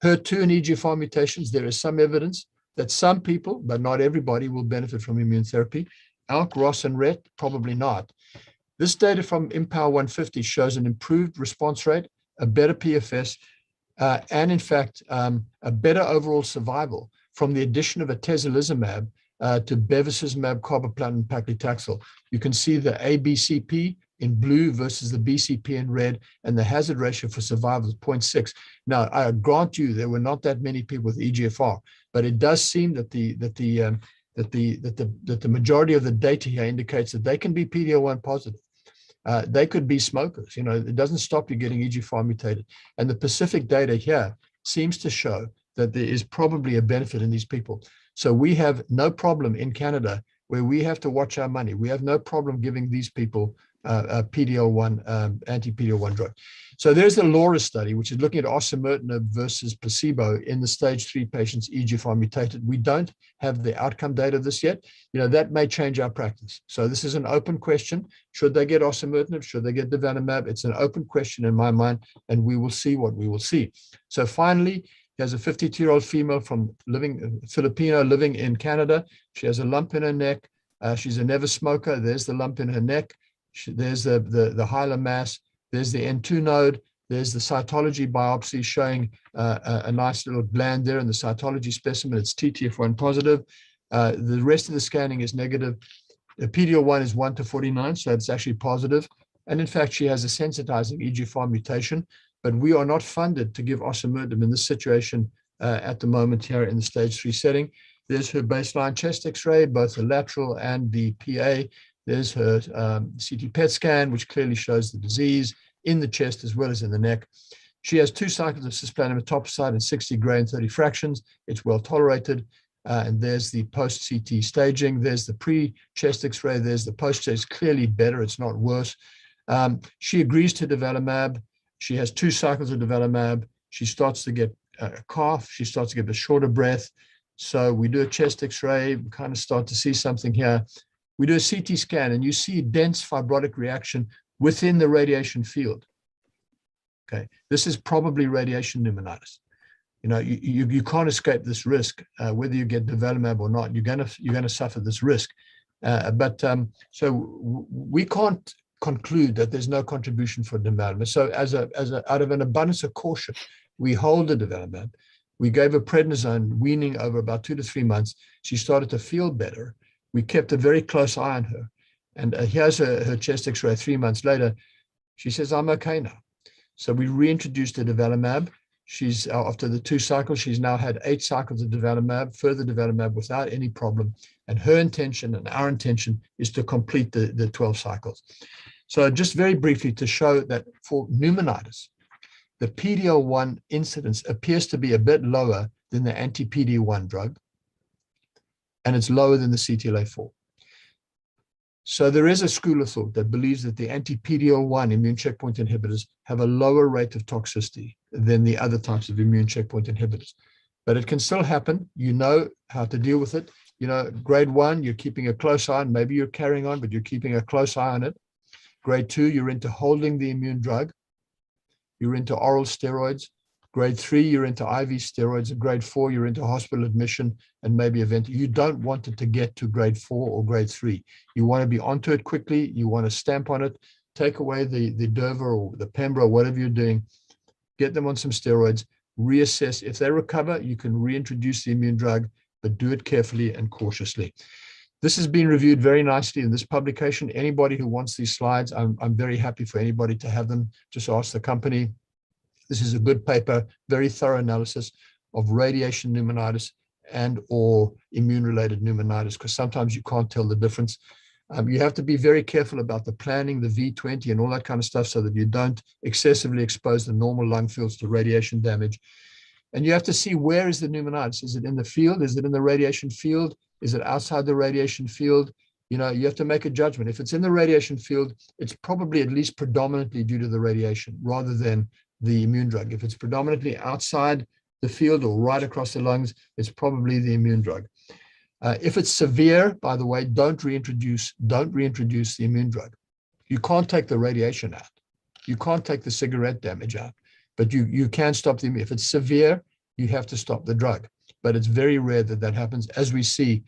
HER2 and EGFR mutations, there is some evidence that some people, but not everybody, will benefit from immune therapy. ALK, ROS, and RET, probably not. This data from IMPOWER 150 shows an improved response rate, a better PFS, and in fact, a better overall survival from the addition of atezolizumab to bevacizumab, carboplatin, and paclitaxel. You can see the ABCP in blue versus the BCP in red, and the hazard ratio for survival is 0.6. Now, I grant you there were not that many people with EGFR, but it does seem that the majority of the data here indicates that they can be PD-L1 positive. They could be smokers. It doesn't stop you getting EGFR mutated. And the Pacific data here seems to show that there is probably a benefit in these people. So we have no problem in Canada where we have to watch our money. We have no problem giving these people a PD-L1, anti-PD-L1 drug. So there's the LAURA study, which is looking at osimertinib versus placebo in the stage 3 patients EGFR mutated. We don't have the outcome data of this yet. That may change our practice. So this is an open question. Should they get osimertinib? Should they get nivolumab? It's an open question in my mind, and we will see what we will see. So finally, there's a 52-year-old female Filipino living in Canada. She has a lump in her neck. She's a never smoker. There's the lump in her neck. There's the hilar mass. There's the N2 node. There's the cytology biopsy showing a nice little gland there in the cytology specimen. It's TTF1 positive. The rest of the scanning is negative. The PD-L1 is 1 to 49, so it's actually positive. And in fact, she has a sensitizing EGFR mutation, but we are not funded to give osimertinib in this situation at the moment here in the stage 3 setting. There's her baseline chest X-ray, both the lateral and the PA. There's her CT PET scan, which clearly shows the disease in the chest as well as in the neck. She has 2 cycles of cisplatin etoposide and 60 gray and 30 fractions. It's well tolerated. And there's the post-CT staging. There's the pre-chest X-ray. There's the post-chest. Clearly better. It's not worse. She agrees to nivolumab. She has 2 cycles of nivolumab. She starts to get a cough. She starts to get a shorter breath. So we do a chest X-ray. We kind of start to see something here. We do a CT scan, and you see dense fibrotic reaction within the radiation field. Okay, this is probably radiation pneumonitis. You can't escape this risk, whether you get nivolumab or not. You're gonna suffer this risk. So we can't conclude that there's no contribution for nivolumab. So out of an abundance of caution, we hold the nivolumab. We gave her prednisone weaning over about 2 to 3 months. She started to feel better. We kept a very close eye on her. And here's her chest X-ray 3 months later. She says, I'm okay now. So we reintroduced the nivolumab. She's, after the 2 cycles, she's now had 8 cycles of nivolumab, further nivolumab without any problem. And her intention and our intention is to complete the 12 cycles. So just very briefly to show that for pneumonitis, the PD-L1 incidence appears to be a bit lower than the anti-PD-1 drug, and it's lower than the CTLA-4. So there is a school of thought that believes that the anti-PD-L1 immune checkpoint inhibitors have a lower rate of toxicity than the other types of immune checkpoint inhibitors. But it can still happen. You know how to deal with it. Grade 1, you're keeping a close eye on. Maybe you're carrying on, but you're keeping a close eye on it. Grade 2, you're into holding the immune drug. You're into oral steroids. Grade 3, you're into IV steroids. And grade 4, you're into hospital admission and maybe event. You don't want it to get to grade 4 or grade 3. You want to be onto it quickly. You want to stamp on it, take away the Durva or the Pembra, whatever you're doing, get them on some steroids, reassess. If they recover, you can reintroduce the immune drug, but do it carefully and cautiously. This has been reviewed very nicely in this publication. Anybody who wants these slides, I'm very happy for anybody to have them. Just ask the company. This is a good paper, very thorough analysis of radiation pneumonitis and or immune-related pneumonitis, because sometimes you can't tell the difference. You have to be very careful about the planning, the V20 and all that kind of stuff, so that you don't excessively expose the normal lung fields to radiation damage. And you have to see, where is the pneumonitis? Is it in the field? Is it in the radiation field? Is it outside the radiation field? You know, you have to make a judgment. If it's in the radiation field, it's probably at least predominantly due to the radiation rather than the immune drug. If it's predominantly outside the field or right across the lungs, it's probably the immune drug. If it's severe, by the way, don't reintroduce the immune drug. You can't take the radiation out. You can't take the cigarette damage out, but you can stop the immune. If it's severe, you have to stop the drug. But it's very rare that that happens, as we see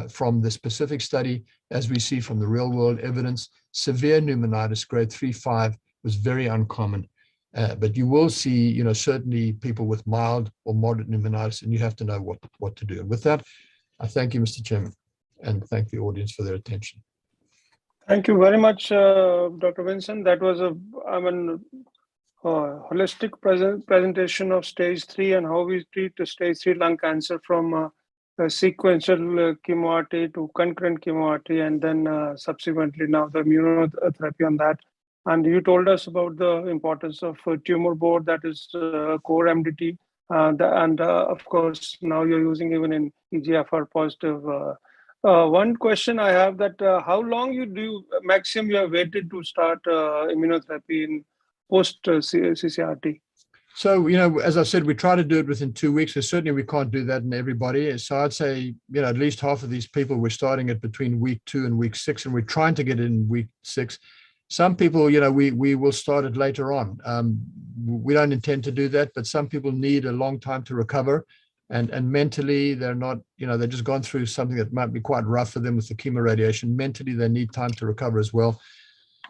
from the specific study, as we see from the real world evidence. Severe pneumonitis, grade 3-5, was very uncommon. But you will see, you know, certainly people with mild or moderate pneumonitis, and you have to know what to do. And with that, I thank you, Mr. Chairman, and thank the audience for their attention. Thank you very much, Dr. Vincent. That was a, holistic presentation of stage 3 and how we treat stage 3 lung cancer from sequential chemotherapy to concurrent chemotherapy, and then subsequently now the immunotherapy on that. And you told us about the importance of tumor board, that is core MDT. Of course, now you're using even in EGFR positive. One question I have, that how long maximum you have waited to start immunotherapy in post CCRT? So, you know, as I said, we try to do it within 2 weeks. So certainly we can't do that in everybody. So I'd say, you know, at least half of these people, we're starting it between week 2 and week 6, and we're trying to get it in week 6. Some people, you know, we will start it later on. We don't intend to do that, but some people need a long time to recover, and mentally they're not, you know, they've just gone through something that might be quite rough for them with the chemoradiation. Mentally, they need time to recover as well.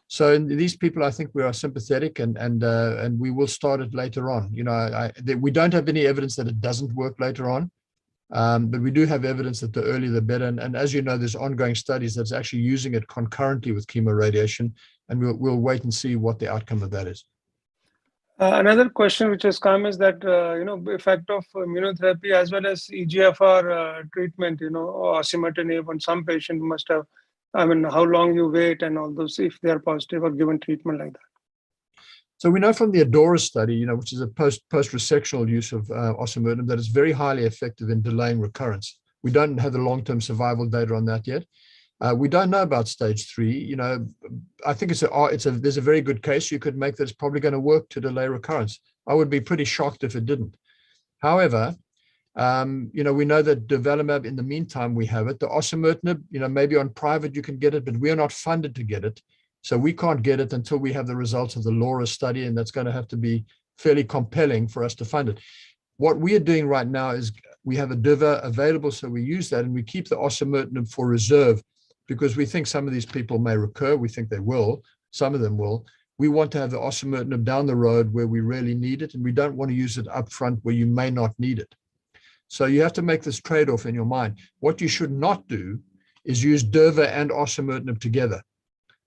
So in these people, I think we are sympathetic, and we will start it later on. You know, we don't have any evidence that it doesn't work later on. But we do have evidence that the earlier the better. And as you know, there's ongoing studies that's actually using it concurrently with chemoradiation, and we'll wait and see what the outcome of that is. Another question which has come is that, you know, effect of immunotherapy as well as EGFR treatment, you know, or osimertinib on some patient must have, I mean, how long you wait and all those, if they are positive or given treatment like that. So we know from the ADORA study, you know, which is a post-resectional use of osimertinib, that it's very highly effective in delaying recurrence. We don't have the long-term survival data on that yet. We don't know about stage 3. You know, I think there's a very good case you could make that it's probably going to work to delay recurrence. I would be pretty shocked if it didn't. However, you know, we know that durvalumab, in the meantime, we have it. The osimertinib, you know, maybe on private you can get it, but we are not funded to get it. So we can't get it until we have the results of the LAURA study, and that's going to have to be fairly compelling for us to fund it. What we are doing right now is we have a durva available, so we use that, and we keep the osimertinib for reserve, because we think some of these people may recur. We think they will. Some of them will. We want to have the osimertinib down the road where we really need it, and we don't want to use it up front where you may not need it. So you have to make this trade-off in your mind. What you should not do is use durva and osimertinib together.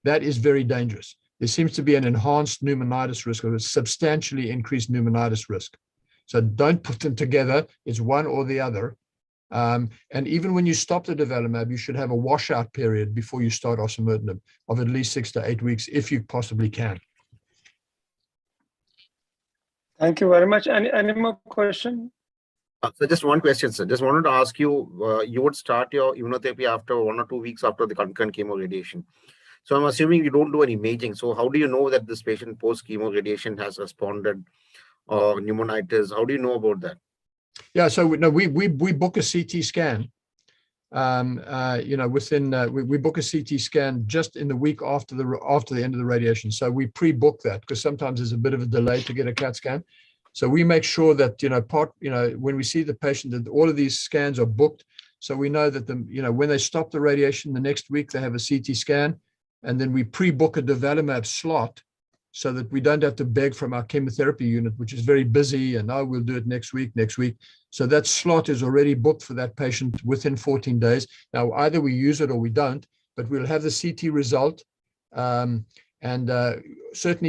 That is very dangerous. There seems to be an enhanced pneumonitis risk, or a substantially increased pneumonitis risk. So don't put them together. It's one or the other. And even when you stop the durvalumab, you should have a washout period before you start osimertinib of at least 6 to 8 weeks, if you possibly can. Thank you very much. Any more question? So just one question, sir. Just wanted to ask you, you would start your immunotherapy after 1 or 2 weeks after the concurrent chemo radiation. So I'm assuming you don't do any imaging. So how do you know that this patient post chemo radiation has responded or pneumonitis? How do you know about that? Yeah, so we book a CT scan. You know, we book a CT scan just in the week after the end of the radiation. So we pre-book that, because sometimes there's a bit of a delay to get a CAT scan. So we make sure that, you know, when we see the patient, that all of these scans are booked. So we know that when they stop the radiation the next week, they have a CT scan. And then we pre-book a durvalumab slot so that we don't have to beg from our chemotherapy unit, which is very busy, and now we'll do it next week. So that slot is already booked for that patient within 14 days. Now, either we use it or we don't, but we'll have the CT result. Certainly,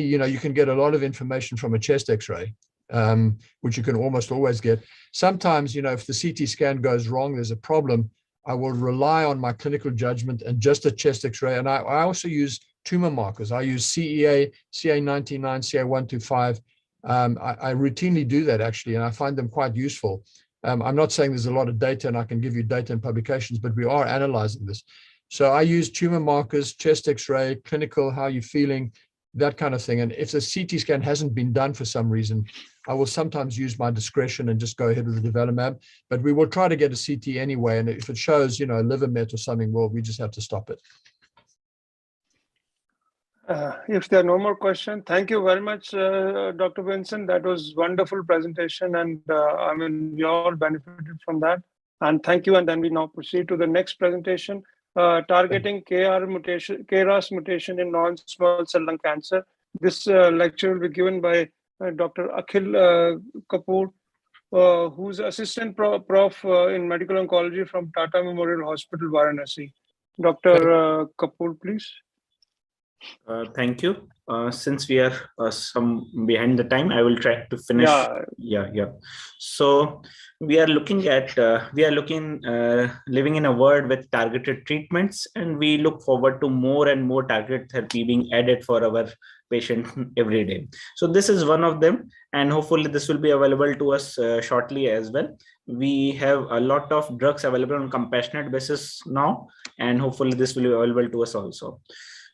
you can get a lot of information from a chest X-ray, which you can almost always get. Sometimes, if the CT scan goes wrong, there's a problem, I will rely on my clinical judgment and just a chest X-ray. And I also use tumor markers. I use CEA, CA99, CA125. I routinely do that, actually, and I find them quite useful. I'm not saying there's a lot of data and I can give you data and publications, but we are analyzing this. So I use tumor markers, chest X-ray, clinical, how you're feeling, that kind of thing. And if the CT scan hasn't been done for some reason, I will sometimes use my discretion and just go ahead with the development. But we will try to get a CT anyway. And if it shows, liver met or something, well, we just have to stop it. If there are no more questions, thank you very much, Dr. Vincent. That was wonderful presentation, and we all benefited from that. And thank you. And then we now proceed to the next presentation, targeting KRAS mutation in non-small cell lung cancer. This lecture will be given by Dr. Akhil Kapoor, who's assistant prof in medical oncology from Tata Memorial Hospital, Varanasi. Dr. Kapoor, please. Thank you. Since we are some behind the time, I will try to finish. Yeah. So we are looking at living in a world with targeted treatments, and we look forward to more and more targeted therapy being added for our patient every day. So this is one of them, and hopefully this will be available to us shortly as well. We have a lot of drugs available on compassionate basis now, and hopefully this will be available to us also.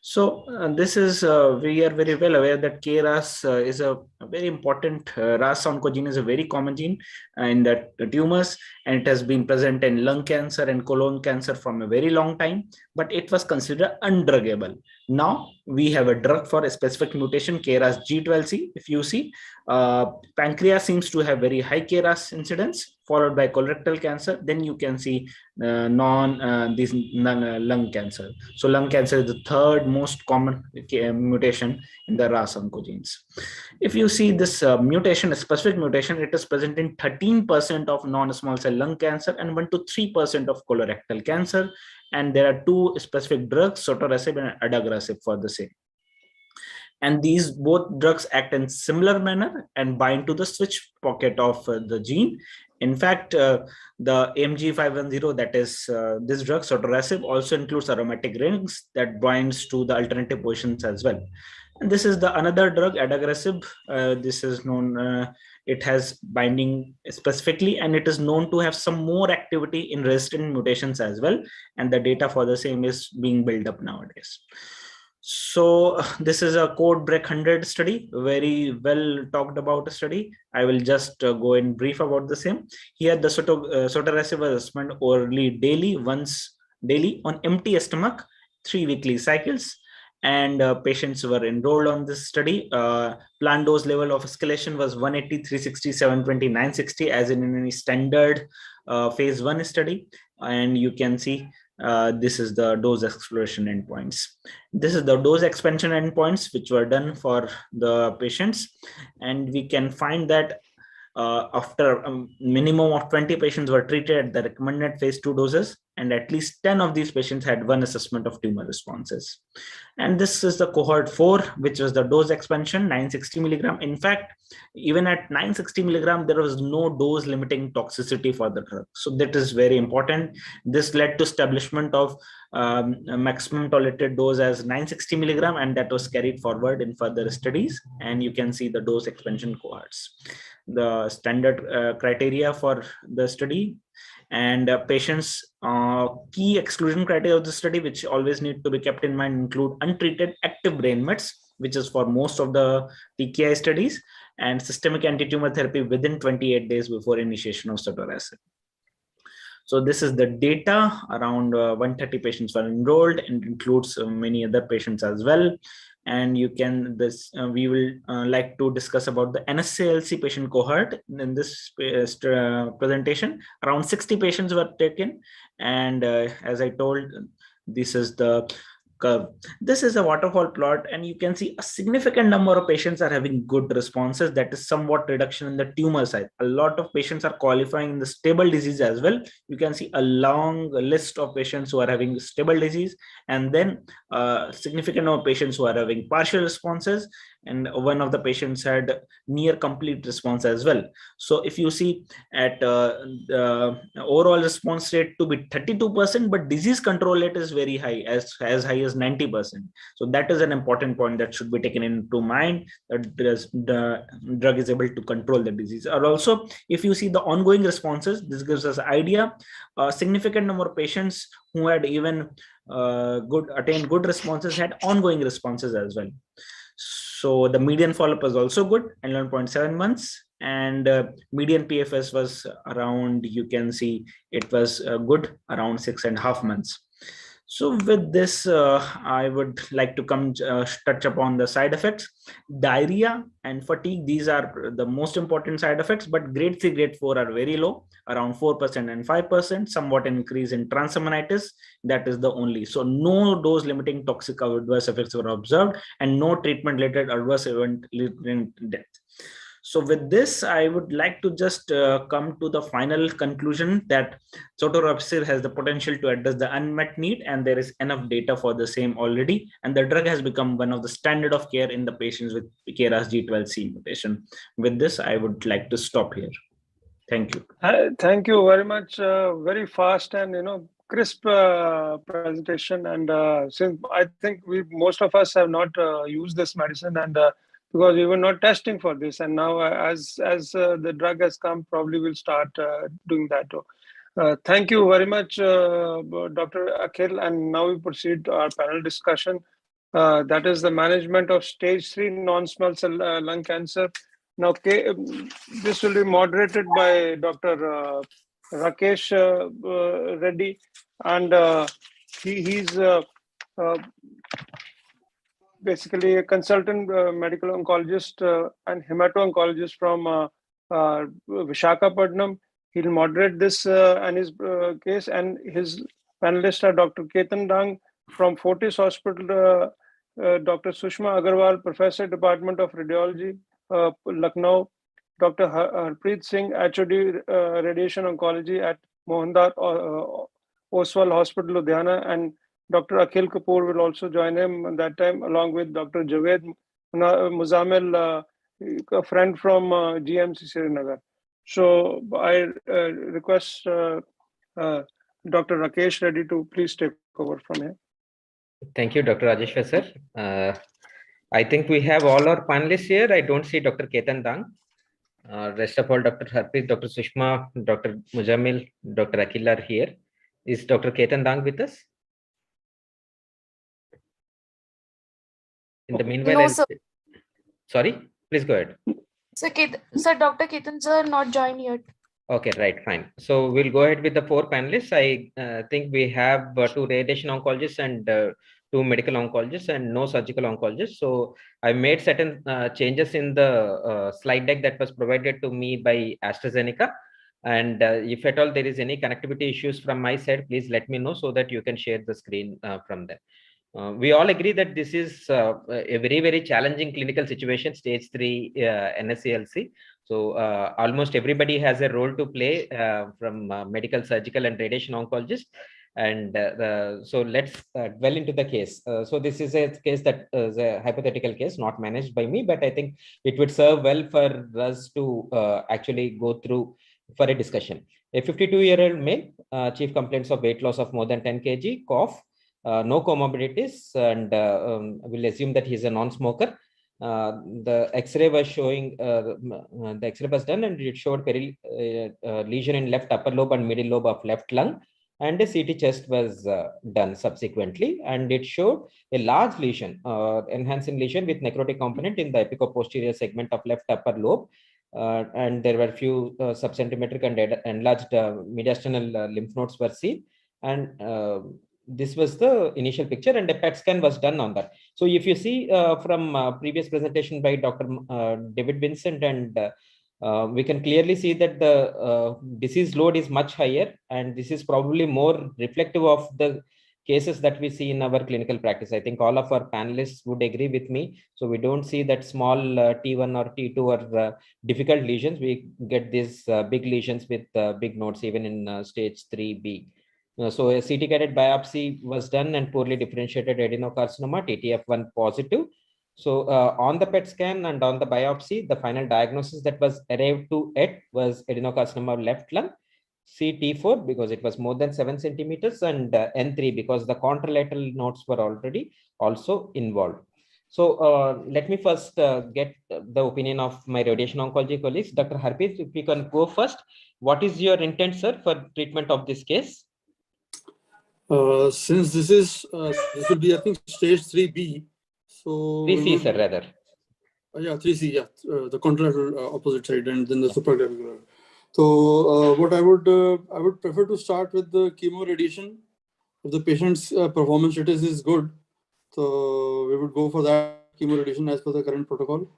So this is, we are very well aware that KRAS is a very important, RAS oncogene is a very common gene in the tumors, and it has been present in lung cancer and colon cancer from a very long time, but it was considered undruggable. Now we have a drug for a specific mutation, KRAS G12C. If you see, pancreas seems to have very high KRAS incidence, followed by colorectal cancer. Then you can see lung cancer. So lung cancer is the third most common mutation in the RAS oncogenes. If you see this mutation, a specific mutation, it is present in 13% of non-small cell lung cancer and 1 to 3% of colorectal cancer. And there are two specific drugs, sotorasib and adagrasib, for the same. And these both drugs act in similar manner and bind to the switch pocket of the gene. In fact, the AMG510, that is this drug, sotorasib, also includes aromatic rings that binds to the alternative positions as well. And this is the another drug, adagrasib. This is known, it has binding specifically, and it is known to have some more activity in resistant mutations as well. And the data for the same is being built up nowadays. So this is a code break 100 study, very well talked about study. I will just go in brief about the same. Here the sotorasib was assessment orally daily, once daily on empty stomach, 3 weekly cycles. And patients were enrolled on this study. Planned dose level of escalation was 180, 360, 720, 960, as in any standard phase 1 study. And you can see this is the dose exploration endpoints. This is the dose expansion endpoints which were done for the patients. And we can find that after a minimum of 20 patients were treated at the recommended phase 2 doses, and at least 10 of these patients had one assessment of tumor responses. And this is the cohort 4, which was the dose expansion, 960 milligram. In fact, even at 960 milligram, there was no dose limiting toxicity for the drug. So that is very important. This led to establishment of a maximum tolerated dose as 960 milligram, and that was carried forward in further studies. And you can see the dose expansion cohorts. The standard criteria for the study and patients key exclusion criteria of the study, which always need to be kept in mind, include untreated active brain mets, which is for most of the TKI studies, and systemic anti-tumor therapy within 28 days before initiation of sotorasib. So this is the data. Around 130 patients were enrolled, and includes many other patients as well. And you can, we will like to discuss about the NSCLC patient cohort in this presentation. Around 60 patients were taken. And as I told, this is the curve. This is a waterfall plot, and you can see a significant number of patients are having good responses. That is somewhat reduction in the tumor size. A lot of patients are qualifying in the stable disease as well. You can see a long list of patients who are having stable disease, and then significant number of patients who are having partial responses, and one of the patients had near complete response as well. So if you see at the overall response rate to be 32%, but disease control rate is very high, as high as 90%. So that is an important point that should be taken into mind, that the drug is able to control the disease. Or also, if you see the ongoing responses, this gives us an idea. A significant number of patients who had even attained good responses had ongoing responses as well. So the median follow-up was also good, 11.7 months, and median PFS was around, you can see it was good, around 6.5 months. So with this, I would like to touch upon the side effects. Diarrhea and fatigue, these are the most important side effects, but grade 3, grade 4 are very low, around 4% and 5%, somewhat increase in transaminitis. That is the only. So no dose limiting toxic adverse effects were observed, and no treatment related adverse event leading to death. So with this, I would like to just come to the final conclusion that sotorasib has the potential to address the unmet need, and there is enough data for the same already. And the drug has become one of the standard of care in the patients with KRAS G12C mutation. With this, I would like to stop here. Thank you. Thank you very much. Very fast and crisp presentation. And since I think most of us have not used this medicine, and because we were not testing for this, and now as the drug has come, probably we'll start doing that. Thank you very much, Dr. Akhil. And now we proceed to our panel discussion. That is the management of stage 3 non-small cell lung cancer. Now, this will be moderated by Dr. Rakesh Reddy, and he's basically a consultant medical oncologist and hemato-oncologist from Visakhapatnam. He'll moderate this and his case, and his panelists are Dr. Ketan Dang from Fortis Hospital, Dr. Sushma Agarwal, Professor, Department of Radiology, Lucknow, Dr. Harpreet Singh, HOD Radiation Oncology at Mohandar Oswal Hospital, Ludhiana, and Dr. Akhil Kapoor will also join him at that time, along with Dr. Javed Muzamil, a friend from GMC Srinagar. So I request Dr. Rakesh Reddy to please take over from here. Thank you, Dr. Rajeshwar, sir. I think we have all our panelists here. I don't see Dr. Ketan Dang. Rest of all, Dr. Harpreet, Dr. Sushma, Dr. Muzamil, Dr. Akhil are here. Is Dr. Ketan Dang with us? In the meanwhile, No, sir. Sorry, please go ahead. Sir, Dr. Ketan sir not joined yet. Okay, right, fine. So we'll go ahead with the 4 panelists. I think we have 2 radiation oncologists and 2 medical oncologists and no surgical oncologists. So I made certain changes in the slide deck that was provided to me by AstraZeneca. And if at all there is any connectivity issues from my side, please let me know so that you can share the screen from there. We all agree that this is a very, very challenging clinical situation, stage 3 NSCLC. So almost everybody has a role to play from medical, surgical, and radiation oncologists. And so let's dwell into the case. So this is a case that is a hypothetical case, not managed by me, but I think it would serve well for us to actually go through for a discussion. A 52-year-old male, chief complaints of weight loss of more than 10 kg, cough, no comorbidities, and we'll assume that he's a non-smoker. The X-ray was showing, the X-ray was done and it showed lesion in left upper lobe and middle lobe of left lung, and a CT chest was done subsequently, and it showed a large lesion, enhancing lesion with necrotic component in the apico-posterior segment of left upper lobe, and there were few subcentimetric and enlarged mediastinal lymph nodes were seen, and this was the initial picture, and a PET scan was done on that. So if you see from previous presentation by Dr. David Vincent, and we can clearly see that the disease load is much higher, and this is probably more reflective of the cases that we see in our clinical practice. I think all of our panelists would agree with me. So we don't see that small T1 or T2 or difficult lesions. We get these big lesions with big nodes even in stage 3B. So a CT guided biopsy was done and poorly differentiated adenocarcinoma, TTF1 positive. So on the PET scan and on the biopsy, the final diagnosis that was arrived to it was adenocarcinoma of left lung, CT4 because it was more than 7 centimeters, and N3 because the contralateral nodes were already also involved. So let me first get the opinion of my radiation oncology colleagues. Dr. Harpreet, if you can go first. What is your intent, sir, for treatment of this case? Since this will be, I think, stage 3B. So 3C, sir, rather. Yeah, 3C, yeah, the contralateral opposite side, and then the supraclavicular. So what I would prefer to start with the chemo radiation. If the patient's performance status is good, so we would go for that chemo radiation as per the current protocol.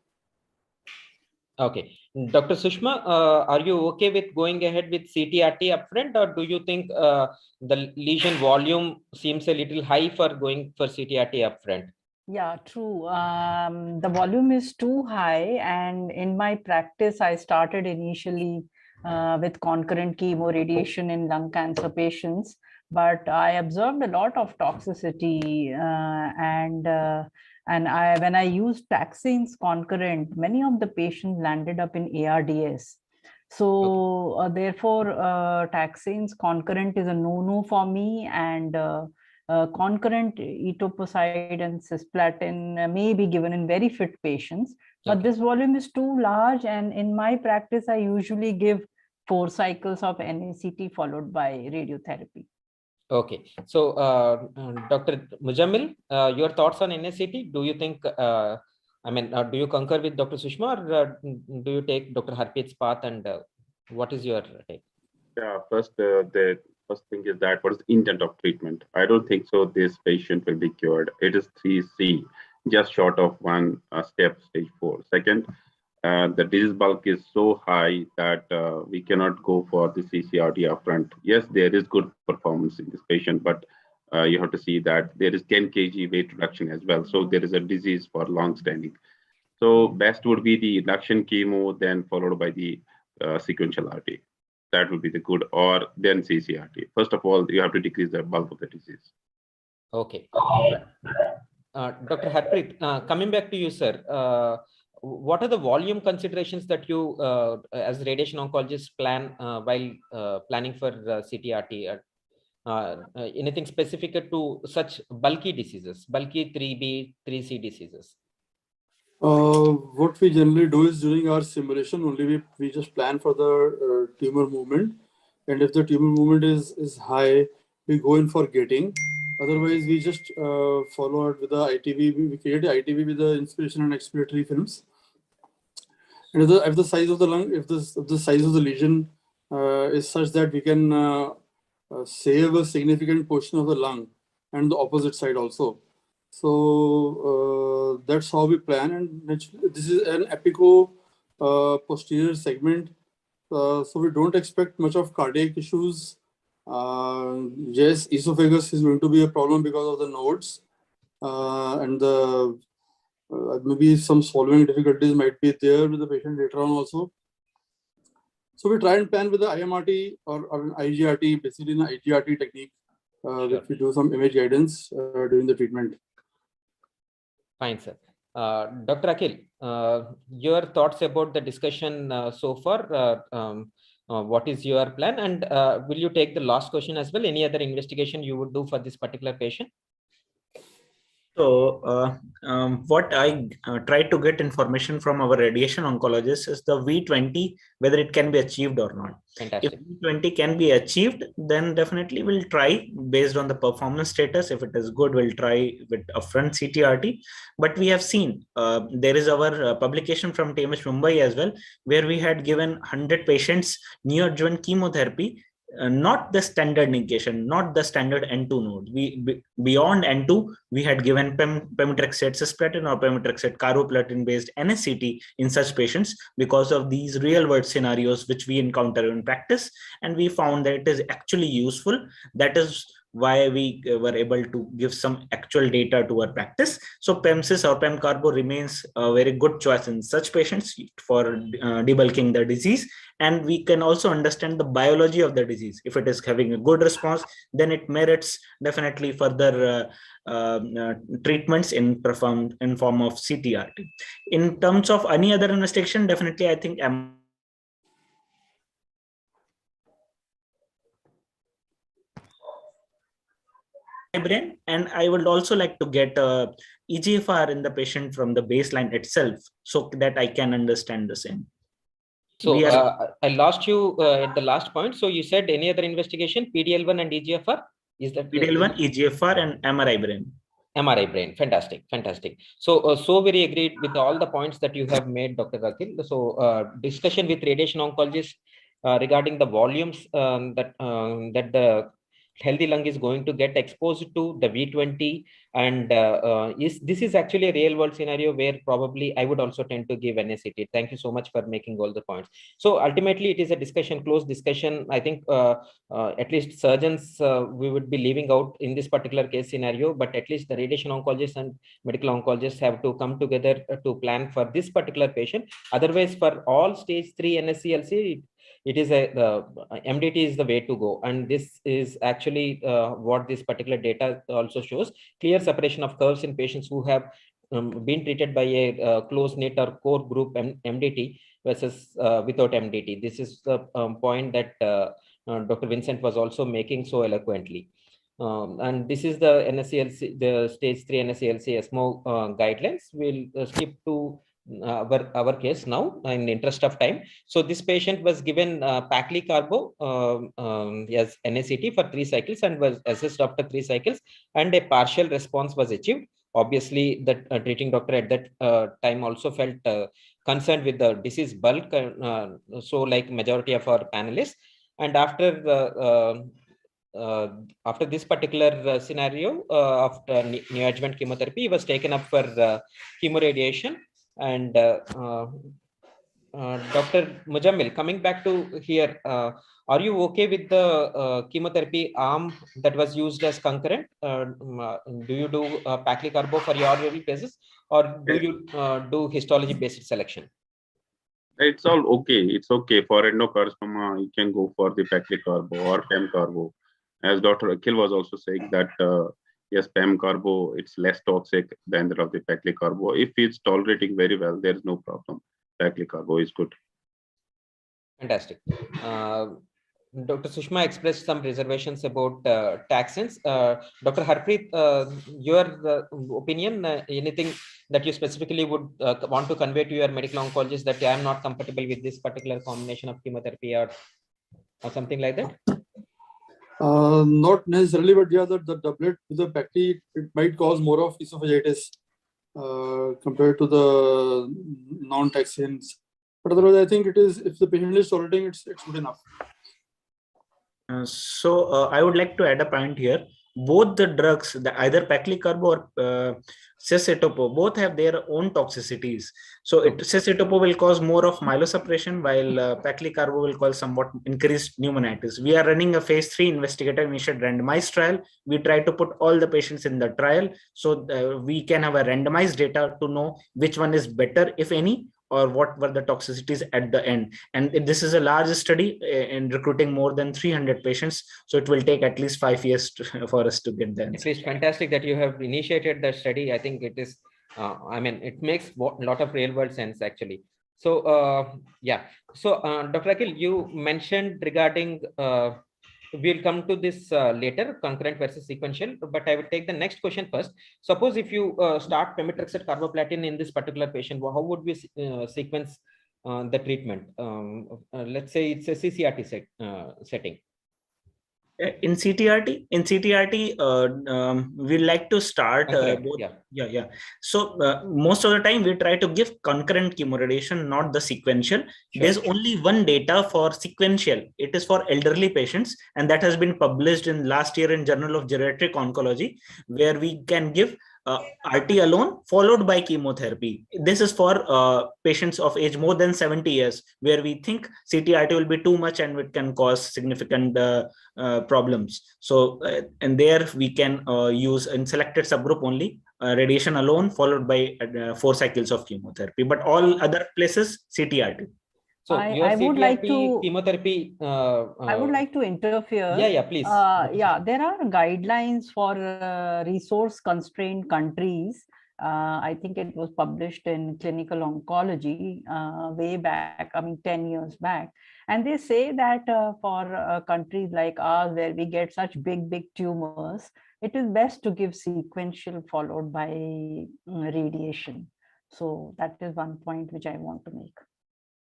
Okay, Dr. Sushma, are you okay with going ahead with CTRT upfront, or do you think the lesion volume seems a little high for going for CTRT upfront? Yeah, true. The volume is too high, and in my practice, I started initially with concurrent chemo radiation in lung cancer patients, but I observed a lot of toxicity, and when I used taxanes concurrent, many of the patients landed up in ARDS. So therefore, taxanes concurrent is a no-no for me, and concurrent etoposide and cisplatin may be given in very fit patients, but this volume is too large, and in my practice, I usually give 4 cycles of NACT followed by radiotherapy. Okay, so Dr. Mujammil, your thoughts on NACT? Do you think, do you concur with Dr. Sushma, or do you take Dr. Harpreet's path, and what is your take? Yeah, first, the first thing is that what is the intent of treatment? I don't think so this patient will be cured. It is 3C, just short of one step, stage 4. Second, the disease bulk is so high that we cannot go for the CCRT upfront. Yes, there is good performance in this patient, but you have to see that there is 10 kg weight reduction as well. So there is a disease for long standing. So best would be the induction chemo, then followed by the sequential RT. That would be the good, or then CCRT. First of all, you have to decrease the bulk of the disease. Okay. Dr. Harpreet, coming back to you, sir, what are the volume considerations that you, as radiation oncologists, plan while planning for CTRT? Anything specific to such bulky diseases, bulky 3B, 3C diseases? What we generally do is during our simulation only we just plan for the tumor movement, and if the tumor movement is high, we go in for gating. Otherwise, we just follow it with the ITV. We create the ITV with the inspiration and expiratory films. And if the size of the lung, if the size of the lesion is such that we can save a significant portion of the lung and the opposite side also. So that's how we plan, and this is an apico posterior segment, so we don't expect much of cardiac issues. Yes, esophagus is going to be a problem because of the nodes, and the maybe some swallowing difficulties might be there with the patient later on also. So we try and plan with the IMRT or an IGRT, basically an IGRT technique, which we do some image guidance during the treatment. Fine, sir. Dr. Akhil, your thoughts about the discussion so far, what is your plan, and will you take the last question as well? Any other investigation you would do for this particular patient? So what I try to get information from our radiation oncologist is the V20, whether it can be achieved or not. Fantastic. If V20 can be achieved, then definitely we'll try based on the performance status. If it is good, we'll try with upfront CTRT. But we have seen there is our publication from TMH Mumbai as well, where we had given 100 patients neoadjuvant chemotherapy. Not the standard negation, not the standard N2 node. Beyond N2, we had given pemetrexed cisplatin or pemetrexed carboplatin based NSCT in such patients because of these real world scenarios which we encounter in practice, and we found that it is actually useful. That is why we were able to give some actual data to our practice. So PEMSIS or PEM carbo remains a very good choice in such patients for debulking the disease. And we can also understand the biology of the disease. If it is having a good response, then it merits definitely further treatments in form of CTRT. In terms of any other investigation, definitely I think brain, and I would also like to get EGFR in the patient from the baseline itself, so that I can understand the same. So I lost you at the last point. So you said any other investigation, PDL1 and EGFR? Is that PDL1, EGFR, and MRI brain? MRI brain, fantastic, fantastic. So, so very agreed with all the points that you have made, Dr. Rakil. So, discussion with radiation oncologist regarding the volumes that the healthy lung is going to get exposed to the V20, and this is actually a real world scenario where probably I would also tend to give NACT. Thank you so much for making all the points. So ultimately it is a discussion, closed discussion. I think at least surgeons we would be leaving out in this particular case scenario, but at least the radiation oncologists and medical oncologists have to come together to plan for this particular patient. Otherwise, for all stage 3 NSCLC, it is MDT is the way to go, and this is actually what this particular data also shows: clear separation of curves in patients who have been treated by a close-knit or core group MDT versus without MDT. This is the point that Dr. Vincent was also making so eloquently. And this is the NSCLC, the stage 3 NSCLC ESMO guidelines. We'll skip to our case now in the interest of time. So this patient was given Pacli carbo as NACT for 3 cycles and was assessed after 3 cycles, and a partial response was achieved. Obviously, the treating doctor at that time also felt concerned with the disease bulk, so like majority of our panelists. And after this particular scenario of neoadjuvant chemotherapy, he was taken up for chemoradiation. And Dr. Mujammil, coming back to here, are you okay with the chemotherapy arm that was used as concurrent? Do you do Pacli carbo for your early cases, or do you do histology-based selection? It's all okay. It's okay for endocarcinoma. You can go for the Pacli carbo or PEM carbo. As Dr. Akhil was also saying that yes, PEM carbo, it's less toxic than that of the Pacli carbo. If it's tolerating very well, there is no problem. Pacli carbo is good. Fantastic. Dr. Sushma expressed some reservations about taxanes. Dr. Harpreet, your opinion, anything that you specifically would want to convey to your medical oncologist that I am not compatible with this particular combination of chemotherapy or something like that? Not necessarily, but yeah, the doublet with the Pacli, it might cause more of esophagitis compared to the non-taxanes. But otherwise, I think it is, if the patient is tolerating, it's good enough. So I would like to add a point here. Both the drugs, either Pacli carbo or cis-etopo, both have their own toxicities. So cis-etopo will cause more of myelosuppression, while Pacli carbo will cause somewhat increased pneumonitis. We are running a phase 3 investigator-initiated randomized trial. We try to put all the patients in the trial so we can have a randomized data to know which one is better, if any, or what were the toxicities at the end. And this is a large study in recruiting more than 300 patients. So it will take at least 5 years for us to get there. At least fantastic that you have initiated the study. I think it is, I mean, it makes a lot of real world sense actually. So yeah, so Dr. Akhil, you mentioned regarding, we'll come to this later, concurrent versus sequential, but I will take the next question first. Suppose if you start pemetrexed carboplatin in this particular patient, how would we sequence the treatment? Let's say it's a CCRT setting. In CTRT, we like to start both. Yeah. So most of the time we try to give concurrent chemoradiation, not the sequential. Sure. There's only one data for sequential. It is for elderly patients, and that has been published in last year in Journal of Geriatric Oncology, where we can give RT alone followed by chemotherapy. This is for patients of age more than 70 years, where we think CT-RT will be too much and it can cause significant problems. So, and there we can use in selected subgroup only radiation alone followed by 4 cycles of chemotherapy, but all other places CT-RT. So I would like to chemotherapy. I would like to interfere. Yeah, please. Yeah, there are guidelines for resource constrained countries. I think it was published in Clinical Oncology way back, 10 years back. And they say that for countries like ours, where we get such big tumors, it is best to give sequential followed by radiation. So that is one point which I want to make.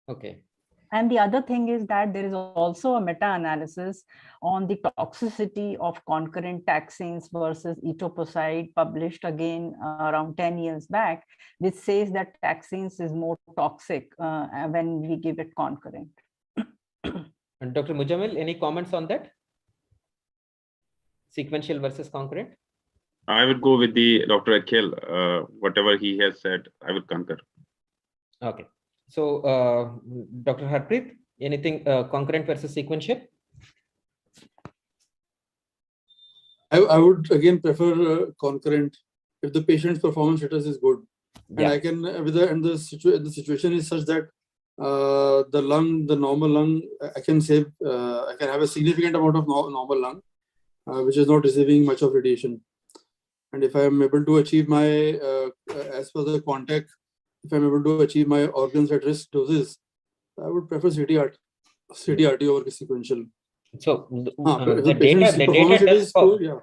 Okay. And the other thing is that there is also a meta-analysis on the toxicity of concurrent taxanes versus etoposide, published again around 10 years back, which says that taxanes is more toxic when we give it concurrent. And Dr. Mujamil, any comments on that? Sequential versus concurrent? I would go with the Dr. Akhil. Whatever he has said, I would concur. Okay. So, Dr. Harpreet, anything concurrent versus sequential? I would again prefer concurrent if the patient's performance status is good. And I can, the situation is such that the normal lung, I can save, I can have a significant amount of normal lung, which is not receiving much of radiation. And if I am able to achieve my, as per the contact, if I'm able to achieve my organs at risk doses, I would prefer CT-RT over sequential. So the data does good,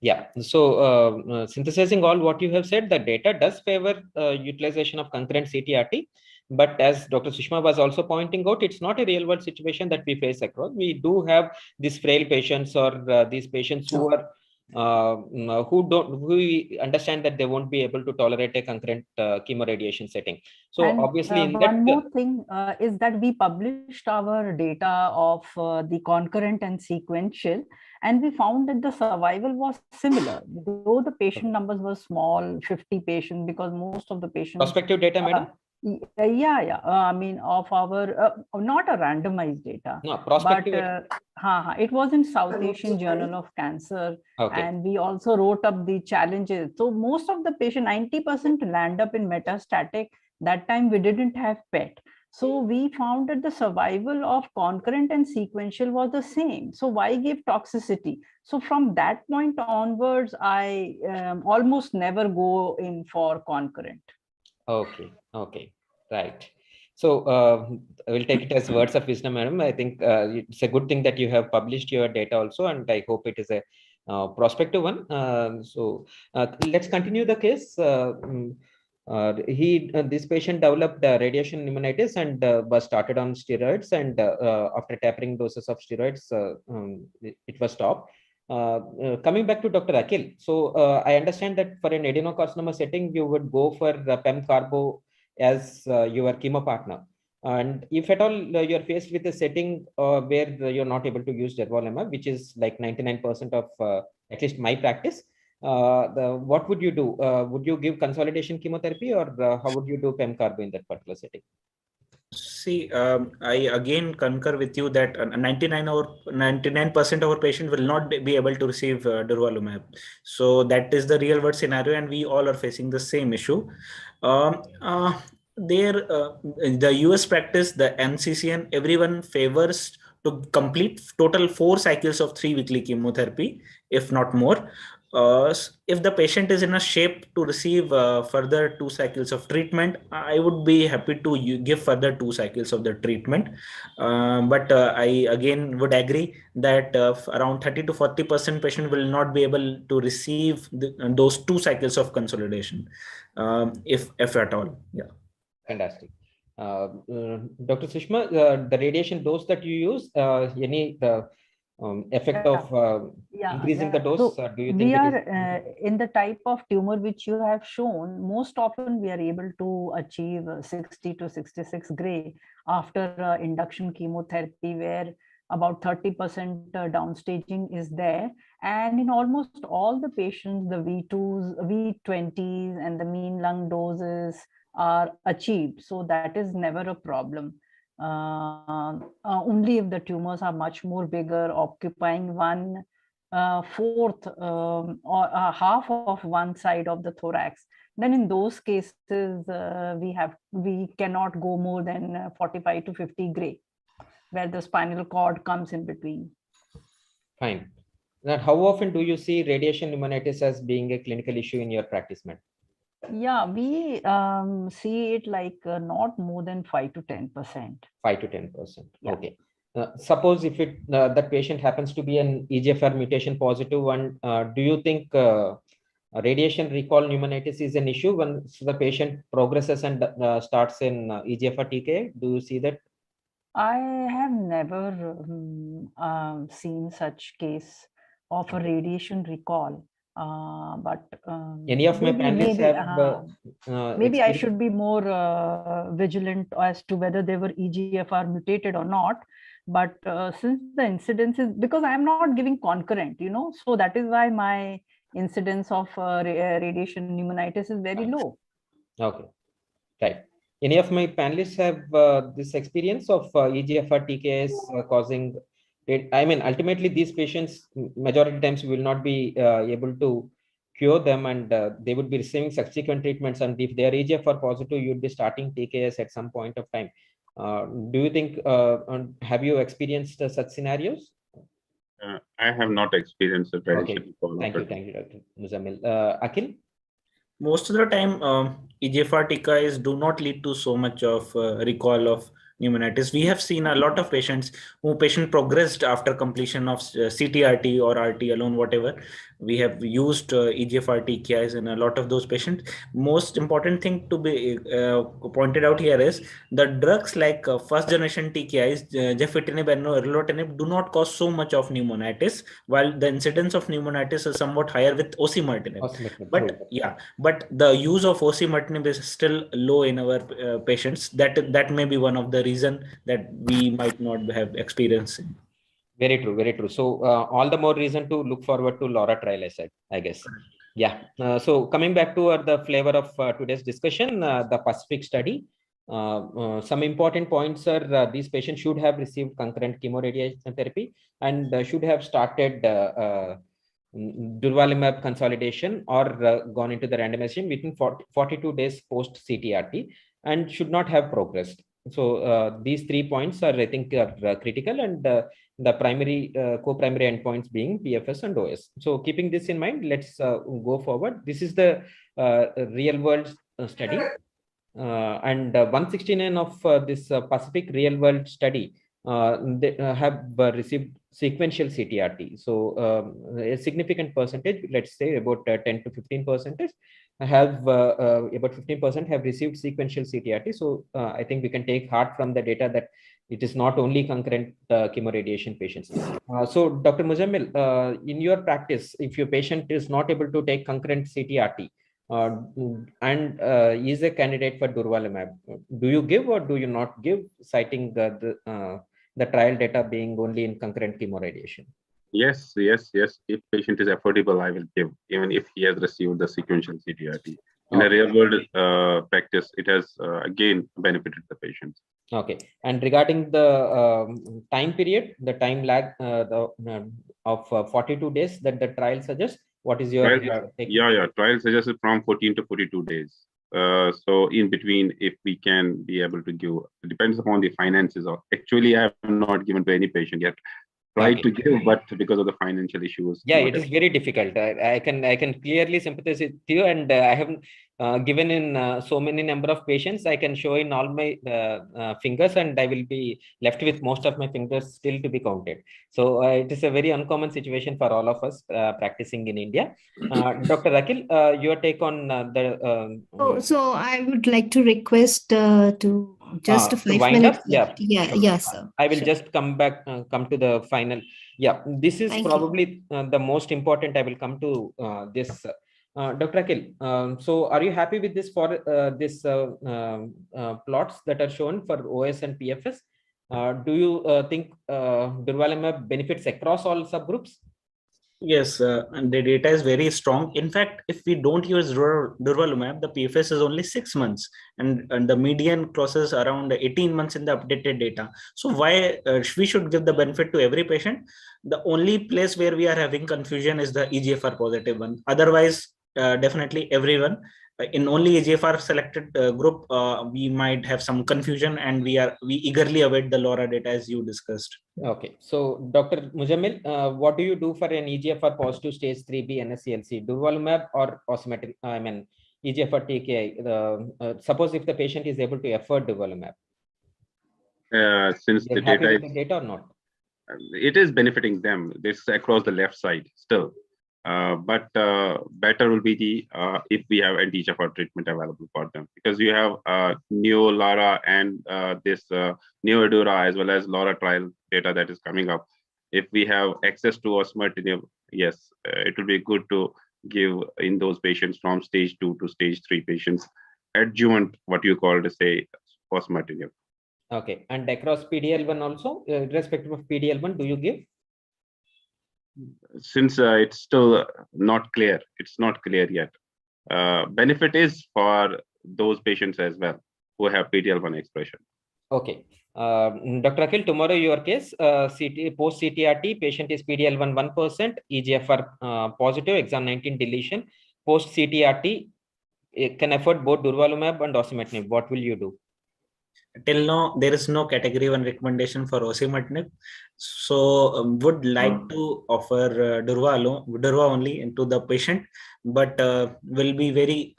yeah. So synthesizing all what you have said, the data does favor utilization of concurrent CT-RT. But as Dr. Sushma was also pointing out, it's not a real world situation that we face across. We do have these frail patients or these patients who are who we understand that they won't be able to tolerate a concurrent chemoradiation setting. So and obviously in one more thing is that we published our data of the concurrent and sequential, and we found that the survival was similar, though the patient numbers were small, 50 patients, because most of the patients prospective data, madam. I mean, of our not a randomized data, no prospective, but it was in South Asian Journal of Cancer, okay. And we also wrote up the challenges. So most of the patient, 90% land up in metastatic. That time we didn't have PET. So we found that the survival of concurrent and sequential was the same. So why give toxicity? So from that point onwards, I almost never go in for concurrent. Okay, right. So I will take it as words of wisdom, madam. I think it's a good thing that you have published your data also, and I hope it is a prospective one. So let's continue the case. This patient developed radiation pneumonitis and was started on steroids, and after tapering doses of steroids, it was stopped. Coming back to Dr. Akhil, so I understand that for an adenocarcinoma setting, you would go for PEM carbo as your chemo partner. And if at all you're faced with a setting where you're not able to use durvalumab, which is like 99% of at least my practice, what would you do? Would you give consolidation chemotherapy, or how would you do PEM carbo in that particular setting? See, I again concur with you that 99% of our patients will not be able to receive durvalumab. So that is the real world scenario, and we all are facing the same issue. The US practice, the NCCN, everyone favors to complete total 4 cycles of 3 weekly chemotherapy, if not more. If the patient is in a shape to receive further 2 cycles of treatment, I would be happy to give further 2 cycles of the treatment. But I again would agree that around 30 to 40% patient will not be able to receive those 2 cycles of consolidation, if at all. Yeah. Fantastic. Dr. Sushma, the radiation dose that you use, any effect of increasing the dose? So do you think we are in the type of tumor which you have shown, most often we are able to achieve 60 to 66 gray after induction chemotherapy, where about 30% downstaging is there. And in almost all the patients, the V2s, V20s and the mean lung doses are achieved. So that is never a problem. Only if the tumors are much more bigger, occupying 1/4 or half of one side of the thorax, then in those cases we cannot go more than 45 to 50 gray, where the spinal cord comes in between. Fine. Now, how often do you see radiation pneumonitis as being a clinical issue in your practice, ma'am? Yeah, we see it like not more than 5 to 10%. 5 to 10%. Okay. Suppose if that patient happens to be an EGFR mutation positive one, do you think radiation recall pneumonitis is an issue when the patient progresses and starts in EGFR TKA? Do you see that? I have never seen such case of a radiation recall, but any of my panelists maybe I should be more vigilant as to whether they were EGFR mutated or not. But since the incidence is, because I am not giving concurrent, so that is why my incidence of radiation pneumonitis is very low. Okay, right. Any of my panelists have this experience of EGFR TKS causing it? I mean, ultimately, these patients, majority times, will not be able to cure them, and they would be receiving subsequent treatments. And if they are EGFR positive, you'd be starting TKS at some point of time. Do you think, have you experienced such scenarios? I have not experienced it. Okay, thank you, Dr. Muzammil. Akhil? Most of the time, EGFR TKIs do not lead to so much of recall of pneumonitis. We have seen a lot of patients who progressed after completion of CTRT or RT alone, whatever. We have used EGFR TKIs in a lot of those patients. Most important thing to be pointed out here is the drugs like first generation TKIs, gefitinib and erlotinib, do not cause so much of pneumonitis, while the incidence of pneumonitis is somewhat higher with osimertinib. But the use of osimertinib is still low in our patients. That may be one of the reason that we might not have experienced. Very true, very true. So all the more reason to look forward to LAURA trial, I guess. Yeah. So coming back to the flavor of today's discussion, the Pacific study. Some important points are these patients should have received concurrent chemoradiation therapy and should have started durvalumab consolidation or gone into the randomization within 42 days post CTRT and should not have progressed. So these 3 points are, I think, are critical, and the primary co-primary endpoints being PFS and OS. So keeping this in mind, let's go forward. This is the real world study, and 169 of this Pacific real world study they have received sequential CTRT. So a significant percentage, let's say about 10 to 15%, have about 15% have received sequential CTRT. So I think we can take heart from the data that it is not only concurrent chemoradiation patients. So Dr. Muzammil, in your practice, if your patient is not able to take concurrent CTRT and is a candidate for durvalumab, do you give or do you not give, citing the trial data being only in concurrent chemoradiation? Yes. If patient is affordable, I will give, even if he has received the sequential CTRT. In a real world practice, it has again benefited the patients. Okay. And regarding the time period, the time lag of 42 days that the trial suggests, what is your trial, trial suggested from 14 to 42 days. So in between, if we can be able to give, it depends upon the finances. Actually, I have not given to any patient yet. Tried to give, but because of the financial issues. Yeah, it is very difficult. I can clearly sympathize with you, and I haven't given in so many number of patients. I can show in all my fingers, and I will be left with most of my fingers still to be counted. So it is a very uncommon situation for all of us practicing in India. Dr. Akhil, your take on So I would like to request to just 5 minutes. Yes, sir. I will just come to the final. Yeah, this is probably the most important. I will come to this. Dr. Akhil, so are you happy with this for this plots that are shown for OS and PFS? Do you think durvalumab benefits across all subgroups? Yes, and the data is very strong. In fact, if we don't use durvalumab, the PFS is only 6 months, and the median crosses around 18 months in the updated data. So why we should give the benefit to every patient? The only place where we are having confusion is the EGFR positive one. Otherwise, definitely everyone. In only EGFR selected group, we might have some confusion, and we eagerly await the LAURA data as you discussed. Okay, so Dr. Mujammil, what do you do for an EGFR positive stage 3B NSCLC, durvalumab or osimertinib? I mean, EGFR TKI. Suppose if the patient is able to afford durvalumab. Since You're the happy data with the data or not? It is benefiting them. This is across the left side still. But better will be the if we have anti-EGFR treatment available for them, because you have Neo LAURA and this Neo Edura as well as LAURA trial data that is coming up. If we have access to osimertinib, yes, it will be good to give in those patients from stage 2 to stage 3 patients adjuvant, what you call to say osimertinib. Okay, and across PDL1 also, irrespective of PDL1, do you give? Since it's still not clear, it's not clear yet. Benefit is for those patients as well who have PDL1 expression. Okay. Dr. Akhil, tomorrow your case, post CTRT, patient is PDL1 1%, EGFR positive, exon 19 deletion, post CTRT, can afford both durvalumab and osimertinib. What will you do? Till now, there is no category 1 recommendation for osimertinib. So would like to offer durva only into the patient, but will be very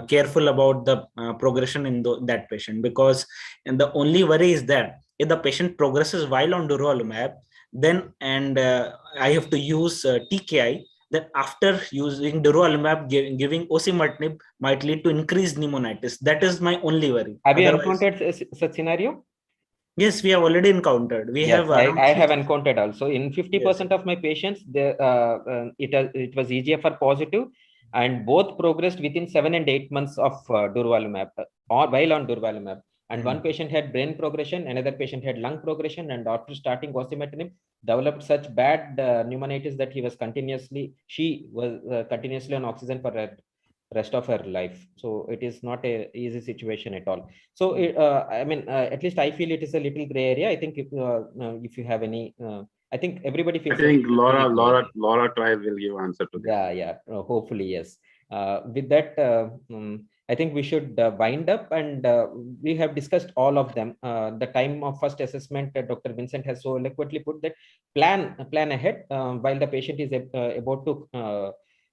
careful about the progression in that patient, because the only worry is that if the patient progresses while on durvalumab, then I have to use TKI. Then after using durvalumab, giving osimertinib might lead to increased pneumonitis. That is my only worry. Have you encountered such scenario? Yes, we have already encountered. I have encountered also. In 50% of my patients, it was EGFR positive, and both progressed within 7 and 8 months of durvalumab or while on durvalumab. And one patient had brain progression, another patient had lung progression, and after starting osimertinib, developed such bad pneumonitis that she was continuously on oxygen for the rest of her life. So it is not a easy situation at all. So I mean, at least I feel it is a little gray area. I think if you have any, I think everybody feels. I think LAURA trial will give answer to that. Yeah. Hopefully, yes. With that, I think we should wind up, and we have discussed all of them. The time of first assessment, Dr. Vincent has so eloquently put that plan ahead while the patient is about to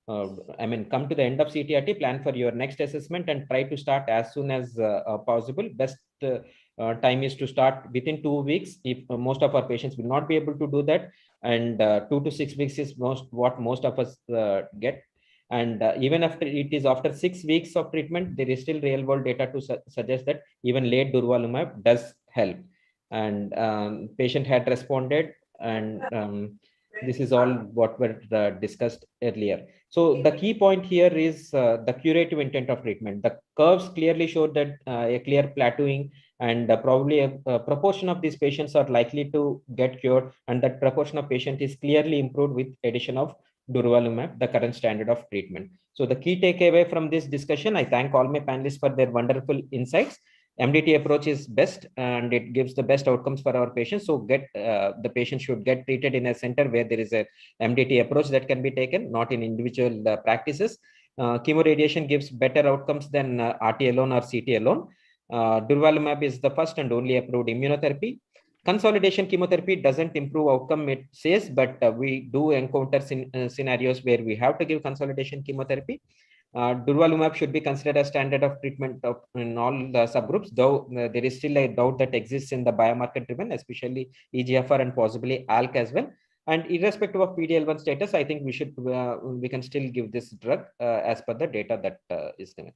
come to the end of CTRT, plan for your next assessment and try to start as soon as possible. Best time is to start within 2 weeks. If most of our patients will not be able to do that, and 2 to 6 weeks is what most of us get. And even after it is after 6 weeks of treatment, there is still real world data to suggest that even late durvalumab does help. And patient had responded, and this is all what were discussed earlier. So the key point here is the curative intent of treatment. The curves clearly show that a clear plateauing, and probably a proportion of these patients are likely to get cured, and that proportion of patient is clearly improved with addition of durvalumab, the current standard of treatment. So the key takeaway from this discussion, I thank all my panelists for their wonderful insights. MDT approach is best, and it gives the best outcomes for our patients. So the patient should get treated in a center where there is a MDT approach that can be taken, not in individual practices. Chemoradiation gives better outcomes than RT alone or CT alone. Durvalumab is the first and only approved immunotherapy. Consolidation chemotherapy doesn't improve outcome, it says, but we do encounter scenarios where we have to give consolidation chemotherapy. Durvalumab should be considered as standard of treatment in all the subgroups, though there is still a doubt that exists in the biomarker driven, especially EGFR and possibly ALK as well. And irrespective of PDL1 status, I think we can still give this drug as per the data that is given.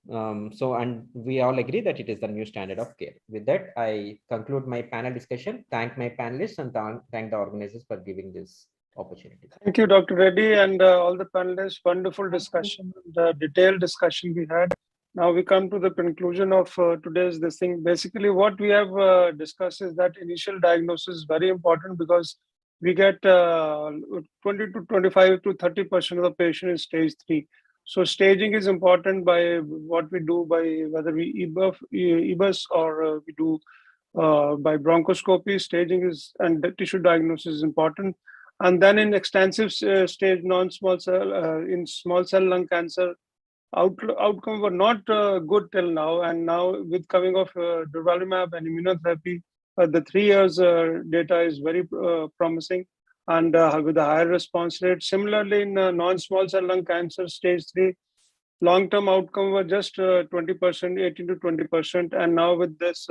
And we all agree that it is the new standard of care. With that, I conclude my panel discussion. Thank my panelists and thank the organizers for giving this opportunity. Thank you, Dr. Reddy, and all the panelists. Wonderful discussion, the detailed discussion we had. Now we come to the conclusion of today's this thing. Basically, what we have discussed is that initial diagnosis is very important, because we get 20 to 25 to 30% of the patient in stage 3. So staging is important by what we do, by whether we EBUS or we do by bronchoscopy. Staging is, and the tissue diagnosis is important. And then in extensive stage non-small cell, in small cell lung cancer, outcome were not good till now. And now with coming of durvalumab and immunotherapy, the 3 years data is very promising, and with a higher response rate. Similarly, in non-small cell lung cancer stage 3, long-term outcome were just 20%, 18 to 20%. And now with this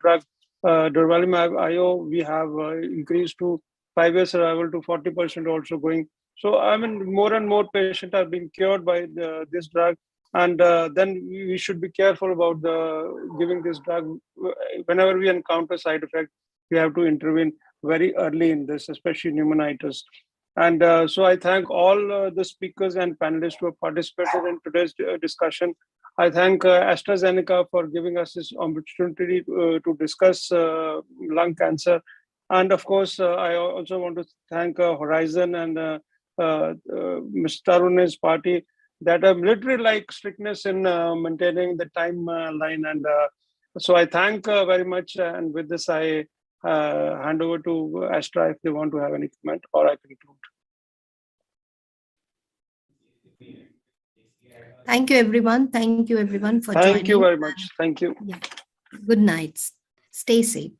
drug, durvalumab IO, we have increased to 5-year survival to 40% also going. So I mean, more and more patients are being cured by this drug. And then we should be careful about giving this drug. Whenever we encounter side effect, we have to intervene very early in this, especially pneumonitis. And so I thank all the speakers and panelists who have participated in today's discussion. I thank AstraZeneca for giving us this opportunity to discuss lung cancer. And of course, I also want to thank Horizon and Mr. Tarun's party that have literally like strictness in maintaining the timeline. And so I thank very much. And with this, I hand over to Astra if they want to have any comment, or I conclude. Thank you, everyone. Thank you, everyone, for joining. Thank you very much. Thank you. Yeah. Good night. Stay safe.